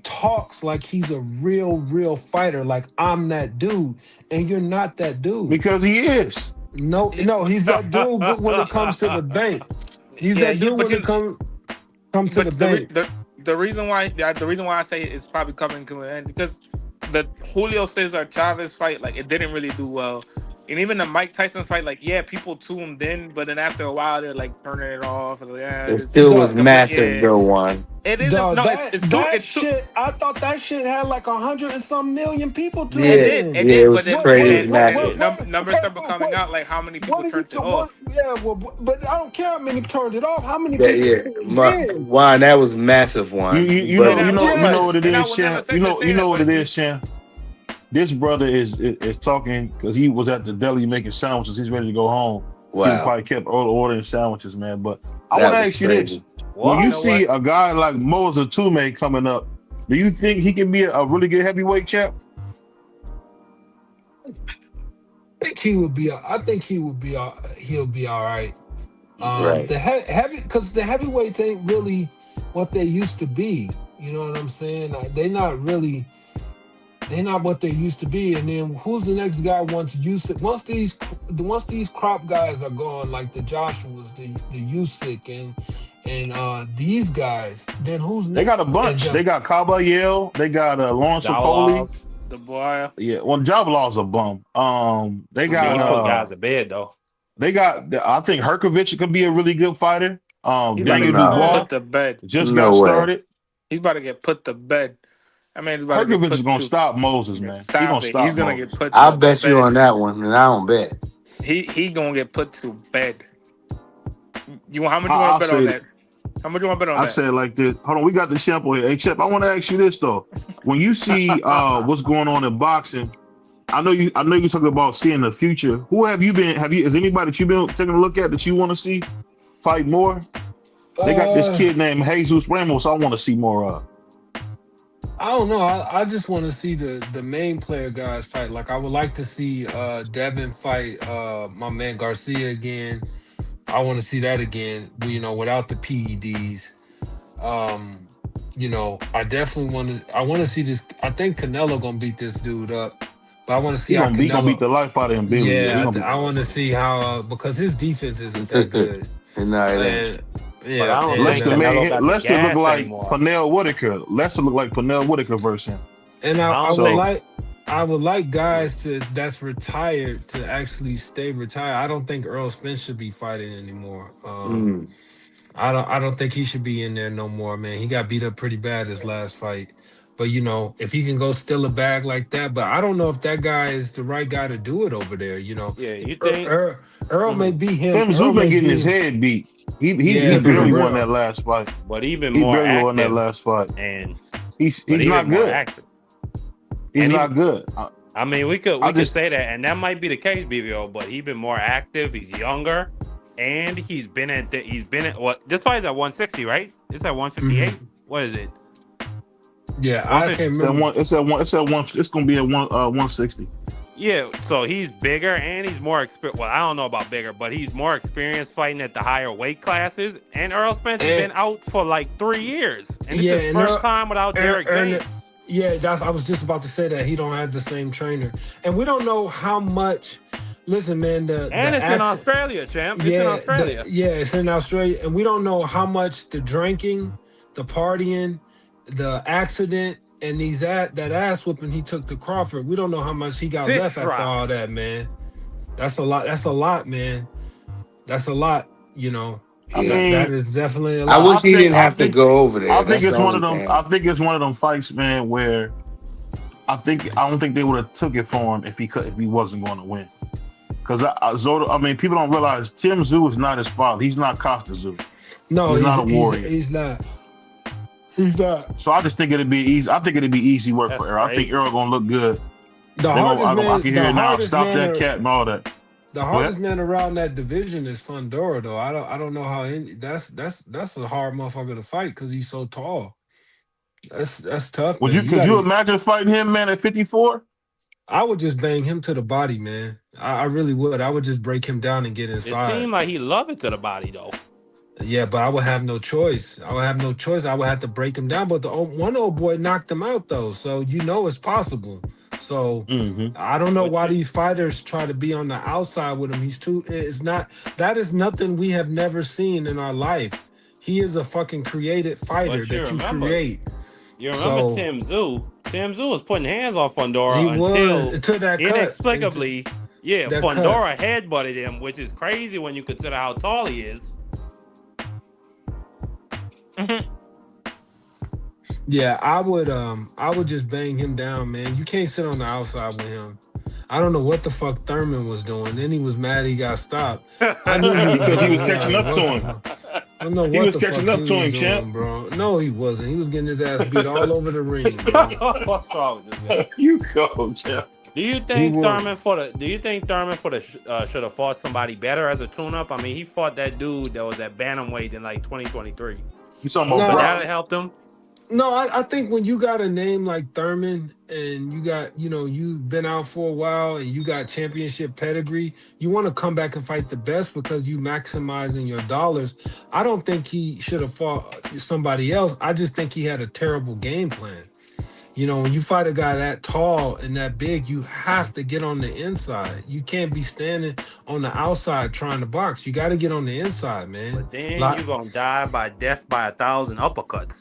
Speaker 12: talks like he's a real fighter, like I'm that dude, and you're not that dude.
Speaker 10: Because he is.
Speaker 12: No, he's that dude when it comes to the bank. He's that dude when it come to the bank.
Speaker 8: The reason why I say it's probably coming to an end because the Julio Cesar Chavez fight, like it didn't really do well. And even the Mike Tyson fight, like people tuned in, but then after a while they're like turning it off. And, like,
Speaker 2: It still was massive though, one.
Speaker 8: It is
Speaker 12: Dog,
Speaker 8: no,
Speaker 12: that shit. I thought that shit had like 100 and some million people to
Speaker 2: it.
Speaker 12: it.
Speaker 2: It was straight as massive.
Speaker 8: Numbers started coming out, like how many people turned it off.
Speaker 12: But I don't care how many turned it off. How many people tuned in?
Speaker 2: Juan, that was massive, one.
Speaker 10: You know what it is, Shan. You know what it is, Shan. This brother is talking because he was at the deli making sandwiches. He's ready to go home.
Speaker 2: Wow.
Speaker 10: He probably kept ordering sandwiches, man. But I want to ask you this: when you see a guy like Moza Tume coming up, do you think he can be a really good heavyweight champ?
Speaker 12: I think he would be. I think he would be. He'll be all right.
Speaker 2: Right.
Speaker 12: The heavy, because the heavyweights ain't really what they used to be. You know what I'm saying? They're not really. They're not what they used to be. And then who's the next guy once these crop guys are gone, like the Joshuas, the Usyk and these guys, then who's next?
Speaker 10: They got a bunch. They got Caballero, they got Lawrence Okoli.
Speaker 8: The boy.
Speaker 10: Yeah, well, Jabalaw's a bum. They got
Speaker 11: put guys to bed though.
Speaker 10: They got I think Herkovich could be a really good fighter. Daniel
Speaker 8: Dubois put to bed.
Speaker 10: Just got started.
Speaker 8: He's about to get put to bed. I mean,
Speaker 10: Herkovich is gonna stop Moses, man. He's
Speaker 8: gonna get put.
Speaker 2: I'll bet you on that one, and I don't bet.
Speaker 8: He gonna get put to bed. How much you want to bet on that? How much you want to bet on that?
Speaker 10: I said like this. Hold on, we got the champ here. Hey, Chip, I want to ask you this though. When you see what's going on in boxing, I know you talking about seeing the future. Who have you been? Is anybody that you've been taking a look at that you want to see fight more? They got this kid named Jesus Ramos. I want to see more of.
Speaker 12: I don't know. I just want to see the main player guys fight. Like I would like to see Devin fight my man Garcia again. I want to see that again. Without the PEDs. I definitely I want to see this. I think Canelo gonna beat this dude up, but I want to see how
Speaker 10: Canelo gonna beat the life out of him.
Speaker 12: Yeah, I want to see how because his defense isn't that good.
Speaker 2: No, it ain't.
Speaker 12: Yeah,
Speaker 10: Lester look like Pernell Whitaker. Lester look like Pernell Whitaker version.
Speaker 12: And I would like guys that's retired to actually stay retired. I don't think Earl Spence should be fighting anymore. I don't think he should be in there no more, man. He got beat up pretty bad his last fight. But if he can go steal a bag like that, but I don't know if that guy is the right guy to do it over there.
Speaker 11: Yeah, you think
Speaker 12: Earl may be him.
Speaker 10: Tim Tszyu been getting his head beat. He barely won that last fight.
Speaker 11: But he barely
Speaker 10: won that last fight.
Speaker 11: And
Speaker 10: he's not good. He's not good.
Speaker 11: I mean, we could say that, and that might be the case, BBO. But he's been more active. He's younger, and he's been at this fight is at 160, right? It's at 158. Mm-hmm. What is it?
Speaker 12: Yeah, I can't remember.
Speaker 10: It's at one. It's gonna be at 160.
Speaker 11: Yeah, so he's bigger and he's more experienced. Well, I don't know about bigger, but he's more experienced fighting at the higher weight classes. And Earl Spence has been out for like 3 years, and this is his first time without Derek James.
Speaker 12: Yeah, I was just about to say that he don't have the same trainer, and we don't know how much. Listen, man, it's
Speaker 11: in Australia, champ. It's in Australia.
Speaker 12: It's in Australia, and we don't know how much the drinking, the partying, the accident, and that ass whooping he took to Crawford. We don't know how much he got left after all that, man. That's a lot. That's a lot, man. That's a lot. I mean, that is definitely a lot.
Speaker 2: I wish he didn't have to go over there.
Speaker 10: I think it's one of them. I think it's one of them fights, man, where I don't think they would have took it for him if he wasn't going to win. Because people don't realize Tim Tszyu is not his father. He's not Costa Tszyu.
Speaker 12: No,
Speaker 10: he's not a warrior.
Speaker 12: He's not. He's not.
Speaker 10: So I just think it'd be easy. I think it'd be easy work for Earl. I think Earl gonna look good. I can hear it now. Stop that cat and all that.
Speaker 12: The hardest man around that division is Fundora, though. I don't know how that's a hard motherfucker to fight because he's so tall. That's tough.
Speaker 10: Could you imagine fighting him, man, at 54?
Speaker 12: I would just bang him to the body, man. I really would. I would just break him down and get inside.
Speaker 11: It seemed like he loved it to the body, though.
Speaker 12: Yeah, but I would have no choice. I would have to break him down. But one old boy knocked him out, though. So it's possible. So I don't know why these fighters try to be on the outside with him. That is nothing we have never seen in our life. He is a fucking created fighter that you create.
Speaker 11: You remember Tim Tszyu? Tim Tszyu was putting hands on Fundora
Speaker 12: He
Speaker 11: until
Speaker 12: until that cut.
Speaker 11: inexplicably,
Speaker 12: that
Speaker 11: Fundora headbutted him, which is crazy when you consider how tall he is.
Speaker 12: Yeah, I would just bang him down, man. You can't sit on the outside with him. I don't know what the fuck Thurman was doing. Then he was mad he got stopped. I knew
Speaker 10: because he was catching up to him.
Speaker 12: I don't know what
Speaker 10: He was
Speaker 12: the
Speaker 10: catching
Speaker 12: fuck
Speaker 10: up
Speaker 12: he
Speaker 10: to
Speaker 12: was
Speaker 10: him,
Speaker 12: doing,
Speaker 10: champ.
Speaker 12: bro. No, he wasn't. He was getting his ass beat all over the ring, bro.
Speaker 11: What's wrong with this guy?
Speaker 10: You go, champ.
Speaker 11: Do you think Thurman should have fought somebody better as a tune-up? I mean, he fought that dude that was at bantamweight in like 2023.
Speaker 10: You talking about
Speaker 11: But that helped him?
Speaker 12: No, I think when you got a name like Thurman and you got, you've been out for a while and you got championship pedigree, you want to come back and fight the best because you maximizing your dollars. I don't think he should have fought somebody else. I just think he had a terrible game plan. When you fight a guy that tall and that big, you have to get on the inside. You can't be standing on the outside trying to box. You got to get on the inside, man.
Speaker 11: But then you're going to die by death by 1,000 uppercuts.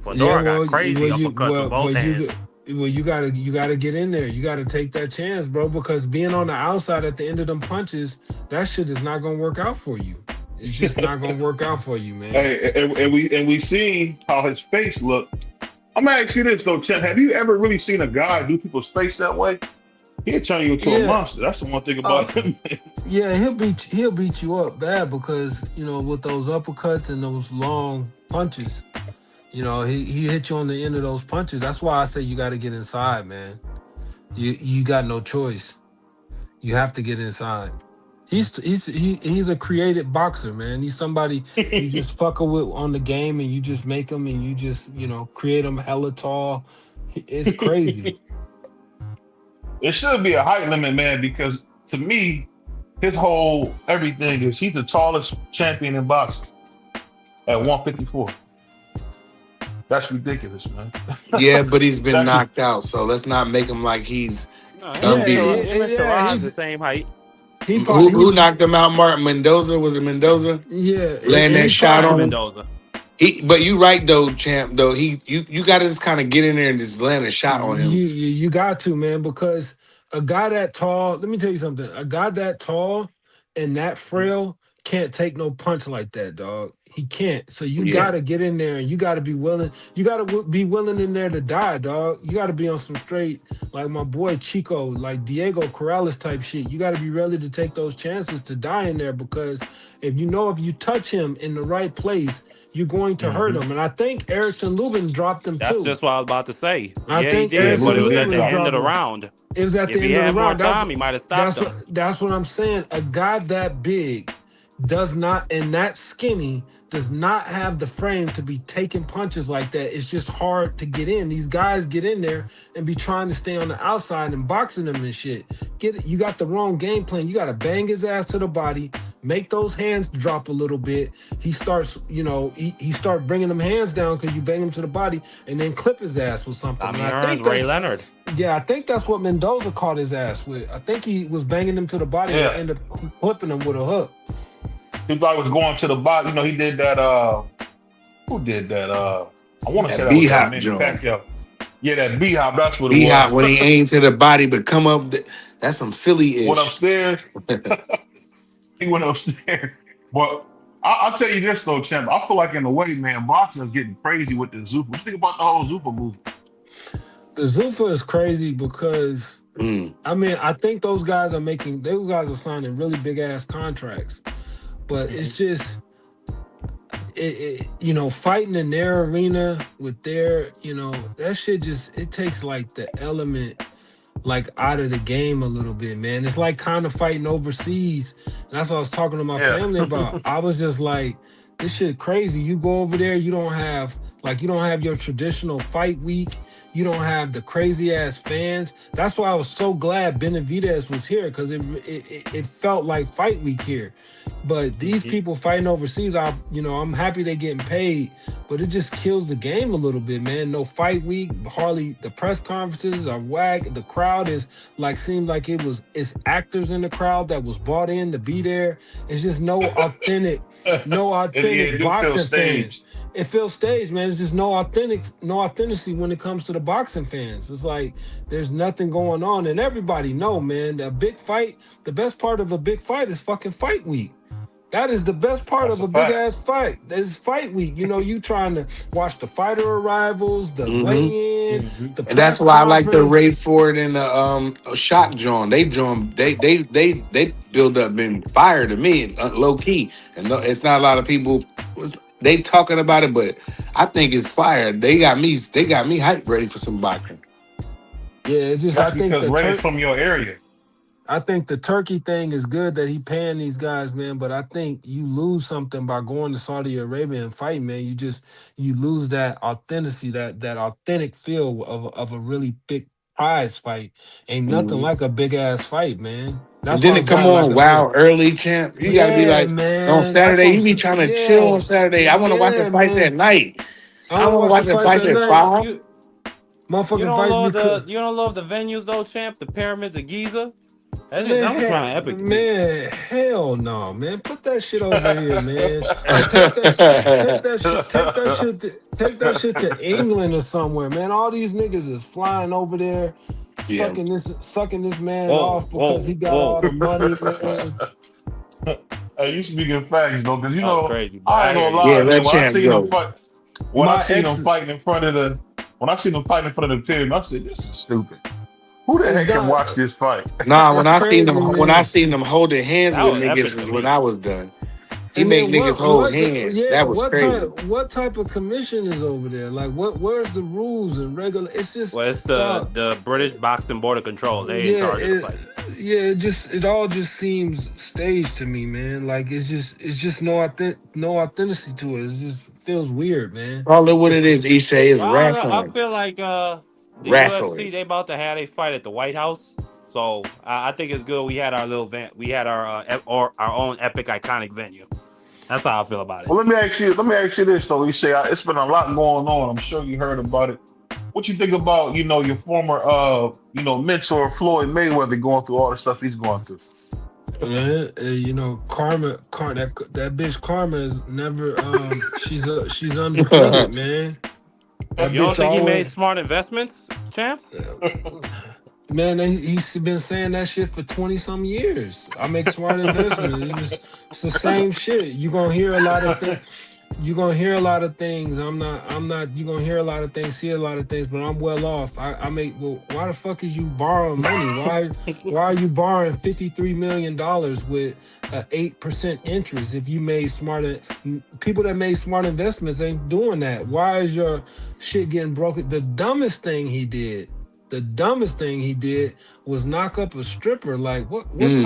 Speaker 11: Fundora got crazy uppercuts with both hands.
Speaker 12: You gotta get in there. You gotta take that chance, bro, because being on the outside at the end of them punches, that shit is not gonna work out for you. It's just not gonna work out for you, man.
Speaker 10: Hey, and we see how his face looked. I'm gonna ask you this though, Chet. Have you ever really seen a guy do people's face that way? He'll turn you into a monster. That's the one thing about him.
Speaker 12: Yeah, he'll beat you up bad because with those uppercuts and those long punches. He hit you on the end of those punches. That's why I say you got to get inside, man. You got no choice. You have to get inside. He's a creative boxer, man. He's somebody you just fucker with on the game, and you just make him, and you just create him hella tall. It's crazy.
Speaker 10: There should be a height limit, man, because to me, his whole everything is he's the tallest champion in boxing at 154. That's ridiculous, man.
Speaker 2: Yeah, but he's been knocked out, so let's not make him like he's unbeatable.
Speaker 11: He's the same height.
Speaker 2: Who knocked him out? Martin Mendoza? Was it Mendoza?
Speaker 12: Yeah,
Speaker 2: laying that shot on
Speaker 11: Mendoza.
Speaker 2: But you right though, champ. Though you got to just kind of get in there and just land a shot on him.
Speaker 12: You got to, man, because a guy that tall. Let me tell you something. A guy that tall and that frail can't take no punch like that, dog. He can't. So you gotta get in there and you gotta be willing. You gotta be willing in there to die, dog. You gotta be on some straight, like my boy Chico, like Diego Corrales type shit. You gotta be ready to take those chances to die in there because if you touch him in the right place, you're going to hurt him. And I think Erickson Lubin dropped him too.
Speaker 11: That's just what I was about to say.
Speaker 12: I think
Speaker 11: he did, but it was at the end of the round.
Speaker 12: It was at the end of the round. If he
Speaker 11: had more time, he might have stopped him.
Speaker 12: That's what I'm saying. A guy that big does not, and that skinny, does not have the frame to be taking punches like that. It's just hard to get in. These guys get in there and be trying to stay on the outside and boxing them and shit. You got the wrong game plan. You got to bang his ass to the body, make those hands drop a little bit. He starts, he start bringing them hands down because you bang him to the body and then clip his ass with something.
Speaker 11: I think Ray Leonard.
Speaker 12: Yeah, I think that's what Mendoza caught his ass with. I think he was banging him to the body and ended up clipping him with a hook.
Speaker 10: He thought he was going to the body. He did that. Who did that? I want to say that was
Speaker 2: B-Hop
Speaker 10: Pacquiao. Yeah, that B-Hop. That's what it was.
Speaker 2: B-Hop when he aimed to the body, but come up. That's some Philly-ish.
Speaker 10: Went upstairs. He went upstairs. But I'll tell you this though, champ. I feel like in a way, man, boxing is getting crazy with the Zuffa. What do you think about the whole Zuffa movement?
Speaker 12: The Zuffa is crazy because I think those guys are signing really big ass contracts. But it's just, fighting in their arena with their, that shit just, it takes like the element like out of the game a little bit, man. It's like kind of fighting overseas. And that's what I was talking to my family about. I was just like, this shit crazy. You go over there, you don't have your traditional fight week. You don't have the crazy ass fans. That's why I was so glad Benavidez was here because it felt like fight week here. But these people fighting overseas, I'm happy they're getting paid. but it just kills the game a little bit, man. No fight week, hardly the press conferences are whack. The crowd is like seemed like it's actors in the crowd that was brought in to be there. It's just no authentic boxing fans. It feels staged, man. It's just no authenticity when it comes to the boxing fans. It's like there's nothing going on, and everybody know, man. The best part of a big fight is fucking fight week. That is the best part of a big ass fight. It's fight week. You know, you trying to watch the fighter arrivals, the weigh-in, the
Speaker 2: and that's why I like the Ray Ford and the Shock John. They build up been fire to me, low key, and it's not a lot of people. They talking about it, but I think it's fire. They got me hyped, ready for some boxing.
Speaker 12: Yeah, it's just
Speaker 10: That's
Speaker 12: I think
Speaker 10: because Ray's from your area.
Speaker 12: I think the Turkey thing is good that he paying these guys, man. But I think you lose something by going to Saudi Arabia and fighting, man. You lose that authenticity, that authentic feel of a really big prize fight. Ain't nothing like a big ass fight, man.
Speaker 2: That's and then it come on, wow, early champ. You gotta be like, man, on Saturday, you be trying to chill on Saturday. I want to watch the fights at night. I want to watch the fights at 5.
Speaker 11: You don't love the venues though, champ. The pyramids of Giza. That was kind of epic.
Speaker 12: Man, hell no, man. Put that shit over here, man. Take that shit to England or somewhere, man. All these niggas is flying over there, sucking this man off because he got all the money, man.
Speaker 10: Hey, you speaking facts though, because you know
Speaker 11: crazy,
Speaker 10: I ain't gonna lie.
Speaker 2: Let champ go.
Speaker 10: When I seen them fighting in front of the pyramid, I said, "This is stupid. Who the heck can watch this fight?"
Speaker 2: Nah, when I seen them holding hands with niggas is when I was done. He make niggas hold hands. That was crazy.
Speaker 12: What type of commission is over there? Like, where's the rules and regular? It's just
Speaker 11: it's the British Boxing Board of Control. They in charge of the fight.
Speaker 12: Yeah, it all just seems staged to me, man. Like it's just no authenticity to it. It just feels weird, man.
Speaker 2: All what it is, Ishay, is wrestling.
Speaker 11: I feel like the UFC, they about to have a fight at the White House. So I think it's good we had our little event. We had our own epic, iconic venue. That's how I feel about it.
Speaker 10: Well, let me ask you this though. Ishay, it's been a lot going on. I'm sure you heard about it. What you think about your former mentor Floyd Mayweather going through all the stuff he's going through?
Speaker 12: Man, Karma, that bitch Karma is never. She's undefeated, man.
Speaker 11: You don't think he made smart investments, champ?
Speaker 12: Man, he's been saying that shit for 20-some years. I make smart investments. It's the same shit. You're gonna hear a lot of things. You're gonna hear a lot of things. I'm not. You're gonna hear a lot of things, see a lot of things, but I'm well off. I make. Well, why the fuck is you borrowing money? Why are you borrowing $53 million with 8% interest? If you made people that made smart investments ain't doing that. Why is your shit getting broken? The dumbest thing he did was knock up a stripper. Like what is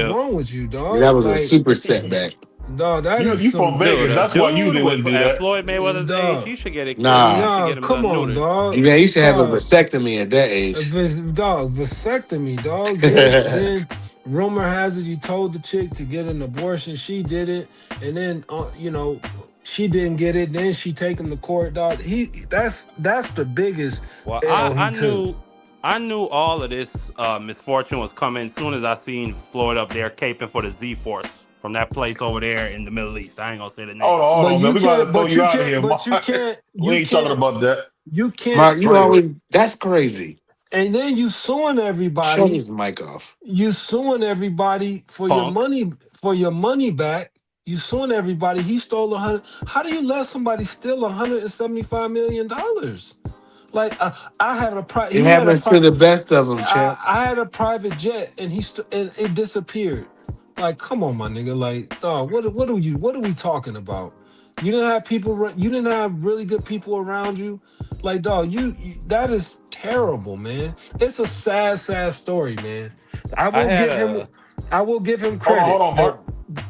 Speaker 12: wrong with you, dog?
Speaker 2: That was a super setback.
Speaker 12: Dog,
Speaker 10: you from Vegas. That's why you didn't do that.
Speaker 11: Floyd Mayweather's age, he should get it.
Speaker 12: Come on, dog.
Speaker 2: Yeah, you should have a vasectomy at that age.
Speaker 12: Vasectomy, dog. Then rumor has it you told the chick to get an abortion. She did it, and then she didn't get it. Then she take him to court, dog. That's the biggest.
Speaker 11: Well, I knew all of this misfortune was coming as soon as I seen Floyd up there caping for the Z-Force from that place over there in the Middle East. I ain't gonna say the name.
Speaker 10: Hold on, man. We gotta throw you out of here, Mark. We ain't talking about that.
Speaker 12: You can't.
Speaker 2: Mark, that's crazy.
Speaker 12: And then you suing everybody.
Speaker 2: Shut his mic off.
Speaker 12: You suing everybody for your money back. You suing everybody. He stole How do you let somebody steal $175 million? Like I had a private.
Speaker 2: It happens to the best of them, champ.
Speaker 12: I had a private jet, and and it disappeared. Like, come on, my nigga. Like, dog, what are we talking about? You didn't have people. You didn't have really good people around you. Like, dog, that is terrible, man. It's a sad story, man. I will give him credit.
Speaker 10: Hold on, Mark.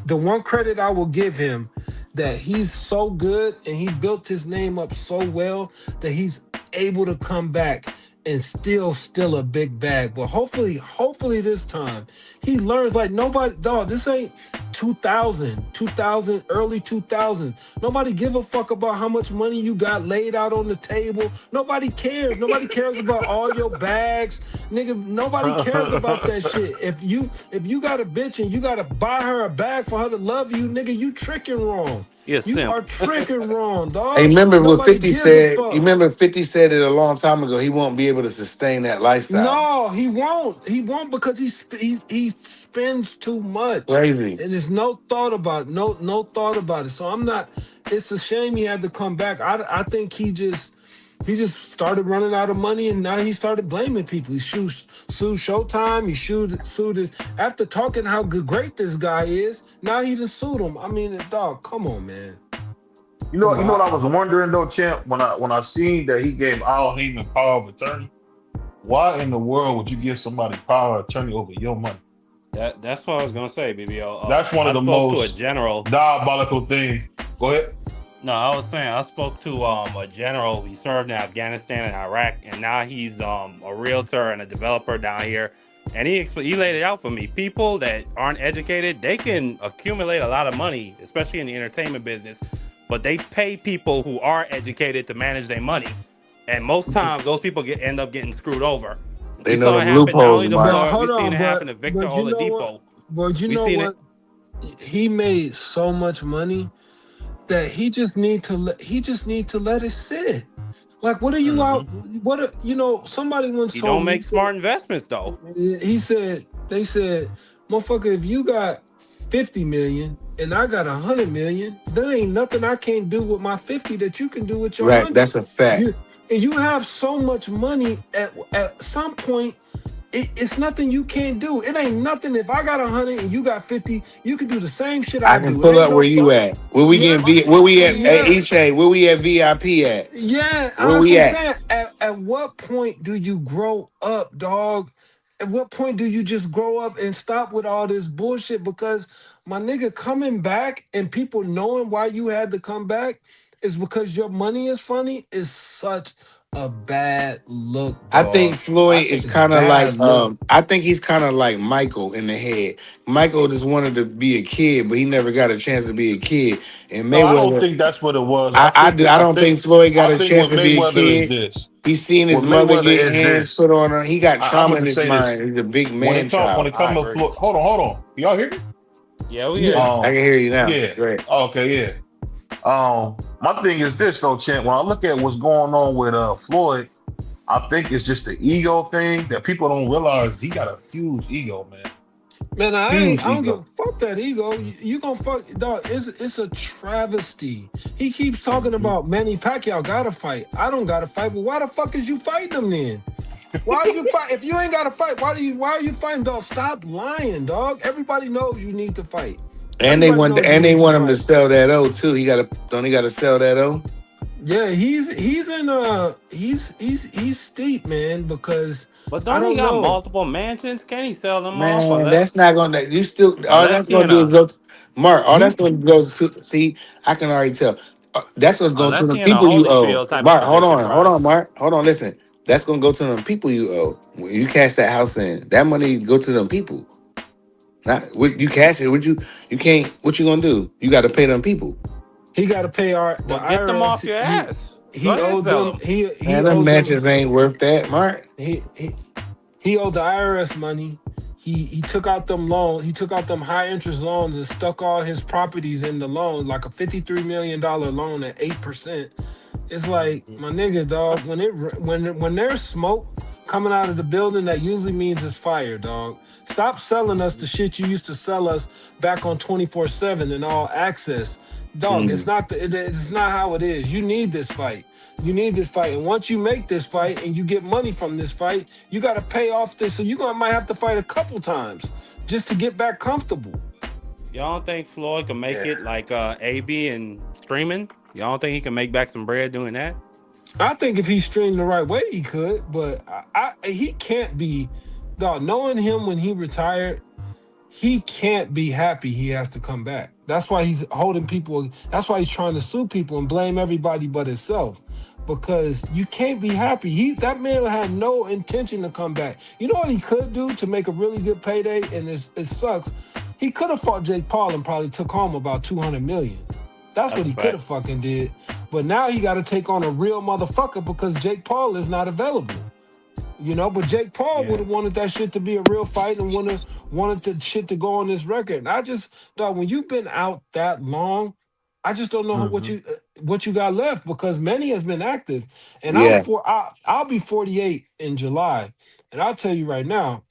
Speaker 12: The one credit I will give him, that he's so good and he built his name up so well that he's able to come back and still a big bag. But hopefully this time he learns. Like, nobody, dog, this ain't 2000, early 2000. Nobody give a fuck about how much money you got laid out on the table. Nobody cares. Nobody cares about all your bags, nigga. Nobody cares about that shit. If you got a bitch and you gotta buy her a bag for her to love you, nigga, you tricking wrong.
Speaker 11: Yes,
Speaker 12: You
Speaker 11: simp.
Speaker 12: are tricking wrong, dog.
Speaker 2: Hey, remember what
Speaker 12: Nobody
Speaker 2: 50
Speaker 12: gives a
Speaker 2: said?
Speaker 12: fuck.
Speaker 2: You remember 50 said it a long time ago. He won't be able to sustain that lifestyle.
Speaker 12: No, he won't. He won't because he spends too much.
Speaker 2: Crazy.
Speaker 12: And there's no thought about it. No thought about it. So I'm not. It's a shame he had to come back. I think he just started running out of money, and now he started blaming people. He sued Showtime. He sued his after talking how great this guy is. Now he just sued him. I mean, dog, come on, man.
Speaker 10: You know what I was wondering though, champ, when I seen that he gave Al Heyman power of attorney. Why in the world would you give somebody power of attorney over your money?
Speaker 11: That's what I was gonna say, BBO.
Speaker 10: That's one of the most diabolical things. Go ahead.
Speaker 11: No, I was saying I spoke to a general. He served in Afghanistan and Iraq, and now he's a realtor and a developer down here. And he laid it out for me. People that aren't educated, they can accumulate a lot of money, especially in the entertainment business, but they pay people who are educated to manage their money. And most times, those people end up getting screwed over.
Speaker 2: They know the loopholes.
Speaker 11: We've seen it happen to Victor Oladipo.
Speaker 12: But you know what? He made so much money that he just need to let it sit. Like, what are you out? Somebody once
Speaker 11: he
Speaker 12: told
Speaker 11: don't make smart investments though.
Speaker 12: They said, motherfucker, if you got 50 million and I got 100 million, there ain't nothing I can't do with my 50 that you can do with your 100.
Speaker 2: Right, that's a fact.
Speaker 12: You have so much money at some point. It's nothing you can't do. It ain't nothing. If I got 100 and you got 50, you can do the same shit I do.
Speaker 2: I can pull up where you at. Where we where we at?
Speaker 12: Yeah.
Speaker 2: Iche, where we at? VIP at?
Speaker 12: Yeah,
Speaker 2: where we at?
Speaker 12: Saying, at what point do you grow up, dog? At what point do you just grow up and stop with all this bullshit? Because my nigga, coming back and people knowing why you had to come back is because your money is funny is such a bad look, dog.
Speaker 2: I think Floyd is kind of like I think he's kind of like Michael in the head. Michael just wanted to be a kid, but he never got a chance to be a kid. And Mayweather,
Speaker 10: I don't think that's what it was.
Speaker 2: I don't think Floyd got a chance to be a kid. He's seen his mother get hands put on her. He got trauma in his mind. He's a big man child.
Speaker 10: When it comes to Floyd, hold on. Y'all hear me?
Speaker 11: Yeah, we hear you.
Speaker 2: I can hear you now.
Speaker 10: Yeah.
Speaker 2: Great.
Speaker 10: Okay, yeah. My thing is this though, Champ. When I look at what's going on with Floyd, I think it's just the ego thing that people don't realize. He got a huge ego, man.
Speaker 12: Man, I don't give a fuck that ego. You gonna fuck, dog? It's a travesty. He keeps talking about Manny Pacquiao gotta fight. I don't gotta fight. But why the fuck is you fighting him then? Why are you fight? If you ain't gotta fight, why are you fighting, dog? Stop lying, dog. Everybody knows you need to fight.
Speaker 2: And they want him to sell that O too. He gotta sell that O.
Speaker 12: Yeah, he's steep, man, because
Speaker 11: but don't he got multiple mansions? Can he sell them off?
Speaker 2: Man, that's not gonna. You still all that's gonna do is go to Mark. All that's gonna go to see. I can already tell. That's gonna go to the people you owe. Mark, hold on, Mark. Hold on, listen. That's gonna go to them people you owe. When you cash that house in, that money go to them people. Not you cash it. What you can't. What you gonna do? You got to pay them people.
Speaker 12: He got to pay the
Speaker 11: get them off your ass.
Speaker 12: He owed them.
Speaker 2: Them matches ain't worth that, Mark.
Speaker 12: He owed the IRS money. He took out them loans. He took out them high interest loans and stuck all his properties in the loan, like a $53 million loan at 8%. It's like, my nigga, dog. When there's smoke coming out of the building, that usually means it's fire, dog. Stop selling us the shit you used to sell us back on 24/7 and all access. Dog, it's not how it is. You need this fight. And once you make this fight and you get money from this fight, you got to pay off this. So might have to fight a couple times just to get back comfortable.
Speaker 11: Y'all don't think Floyd can make it like AB and streaming? Y'all don't think he can make back some bread doing that?
Speaker 12: I think if he streamed the right way, he could. But he can't be, dog, knowing him when he retired, he can't be happy he has to come back. That's why he's holding people. That's why he's trying to sue people and blame everybody but himself. Because you can't be happy. That man had no intention to come back. You know what he could do to make a really good payday? And it sucks. he could have fought Jake Paul and probably took home about 200 million. That's what he could have fucking did. But now he got to take on a real motherfucker because Jake Paul is not available. You know, but Jake Paul would have wanted that shit to be a real fight and wanted the shit to go on this record. And I just, dog, when you've been out that long, I just don't know what you got left because Manny has been active, and I'll be 48 in July, and I'll tell you right now,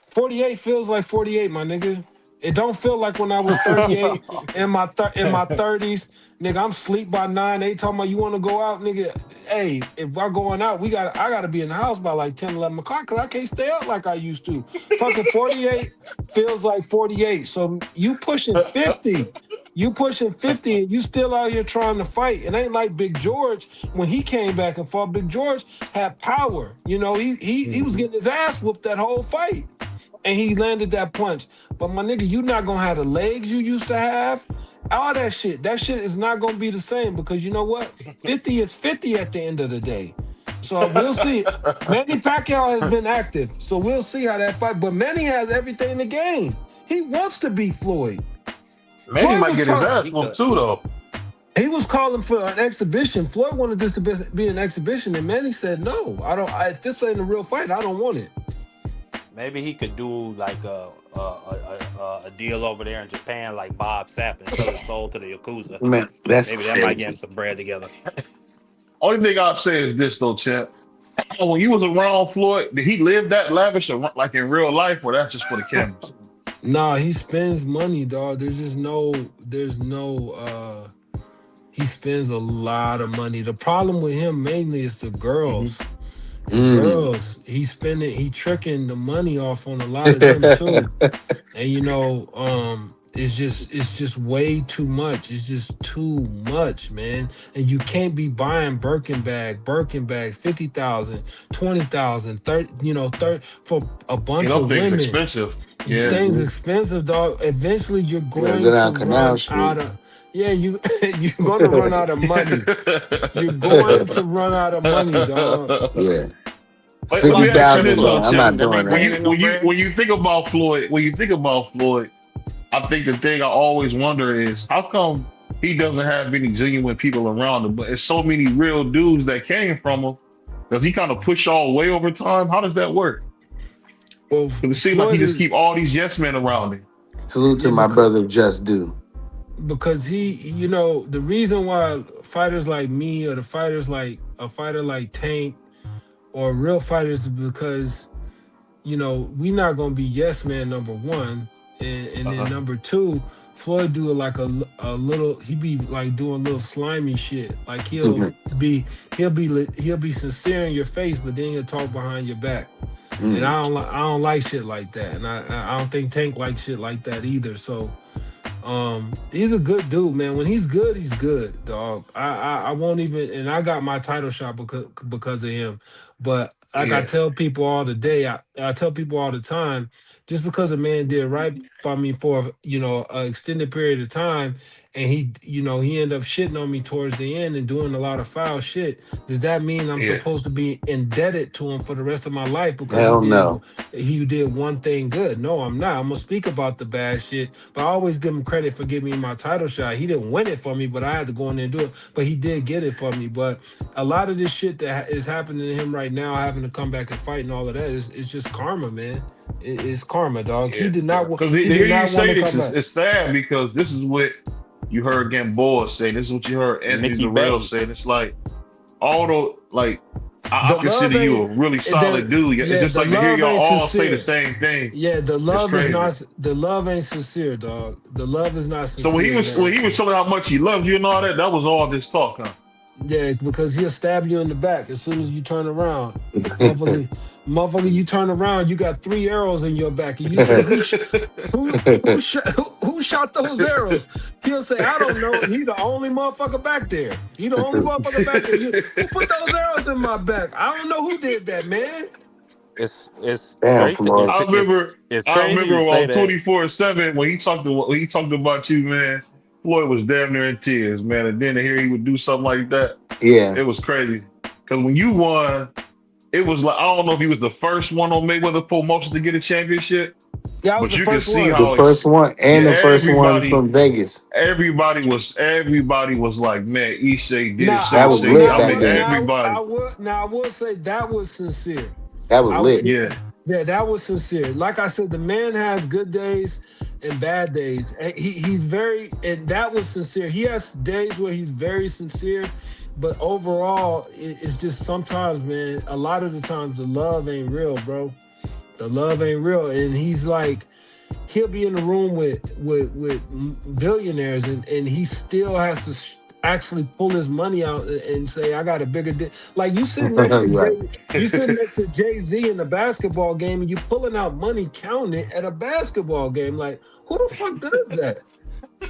Speaker 12: 48 feels like 48, my nigga. It don't feel like when I was 38 in my 30s, nigga. I'm sleep by 9. They talking about you want to go out, nigga. Hey, if we're going out, I gotta be in the house by like 10, 11 o'clock because I can't stay up like I used to. Fucking 48 feels like 48. So you pushing 50. You pushing 50 and you still out here trying to fight. It ain't like Big George when he came back and fought. Big George had power. You know, he was getting his ass whooped that whole fight. And he landed that punch. But my nigga, you not gonna have the legs you used to have. All that shit is not gonna be the same because you know what? 50 is 50 at the end of the day. So we'll see. Manny Pacquiao has been active. So we'll see how that fight. But Manny has everything to gain. He wants to beat Floyd.
Speaker 10: Manny might get his ass whooped too, though.
Speaker 12: He was calling for an exhibition. Floyd wanted this to be an exhibition, and Manny said, "No, I don't. If this ain't a real fight, I don't want it."
Speaker 11: Maybe he could do like a deal over there in Japan, like Bob Sapp, and sell his soul to the Yakuza.
Speaker 2: Man, that's
Speaker 11: maybe
Speaker 2: crazy.
Speaker 11: that might get him some bread together.
Speaker 10: Only thing I'll say is this, though, champ. When you was around Floyd, did he live that lavish, or like in real life, or that's just for the cameras?
Speaker 12: Nah, he spends money, dog. He spends a lot of money. The problem with him mainly is the girls. Girls, he tricking the money off on a lot of them too. And you know, it's just way too much. It's just too much, man. And you can't be buying Birkin bags, 50,000, 20,000, 30 for a bunch of women.
Speaker 10: Things expensive. Yeah.
Speaker 12: Things expensive, dog. Eventually you're going to run out of you're gonna run out of money. You're going to run out of money, dog.
Speaker 2: Yeah.
Speaker 10: $50,000.
Speaker 2: I'm not doing that.
Speaker 10: When you think about Floyd, I think the thing I always wonder is how come he doesn't have any genuine people around him, but it's so many real dudes that came from him. Does he kind of push all way over time? How does that work?
Speaker 12: Well,
Speaker 10: it seems like he just keep all these yes men around him.
Speaker 2: Salute to my brother Just Do.
Speaker 12: Because the reason why fighters like me or a fighter like Tank or real fighters is because, we not gonna be yes man number one, and then number two, Floyd do like a little. He be like doing little slimy shit. Like he'll be sincere in your face, but then he'll talk behind your back. And I don't like shit like that, and I don't think Tank likes shit like that either. So. He's a good dude, man. When he's good, dog. I won't even, and I got my title shot because of him. But like I tell people all the day, I tell people all the time, just because a man did right by me for an extended period of time, and he ended up shitting on me towards the end and doing a lot of foul shit, does that mean I'm supposed to be indebted to him for the rest of my life because he did one thing good? No, I'm not. I'm gonna speak about the bad shit, but I always give him credit for giving me my title shot. He didn't win it for me, but I had to go in there and do it. But he did get it for me. But a lot of this shit that is happening to him right now, having to come back and fight and all of that, it's just karma, man. It's karma, dog. He did not want to come back.
Speaker 10: It's sad because this is what you heard Gamboa say. This is what you heard Anthony Durrell say. It's like I consider you a really solid dude. It's just like to hear y'all all say the same thing.
Speaker 12: Yeah, the love is not. The love ain't sincere, dog. The love is not sincere.
Speaker 10: So when he was telling how much he loved you and all that, that was all this talk, huh?
Speaker 12: Yeah, because he'll stab you in the back as soon as you turn around. Motherfucker, you turn around, you got 3 arrows in your back. And you say, who shot those arrows? He'll say, I don't know. He the only motherfucker back there. Who put those arrows in my back? I don't know who did that, man.
Speaker 11: It's
Speaker 10: I remember on 24/7 when he talked about you, man. Floyd was damn near in tears, man. And then to hear he would do something like that, it was crazy. Because when you won, it was like, I don't know if he was the first one on Mayweather promotion to get a championship,
Speaker 12: Yeah, I was
Speaker 10: but
Speaker 12: the
Speaker 10: you can
Speaker 12: first
Speaker 10: see
Speaker 12: one.
Speaker 2: The
Speaker 10: how
Speaker 2: first one and the first one from Vegas.
Speaker 10: everybody was like, man, Ishii did
Speaker 12: Now
Speaker 2: That
Speaker 10: so
Speaker 12: I
Speaker 2: was
Speaker 12: would
Speaker 2: lit
Speaker 10: shady. I
Speaker 2: back
Speaker 10: mean,
Speaker 2: then.
Speaker 10: everybody.
Speaker 12: I will say that was sincere.
Speaker 2: That was
Speaker 12: I would
Speaker 2: lit.
Speaker 12: say
Speaker 10: Yeah.
Speaker 12: yeah, that was sincere. Like I said, the man has good days and bad days. And he's very, and that was sincere. He has days where he's very sincere, but overall, it's just sometimes, man. A lot of the times, the love ain't real, bro. The love ain't real, and he's like, he'll be in the room with billionaires, and he still has to actually pull his money out and say, "I got a bigger deal." Like you sitting next to
Speaker 2: Right.
Speaker 12: you sitting next to Jay-Z in the basketball game, and you pulling out money, counting it at a basketball game. Like, who the fuck does that?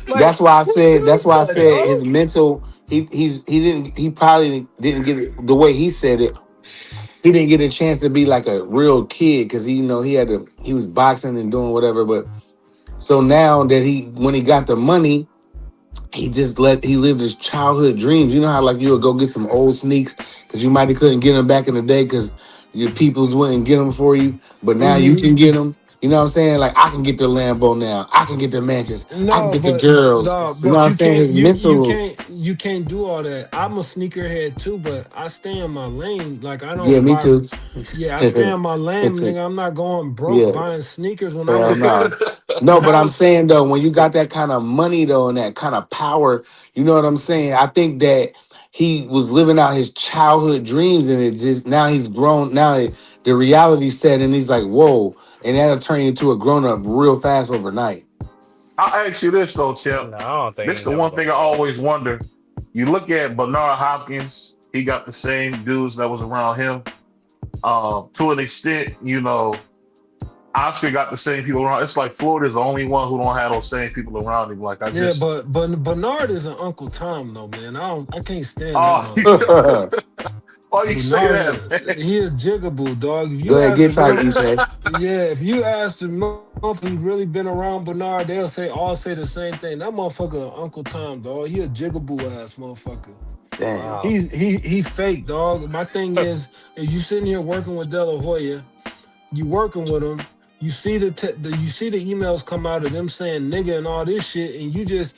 Speaker 12: Like,
Speaker 2: That's why I
Speaker 12: who
Speaker 2: said.
Speaker 12: does
Speaker 2: That's why I
Speaker 12: that,
Speaker 2: said his
Speaker 12: dog?
Speaker 2: mental. He probably didn't get it the way he said it. He didn't get a chance to be like a real kid because he was boxing and doing whatever. But so now that when he got the money, he lived his childhood dreams. You know how like you would go get some old sneaks because you might have couldn't get them back in the day because your peoples wouldn't get them for you, but now you can get them. You know what I'm saying? Like I can get the Lambo now. I can get the mansions. I can
Speaker 12: No,
Speaker 2: get the girls. You know what I'm
Speaker 12: you
Speaker 2: saying?
Speaker 12: can't
Speaker 2: His mental.
Speaker 12: you can't do all that. I'm a sneakerhead too, but I stay in my lane. Like I
Speaker 2: Yeah,
Speaker 12: don't
Speaker 2: me
Speaker 12: buy.
Speaker 2: too.
Speaker 12: Yeah, I stay in my lane, nigga. I'm not going broke
Speaker 2: Yeah.
Speaker 12: buying sneakers when I
Speaker 2: Hell
Speaker 12: was
Speaker 2: no. No,
Speaker 12: when
Speaker 2: but
Speaker 12: I
Speaker 2: I'm
Speaker 12: was.
Speaker 2: saying though, when you got that kind of money though and that kind of power, you know what I'm saying? I think that he was living out his childhood dreams and it just now he's grown. The reality set and he's like, whoa, and that'll turn you into a grown up real fast overnight.
Speaker 10: I'll ask you this though, Chip.
Speaker 11: No, I don't think
Speaker 10: This
Speaker 11: he
Speaker 10: the
Speaker 11: never
Speaker 10: one
Speaker 11: gonna
Speaker 10: thing I
Speaker 11: grow up.
Speaker 10: always wonder. You look at Bernard Hopkins, he got the same dudes that was around him. To an extent, Oscar got the same people around. It's like Florida's the only one who don't have those same people around him. Like I
Speaker 12: Yeah,
Speaker 10: just
Speaker 12: but Bernard is an Uncle Tom though, man. I can't stand that
Speaker 10: oh
Speaker 12: motherfucker.
Speaker 10: why you say
Speaker 12: Bernard,
Speaker 10: that, man?
Speaker 12: he is jigaboo, dog. If
Speaker 2: Go
Speaker 12: you
Speaker 2: ahead,
Speaker 12: ask
Speaker 2: get
Speaker 12: the
Speaker 2: tight,
Speaker 12: real,
Speaker 2: Ishay.
Speaker 12: yeah, if you ask the motherfucker who really been around Bernard, they'll all say the same thing. That motherfucker, Uncle Tom, dog. He a jigaboo ass motherfucker.
Speaker 2: Damn.
Speaker 11: Wow.
Speaker 12: He fake, dog. My thing is you sitting here working with De La Hoya, you working with him. You see the emails come out of them saying nigga and all this shit, and you just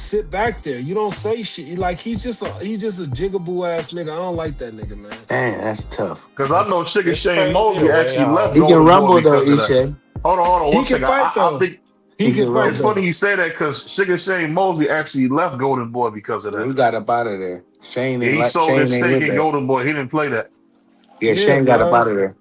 Speaker 12: sit back there. You don't say shit. Like he's just a jigaboo ass nigga. I don't like that nigga, man.
Speaker 2: Damn, that's tough.
Speaker 10: Because I know Sugar
Speaker 11: It's
Speaker 10: Shane
Speaker 11: crazy the
Speaker 10: Mosley
Speaker 11: way
Speaker 10: actually left
Speaker 2: He can
Speaker 10: Golden Boy
Speaker 2: rumble though,
Speaker 10: because of that.
Speaker 2: Ishay.
Speaker 10: Hold on,
Speaker 12: He
Speaker 10: one
Speaker 12: can
Speaker 10: second.
Speaker 12: fight
Speaker 10: I
Speaker 12: though.
Speaker 10: think
Speaker 12: He can fight
Speaker 10: it's
Speaker 12: though.
Speaker 10: funny you say that because Sugar Shane Mosley actually left Golden Boy because of
Speaker 2: Yeah,
Speaker 10: that.
Speaker 2: he got up out of there.
Speaker 10: Yeah, he sold his
Speaker 2: Shane ain't
Speaker 10: stake
Speaker 2: with
Speaker 10: in
Speaker 2: that.
Speaker 10: Golden Boy. He didn't play that.
Speaker 2: Yeah,
Speaker 12: Yeah,
Speaker 2: Shane got up out
Speaker 12: bro.
Speaker 2: of there.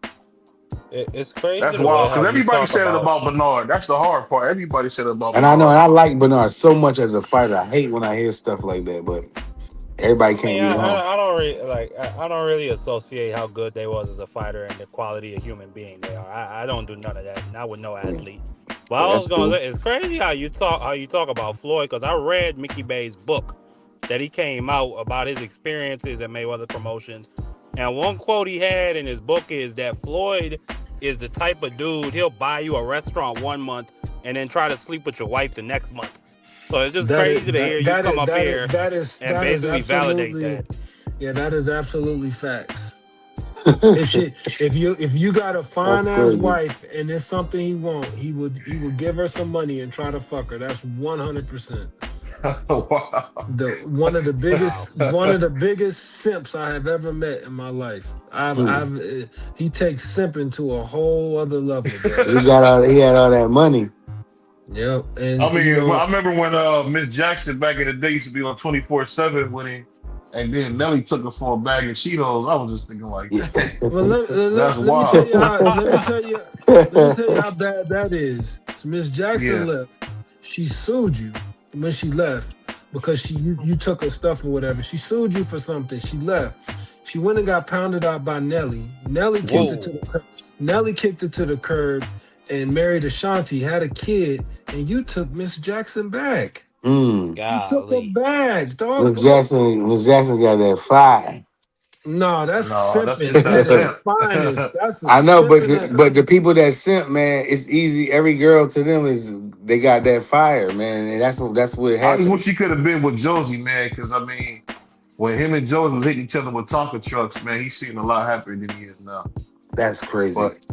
Speaker 11: It's crazy
Speaker 10: That's
Speaker 11: the way
Speaker 10: wild
Speaker 11: how
Speaker 10: because
Speaker 11: you
Speaker 10: everybody
Speaker 11: talk
Speaker 10: said it
Speaker 11: about.
Speaker 10: about Bernard. That's the hard part. Everybody said it about
Speaker 2: And I know,
Speaker 10: Bernard.
Speaker 2: and I like Bernard so much as a fighter. I hate when I hear stuff like that, but everybody
Speaker 11: I
Speaker 2: can't
Speaker 11: mean,
Speaker 2: be wrong.
Speaker 11: I don't really I don't really associate how good they was as a fighter and the quality of human being they are. I don't do none of that, not with no athlete. But
Speaker 2: Yeah,
Speaker 11: I was
Speaker 2: that's
Speaker 11: gonna
Speaker 2: cool.
Speaker 11: say it's crazy how you talk about Floyd because I read Mickey Bay's book that he came out about his experiences at Mayweather Promotions, and one quote he had in his book is that Floyd is the type of dude he'll buy you a restaurant 1 month and then try to sleep with your wife the next month. So it's just crazy to hear you come up here and
Speaker 12: that is
Speaker 11: basically validate
Speaker 12: absolutely,
Speaker 11: that.
Speaker 12: yeah, that is absolutely facts. If you got a
Speaker 2: That's
Speaker 12: fine ass
Speaker 2: crazy.
Speaker 12: wife and it's something he want, he would give her some money and try to fuck her. That's 100%.
Speaker 10: Wow.
Speaker 12: One of the
Speaker 11: Wow.
Speaker 12: biggest simps I have ever met in my life.
Speaker 2: Hmm.
Speaker 12: He takes simping to a whole other level, dog.
Speaker 2: He had all that money.
Speaker 12: Yep,
Speaker 10: I
Speaker 12: and
Speaker 10: mean, I remember when Miss Jackson back in the day used to be on 24/7 with him, and then Nelly took her for a bag of Cheetos. I was just thinking like,
Speaker 2: Yeah.
Speaker 12: well,
Speaker 10: that's
Speaker 12: let me tell
Speaker 10: wild.
Speaker 12: you how bad that is. So Miss Jackson
Speaker 10: Yeah.
Speaker 12: left. She sued you when she left because you took her stuff or whatever. She sued you for something. She left. She went and got pounded out by Nelly. Nelly kicked her to the curb. Nelly kicked her to the curb and married Ashanti, had a kid, and you took Miss Jackson back.
Speaker 2: Mm.
Speaker 12: You took her
Speaker 11: Golly.
Speaker 12: back, dog.
Speaker 2: Miss Jackson got that fire.
Speaker 12: No, that's
Speaker 10: No,
Speaker 12: simping
Speaker 10: that's
Speaker 12: at its
Speaker 10: him.
Speaker 12: finest. That's a
Speaker 2: I know,
Speaker 12: simping.
Speaker 2: but the people that simp, man, it's easy. Every girl to them they got that fire, man, and that's what
Speaker 10: I just
Speaker 2: happened.
Speaker 10: wish she could have been with Josie, man, because I mean, when him and Joe was hitting each other with Tonka trucks, man, he seemed a lot happier than he is now.
Speaker 2: That's crazy.
Speaker 10: But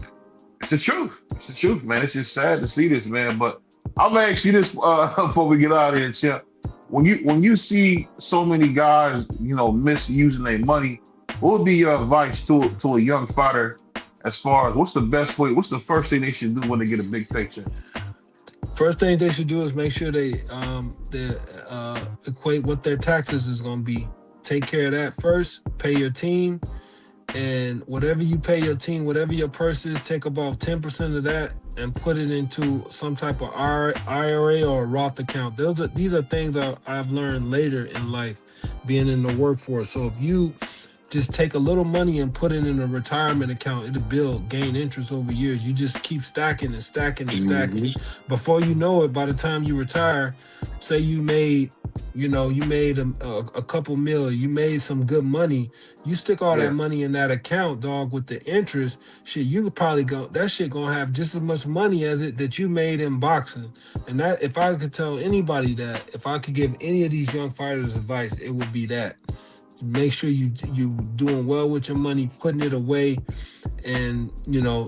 Speaker 10: it's the truth. It's the truth, man. It's just sad to see this, man. But I'm gonna ask you this before we get out of here, Chip. When you see so many guys, misusing their money, what would be your advice to a young fighter as far as what's the best way? What's the first thing they should do when they get a big paycheck?
Speaker 12: First thing they should do is make sure they equate what their taxes is going to be. Take care of that first. Pay your team, and whatever you pay your team, whatever your purse is, take about 10% of that and put it into some type of IRA or a Roth account. These are things I've learned later in life, being in the workforce. So if you just take a little money and put it in a retirement account, it'll gain interest over years. You just keep stacking and stacking and stacking. Before you know it, by the time you retire, say you made a couple mil, you made some good money, you stick all that money in that account, dog, with the interest, shit, you could probably that shit gonna have just as much money as it that you made in boxing. And that, if I could tell anybody that, if I could give any of these young fighters advice, it would be that. Make sure you doing well with your money, putting it away, and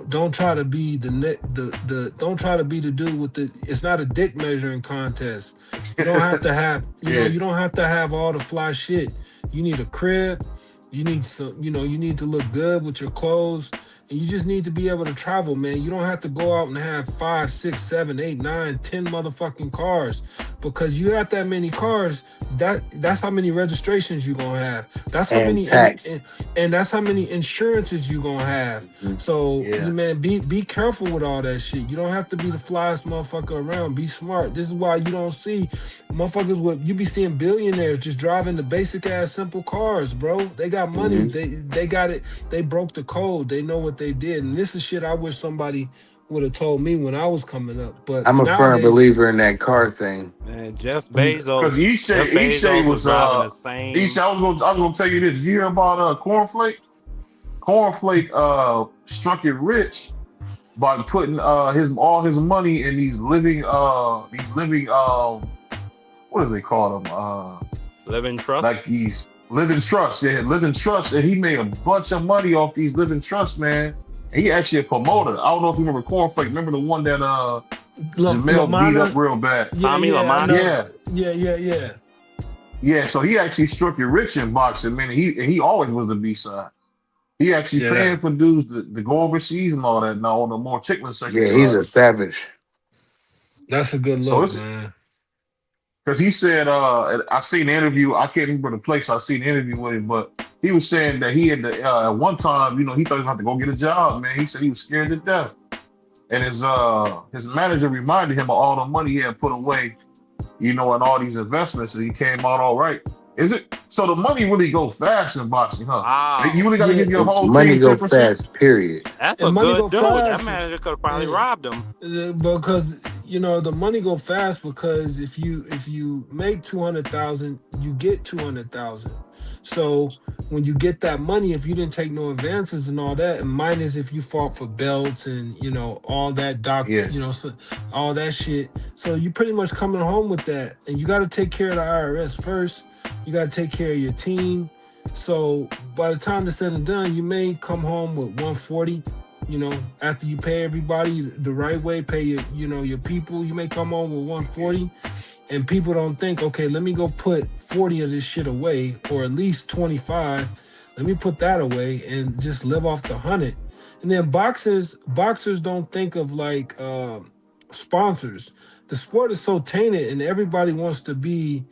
Speaker 12: don't try to be don't try to be the dude with the. It's not a dick measuring contest. You don't have to have you don't have to have all the fly shit. You need a crib. You need some. You need to look good with your clothes. And you just need to be able to travel, man. You don't have to go out and have 5, 6, 7, 8, 9, 10 motherfucking cars. Because you got that many cars, that's how many registrations you're gonna have. That's how many tax. And that's how many insurances you're gonna have. So man, be careful with all that shit. You don't have to be the flyest motherfucker around. Be smart. This is why you don't see motherfuckers you be seeing billionaires just driving the basic ass simple cars, bro. They got money. They got it. They broke the code. They know what they did. And this is shit I wish somebody would have told me when I was coming up. But
Speaker 2: I'm a firm believer in that car thing.
Speaker 11: Man, Jeff Bezos.
Speaker 10: Because Ishay was
Speaker 11: driving the same.
Speaker 10: Ishay, I was gonna tell you this. You hear about Cornflake? Cornflake struck it rich by putting all his money in these living what do they call them?
Speaker 11: Living trust.
Speaker 10: Like these living trusts. Yeah, living trusts, and he made a bunch of money off these living trusts, man. And he actually a promoter. I don't know if you remember Cornflake. Remember the one that Jamel beat up real bad?
Speaker 11: Tommy Lamont.
Speaker 10: Yeah. Yeah, so he actually struck it rich in boxing, man. And he always was the B-side. He actually paying for dudes to go overseas and all that now on the more tickling section.
Speaker 2: Yeah, he's a savage.
Speaker 12: That's a good look, man.
Speaker 10: Because he said, I seen the interview, I can't remember the place I seen the interview with him, but he was saying that he had to, at one time, he thought he was going to have to go get a job, man. He said he was scared to death. And his manager reminded him of all the money he had put away, in all these investments, and he came out all right. Is it? So the money really go fast in boxing, huh? You really got to give your whole
Speaker 2: money
Speaker 10: team
Speaker 2: go
Speaker 10: 10%?
Speaker 2: Fast, period.
Speaker 11: That's a good dude. That manager could have probably robbed him.
Speaker 12: Because the money go fast because if you make 200,000, you get 200,000. So when you get that money, if you didn't take no advances and all that, and minus if you fought for belts and all that all that shit. So you pretty much coming home with that, and you got to take care of the IRS first. You got to take care of your team. So by the time it's said and done, you may come home with 140. After you pay everybody the right way, pay your people, you may come home with 140. And people don't think, okay, let me go put 40 of this shit away, or at least 25. Let me put that away and just live off the 100. And then boxers don't think of like sponsors. The sport is so tainted, and everybody wants to be,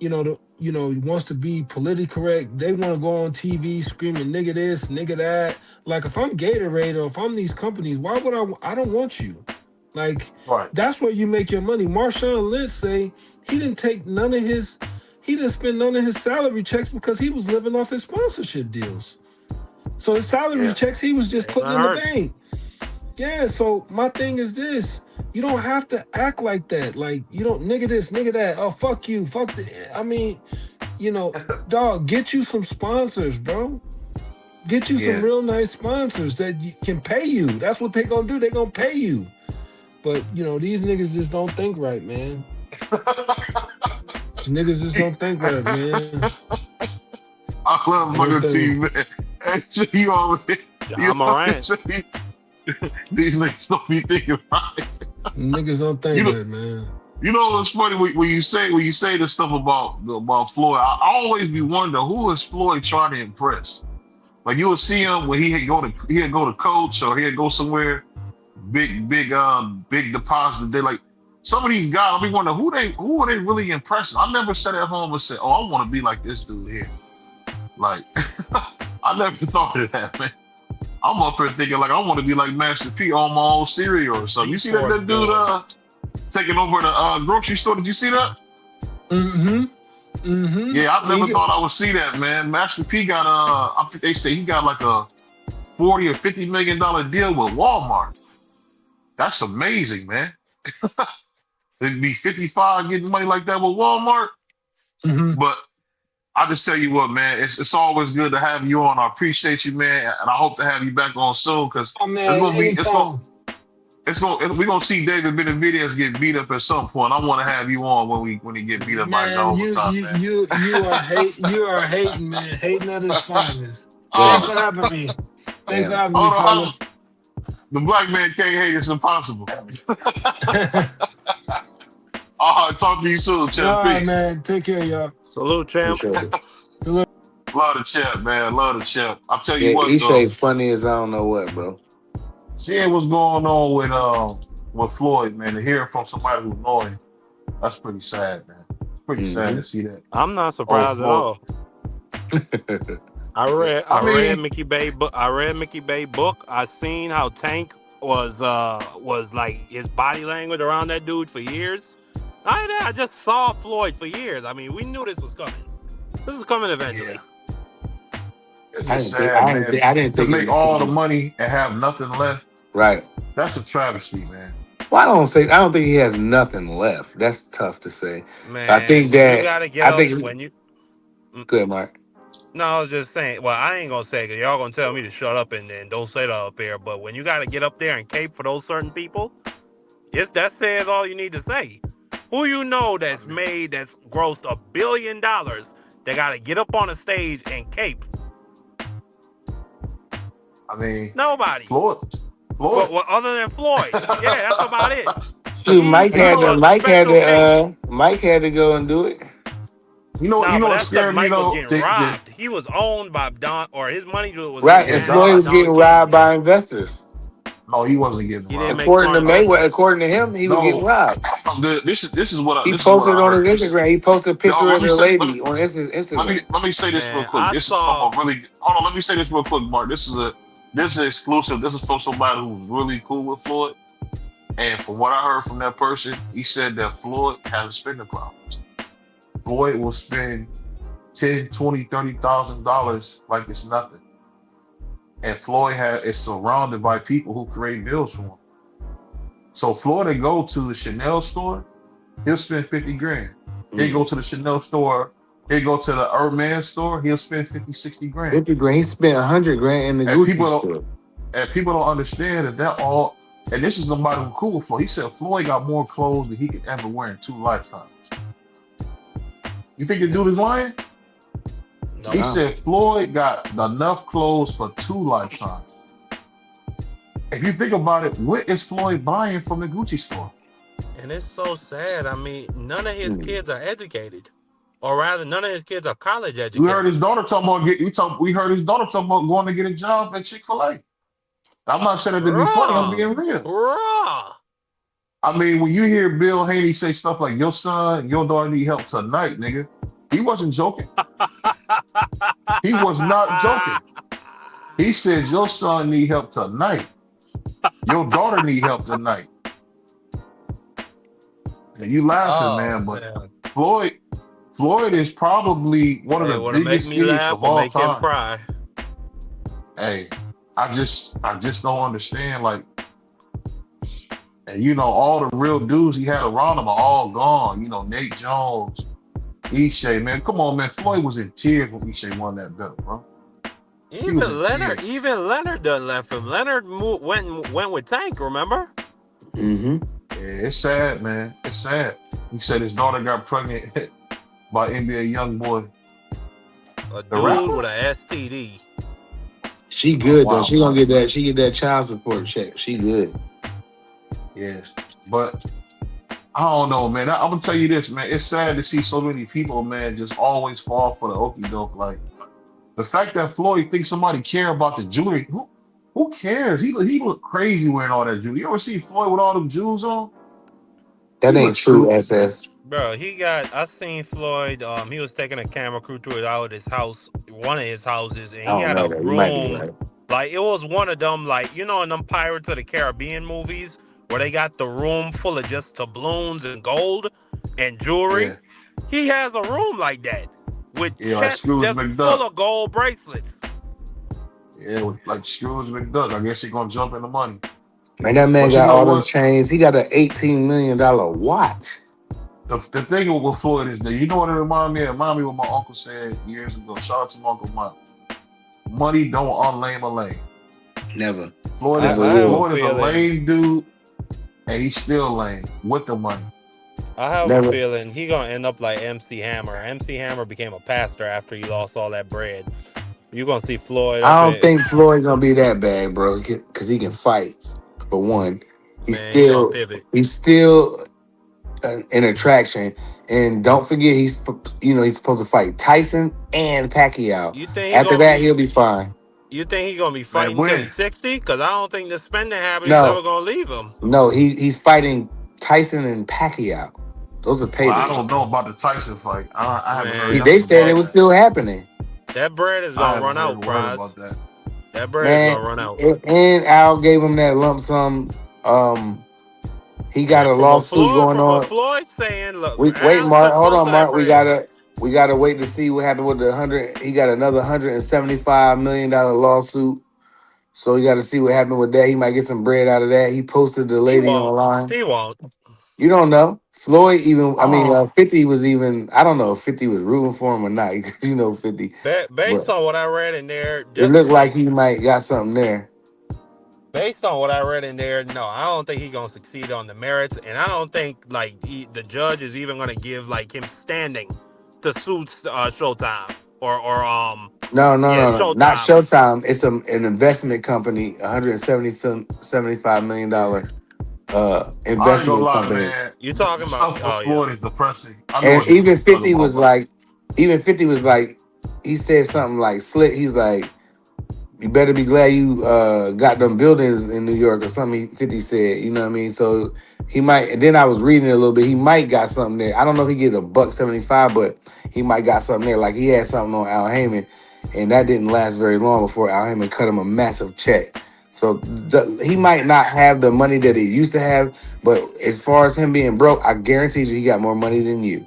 Speaker 12: wants to be politically correct. They want to go on TV screaming nigga this, nigga that. Like if I'm Gatorade or if I'm these companies, why would I don't want you. Like, that's where you make your money. Marshawn Lynch say he didn't spend none of his salary checks because he was living off his sponsorship deals. So his salary checks, he was just putting in the bank. Yeah, so my thing is this. You don't have to act like that. Like, you don't nigga this, nigga that. Oh, fuck you, fuck the. I mean, dog, get you some sponsors, bro. Get you some real nice sponsors that can pay you. That's what they gonna do. They gonna pay you. But, these niggas just don't think right, man. Niggas just don't think right, man.
Speaker 10: I love fucking Team Man. You already.
Speaker 11: I'm a rant.
Speaker 10: These niggas don't be thinking right.
Speaker 12: Niggas don't think that, man.
Speaker 10: You know what's funny when you say this stuff about Floyd? I always be wondering who is Floyd trying to impress. Like you would see him when he'd go to coach or he'd go somewhere big deposit. They like some of these guys. I be wondering who are they really impressing. I never sat at home and said, "Oh, I want to be like this dude here." Like I never thought of that, man. I'm up here thinking like I want to be like Master P on my own cereal or something. You see that dude taking over the grocery store? Did you see that? Yeah, I never thought I would see that, man. Master P got I think they say he got like a $40 or $50 million deal with Walmart. That's amazing, man. It'd be 55 getting money like that with Walmart. But I just tell you what, man, it's always good to have you on. I appreciate you, man, and I hope to have you back on soon because we're gonna see David Benavidez get beat up at some point. I want to have you on when he get beat up by Jai Opetaia, man.
Speaker 12: You are hating, man. Hating at his finest. Thanks for having me. Thanks for having me, fellas.
Speaker 10: The black man can't hate. It's impossible. All right, talk to you soon, champ.
Speaker 12: All right,
Speaker 10: Peace.
Speaker 12: man. Take care, y'all.
Speaker 11: Salute, champ.
Speaker 12: Salute.
Speaker 10: Love the champ, man. Love the champ. I'll tell you what,
Speaker 2: Ishay funny as I don't know what, bro.
Speaker 10: Seeing what's going on with Floyd, man, to hear from somebody who's knowing, that's pretty sad, man. Pretty sad to see that.
Speaker 11: I'm not surprised at all. I read Mickey Bay book. I seen how Tank was like his body language around that dude for years. I just saw Floyd for years. I mean, we knew this was coming. This was coming eventually.
Speaker 10: It's just sad, man.
Speaker 2: I didn't think
Speaker 10: to make all the money and have nothing left.
Speaker 2: Right.
Speaker 10: That's a travesty, man.
Speaker 2: Well, I don't think he has nothing left. That's tough to say.
Speaker 11: Man,
Speaker 2: I think that
Speaker 11: you gotta get when you.
Speaker 2: Good, Mark.
Speaker 11: No, I was just saying. Well, I ain't gonna say because y'all gonna tell me to shut up and don't say that up here. But when you gotta get up there and cape for those certain people, that says all you need to say. Who you know that's grossed $1 billion? They gotta get up on a stage and cape.
Speaker 10: I mean,
Speaker 11: nobody.
Speaker 10: Floyd.
Speaker 11: Well, other than Floyd, yeah, that's about it.
Speaker 2: Dude, Mike had to go and do it.
Speaker 10: You know what scared me though?
Speaker 11: Was getting robbed. He was owned by Don, or his money was
Speaker 2: right. And Floyd was getting robbed by investors.
Speaker 10: No, he wasn't getting robbed.
Speaker 2: According to him, he was getting robbed.
Speaker 10: This is what
Speaker 2: he posted on his Instagram. He posted a picture of the lady on his Instagram.
Speaker 10: Let me say this real quick. Hold on. Let me say this real quick, Mark. This is exclusive. This is from somebody who's really cool with Floyd. And from what I heard from that person, he said that Floyd has spending problems. Floyd will spend $10,000, $20,000, $30,000 like it's nothing. And Floyd is surrounded by people who create bills for him. So Floyd will go to the Chanel store, he'll spend 50 grand. He'll go to the Chanel store, he'll go to the Hermes store, he'll spend 50, 60 grand. 50
Speaker 2: grand. He spent 100 grand in the Gucci store.
Speaker 10: And people don't understand that all, and this is somebody who's cool with Floyd. He said Floyd got more clothes than he could ever wear in 2 lifetimes. You think the dude is lying? No. He said Floyd got enough clothes for 2 lifetimes. If you think about it, what is Floyd buying from the Gucci store?
Speaker 11: And it's so sad. I mean, none of his kids are educated. Or rather, none of his kids are college educated.
Speaker 10: We heard his daughter talking about going to get a job at Chick-fil-A. I'm not saying it to be funny, I'm being real. I mean, when you hear Bill Haney say stuff like, your son and your daughter need help tonight, nigga, he wasn't joking. He was not joking. He said, your son need help tonight. Your daughter need help tonight. And you laughing, man, but man. Floyd is probably one of the biggest thieves of all time. Him cry. Hey, I just don't understand, like, and you know, all the real dudes he had around him are all gone. You know, Nate Jones, Ishay, man. Come on, man. Floyd was in tears when Ishay won that belt, bro.
Speaker 11: Even Leonard done left him. Leonard went with Tank, remember?
Speaker 10: Mm-hmm. Yeah, it's sad, man. It's sad. He said his daughter got pregnant by NBA YoungBoy.
Speaker 11: A
Speaker 10: The
Speaker 11: dude
Speaker 10: rapper?
Speaker 11: with a STD.
Speaker 2: She
Speaker 10: Oh
Speaker 2: good though.
Speaker 10: wow.
Speaker 2: She gonna get that. She get that child support check. She good.
Speaker 10: Yes. But I don't know, man. I'm gonna tell you this, man. It's sad to see so many people, man, just always fall for the okie doke. Like the fact that Floyd thinks somebody care about the jewelry. Who cares? He look crazy wearing all that jewelry. You ever see Floyd with all them jewels on?
Speaker 2: That
Speaker 10: He
Speaker 2: ain't
Speaker 10: looks
Speaker 2: true,
Speaker 10: stupid, man.
Speaker 2: SS.
Speaker 11: Bro, I seen Floyd, he was taking a camera crew to his out of his house, one of his houses, and
Speaker 2: I
Speaker 11: he
Speaker 2: don't
Speaker 11: had
Speaker 2: know
Speaker 11: a
Speaker 2: that. You might be
Speaker 11: room,
Speaker 2: right.
Speaker 11: like it was one of them, like, in them Pirates of the Caribbean movies where they got the room full of just doubloons and gold and jewelry.
Speaker 10: Yeah.
Speaker 11: He has a room like that with
Speaker 10: Yeah, like
Speaker 11: chests
Speaker 10: Scrooge
Speaker 11: just full
Speaker 10: McDuck.
Speaker 11: of gold bracelets.
Speaker 10: Yeah, with like Scrooge McDuck. I guess he gonna jump in the money.
Speaker 2: Man, that man
Speaker 10: But you
Speaker 2: got
Speaker 10: know
Speaker 2: all them
Speaker 10: what?
Speaker 2: chains. He got an $18 million watch.
Speaker 10: The thing with Floyd is that you know what it remind me of? It remind me of what my uncle said years ago. Shout out to my Uncle Mike. Money don't unlame a lame.
Speaker 2: Never.
Speaker 10: Floyd is
Speaker 2: Never
Speaker 11: I
Speaker 10: a
Speaker 11: have a
Speaker 2: will.
Speaker 10: Floyd is a
Speaker 11: feeling,
Speaker 10: lame dude, and he's still lame with the money.
Speaker 2: Never.
Speaker 11: he gonna end up like MC Hammer. MC Hammer became a pastor after he lost all that bread. You're gonna see Floyd
Speaker 2: I
Speaker 11: up
Speaker 2: don't
Speaker 11: in,
Speaker 2: think Floyd gonna be that bad, bro. Because he can fight. For one,
Speaker 11: man, he gonna pivot.
Speaker 2: he's still an attraction. And don't forget, he's supposed to fight Tyson and Pacquiao.
Speaker 11: You think he
Speaker 2: After
Speaker 11: gonna
Speaker 2: that,
Speaker 11: be
Speaker 2: he'll be fine.
Speaker 11: You think he's gonna be
Speaker 10: Man,
Speaker 11: fighting till
Speaker 10: when?
Speaker 11: he's 60? Because I don't think the spending habit is
Speaker 2: No,
Speaker 11: ever gonna leave him.
Speaker 2: no, he's fighting Tyson and Pacquiao. Those are
Speaker 10: Well, I don't
Speaker 2: paydays.
Speaker 10: know about the Tyson fight. I haven't heard
Speaker 11: Man,
Speaker 2: They
Speaker 10: nothing
Speaker 2: said it
Speaker 10: about
Speaker 2: was
Speaker 10: that.
Speaker 2: still happening.
Speaker 11: that bread is
Speaker 10: I
Speaker 11: gonna
Speaker 10: haven't
Speaker 11: run
Speaker 10: heard a
Speaker 11: out,
Speaker 10: word
Speaker 11: Prize.
Speaker 10: about that.
Speaker 11: That bread is
Speaker 2: Man,
Speaker 11: gonna run out.
Speaker 2: and Al gave him that lump sum. He got
Speaker 11: Man,
Speaker 2: a lawsuit going
Speaker 11: from what
Speaker 2: on.
Speaker 11: Floyd's saying, look,
Speaker 2: Wait,
Speaker 11: Al
Speaker 2: Mark.
Speaker 11: took
Speaker 2: Hold
Speaker 11: most
Speaker 2: on,
Speaker 11: of that
Speaker 2: Mark.
Speaker 11: bread.
Speaker 2: We gotta wait to see what happened with the 100. He got another $175 million lawsuit. So you got to see what happened with that. He might get some bread out of that. He posted the
Speaker 11: He
Speaker 2: lady
Speaker 11: won't.
Speaker 2: online.
Speaker 11: He won't.
Speaker 2: You don't know. Floyd even. I mean,
Speaker 10: Oh,
Speaker 2: 50 was even. I don't know if 50 was rooting for him or not. 50.
Speaker 11: Based
Speaker 2: But
Speaker 11: on what I read in there,
Speaker 2: it looked like he might got something there.
Speaker 11: based on what I read in there, no, I don't think he's gonna succeed on the merits, and I don't think like the judge is even gonna give like him standing to sue Showtime or
Speaker 2: No. Not
Speaker 11: Showtime.
Speaker 2: Showtime. It's an investment company. $175 million
Speaker 10: I ain't gonna
Speaker 2: investment
Speaker 10: lie,
Speaker 2: company.
Speaker 10: man.
Speaker 11: You
Speaker 10: The
Speaker 11: talking about?
Speaker 10: stuff with
Speaker 11: Oh yeah.
Speaker 10: Floyd is depressing. I know
Speaker 2: And
Speaker 10: what you're talking about, but
Speaker 2: even 50 was like, he said something like slick. He's like, you better be glad you got them buildings in New York or something. 50 said, you know what I mean? So he might. And then I was reading it a little bit. He might got something there. I don't know if he get $175, but he might got something there. Like he had something on Al Heyman, and that didn't last very long before Al Heyman cut him a massive check. So he might not have the money that he used to have, but as far as him being broke, I guarantee you he got more money than you.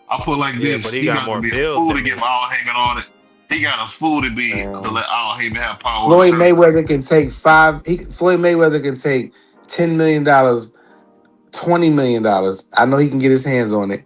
Speaker 10: I put like
Speaker 11: Yeah,
Speaker 10: this:
Speaker 11: but he
Speaker 10: he
Speaker 11: got
Speaker 10: got to
Speaker 11: more
Speaker 10: be a
Speaker 11: bills
Speaker 10: fool
Speaker 11: than
Speaker 10: to give
Speaker 11: me.
Speaker 10: Al Heyman on it. He got a fool to let Al Heyman have power.
Speaker 2: Floyd Mayweather can take Floyd Mayweather can take $10 million, $20 million. I know he can get his hands on it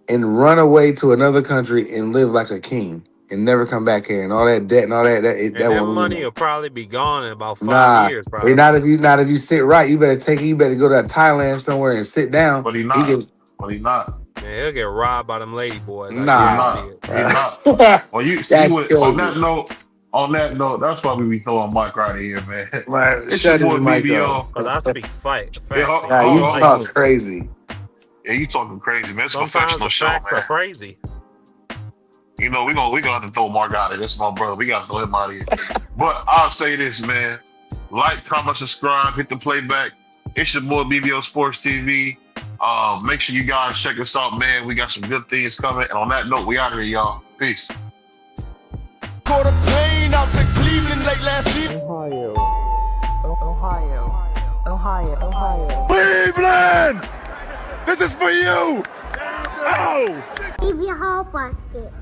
Speaker 2: and run away to another country and live like a king and never come back here and all that debt and all that
Speaker 11: And that
Speaker 2: won't
Speaker 11: money
Speaker 2: even.
Speaker 11: will probably be gone in about 5
Speaker 2: Nah,
Speaker 11: years,
Speaker 2: hey,
Speaker 11: probably.
Speaker 2: not if you sit right. You better go to Thailand somewhere and sit down.
Speaker 10: But he
Speaker 2: He
Speaker 10: not.
Speaker 2: can,
Speaker 10: But he not.
Speaker 11: Man, he'll get robbed by them lady boys. I
Speaker 10: He
Speaker 2: nah.
Speaker 11: guarantee
Speaker 10: not.
Speaker 11: it.
Speaker 10: He not. Well, you see
Speaker 2: That's
Speaker 10: what on
Speaker 2: crazy.
Speaker 10: that note. On that note, that's why we be throwing Mike right here, man.
Speaker 2: Man,
Speaker 10: It's your
Speaker 2: shut his
Speaker 10: boy
Speaker 2: mic
Speaker 10: BBO.
Speaker 11: Cause I speak facts,
Speaker 10: Yeah,
Speaker 11: and
Speaker 2: Nah,
Speaker 11: y'all
Speaker 2: you
Speaker 11: don't like
Speaker 2: talk
Speaker 11: it.
Speaker 2: crazy.
Speaker 10: Yeah, you talking crazy, man. It's a
Speaker 11: Sometimes
Speaker 10: professional
Speaker 11: the
Speaker 10: show,
Speaker 11: facts are
Speaker 10: man.
Speaker 11: crazy.
Speaker 10: You know, we gonna have to throw Mark out of here. This is my brother. We gotta throw him out of here. But I'll say this, man. Like, comment, subscribe, hit the playback. It's your boy BBO Sports TV. Make sure you guys check us out, man. We got some good things coming. And on that note, we out of here, y'all. Peace.
Speaker 1: Caught a plane out to Cleveland late last season.
Speaker 3: Ohio.
Speaker 1: Cleveland! This is for you! Oh!
Speaker 3: Leave your whole basket.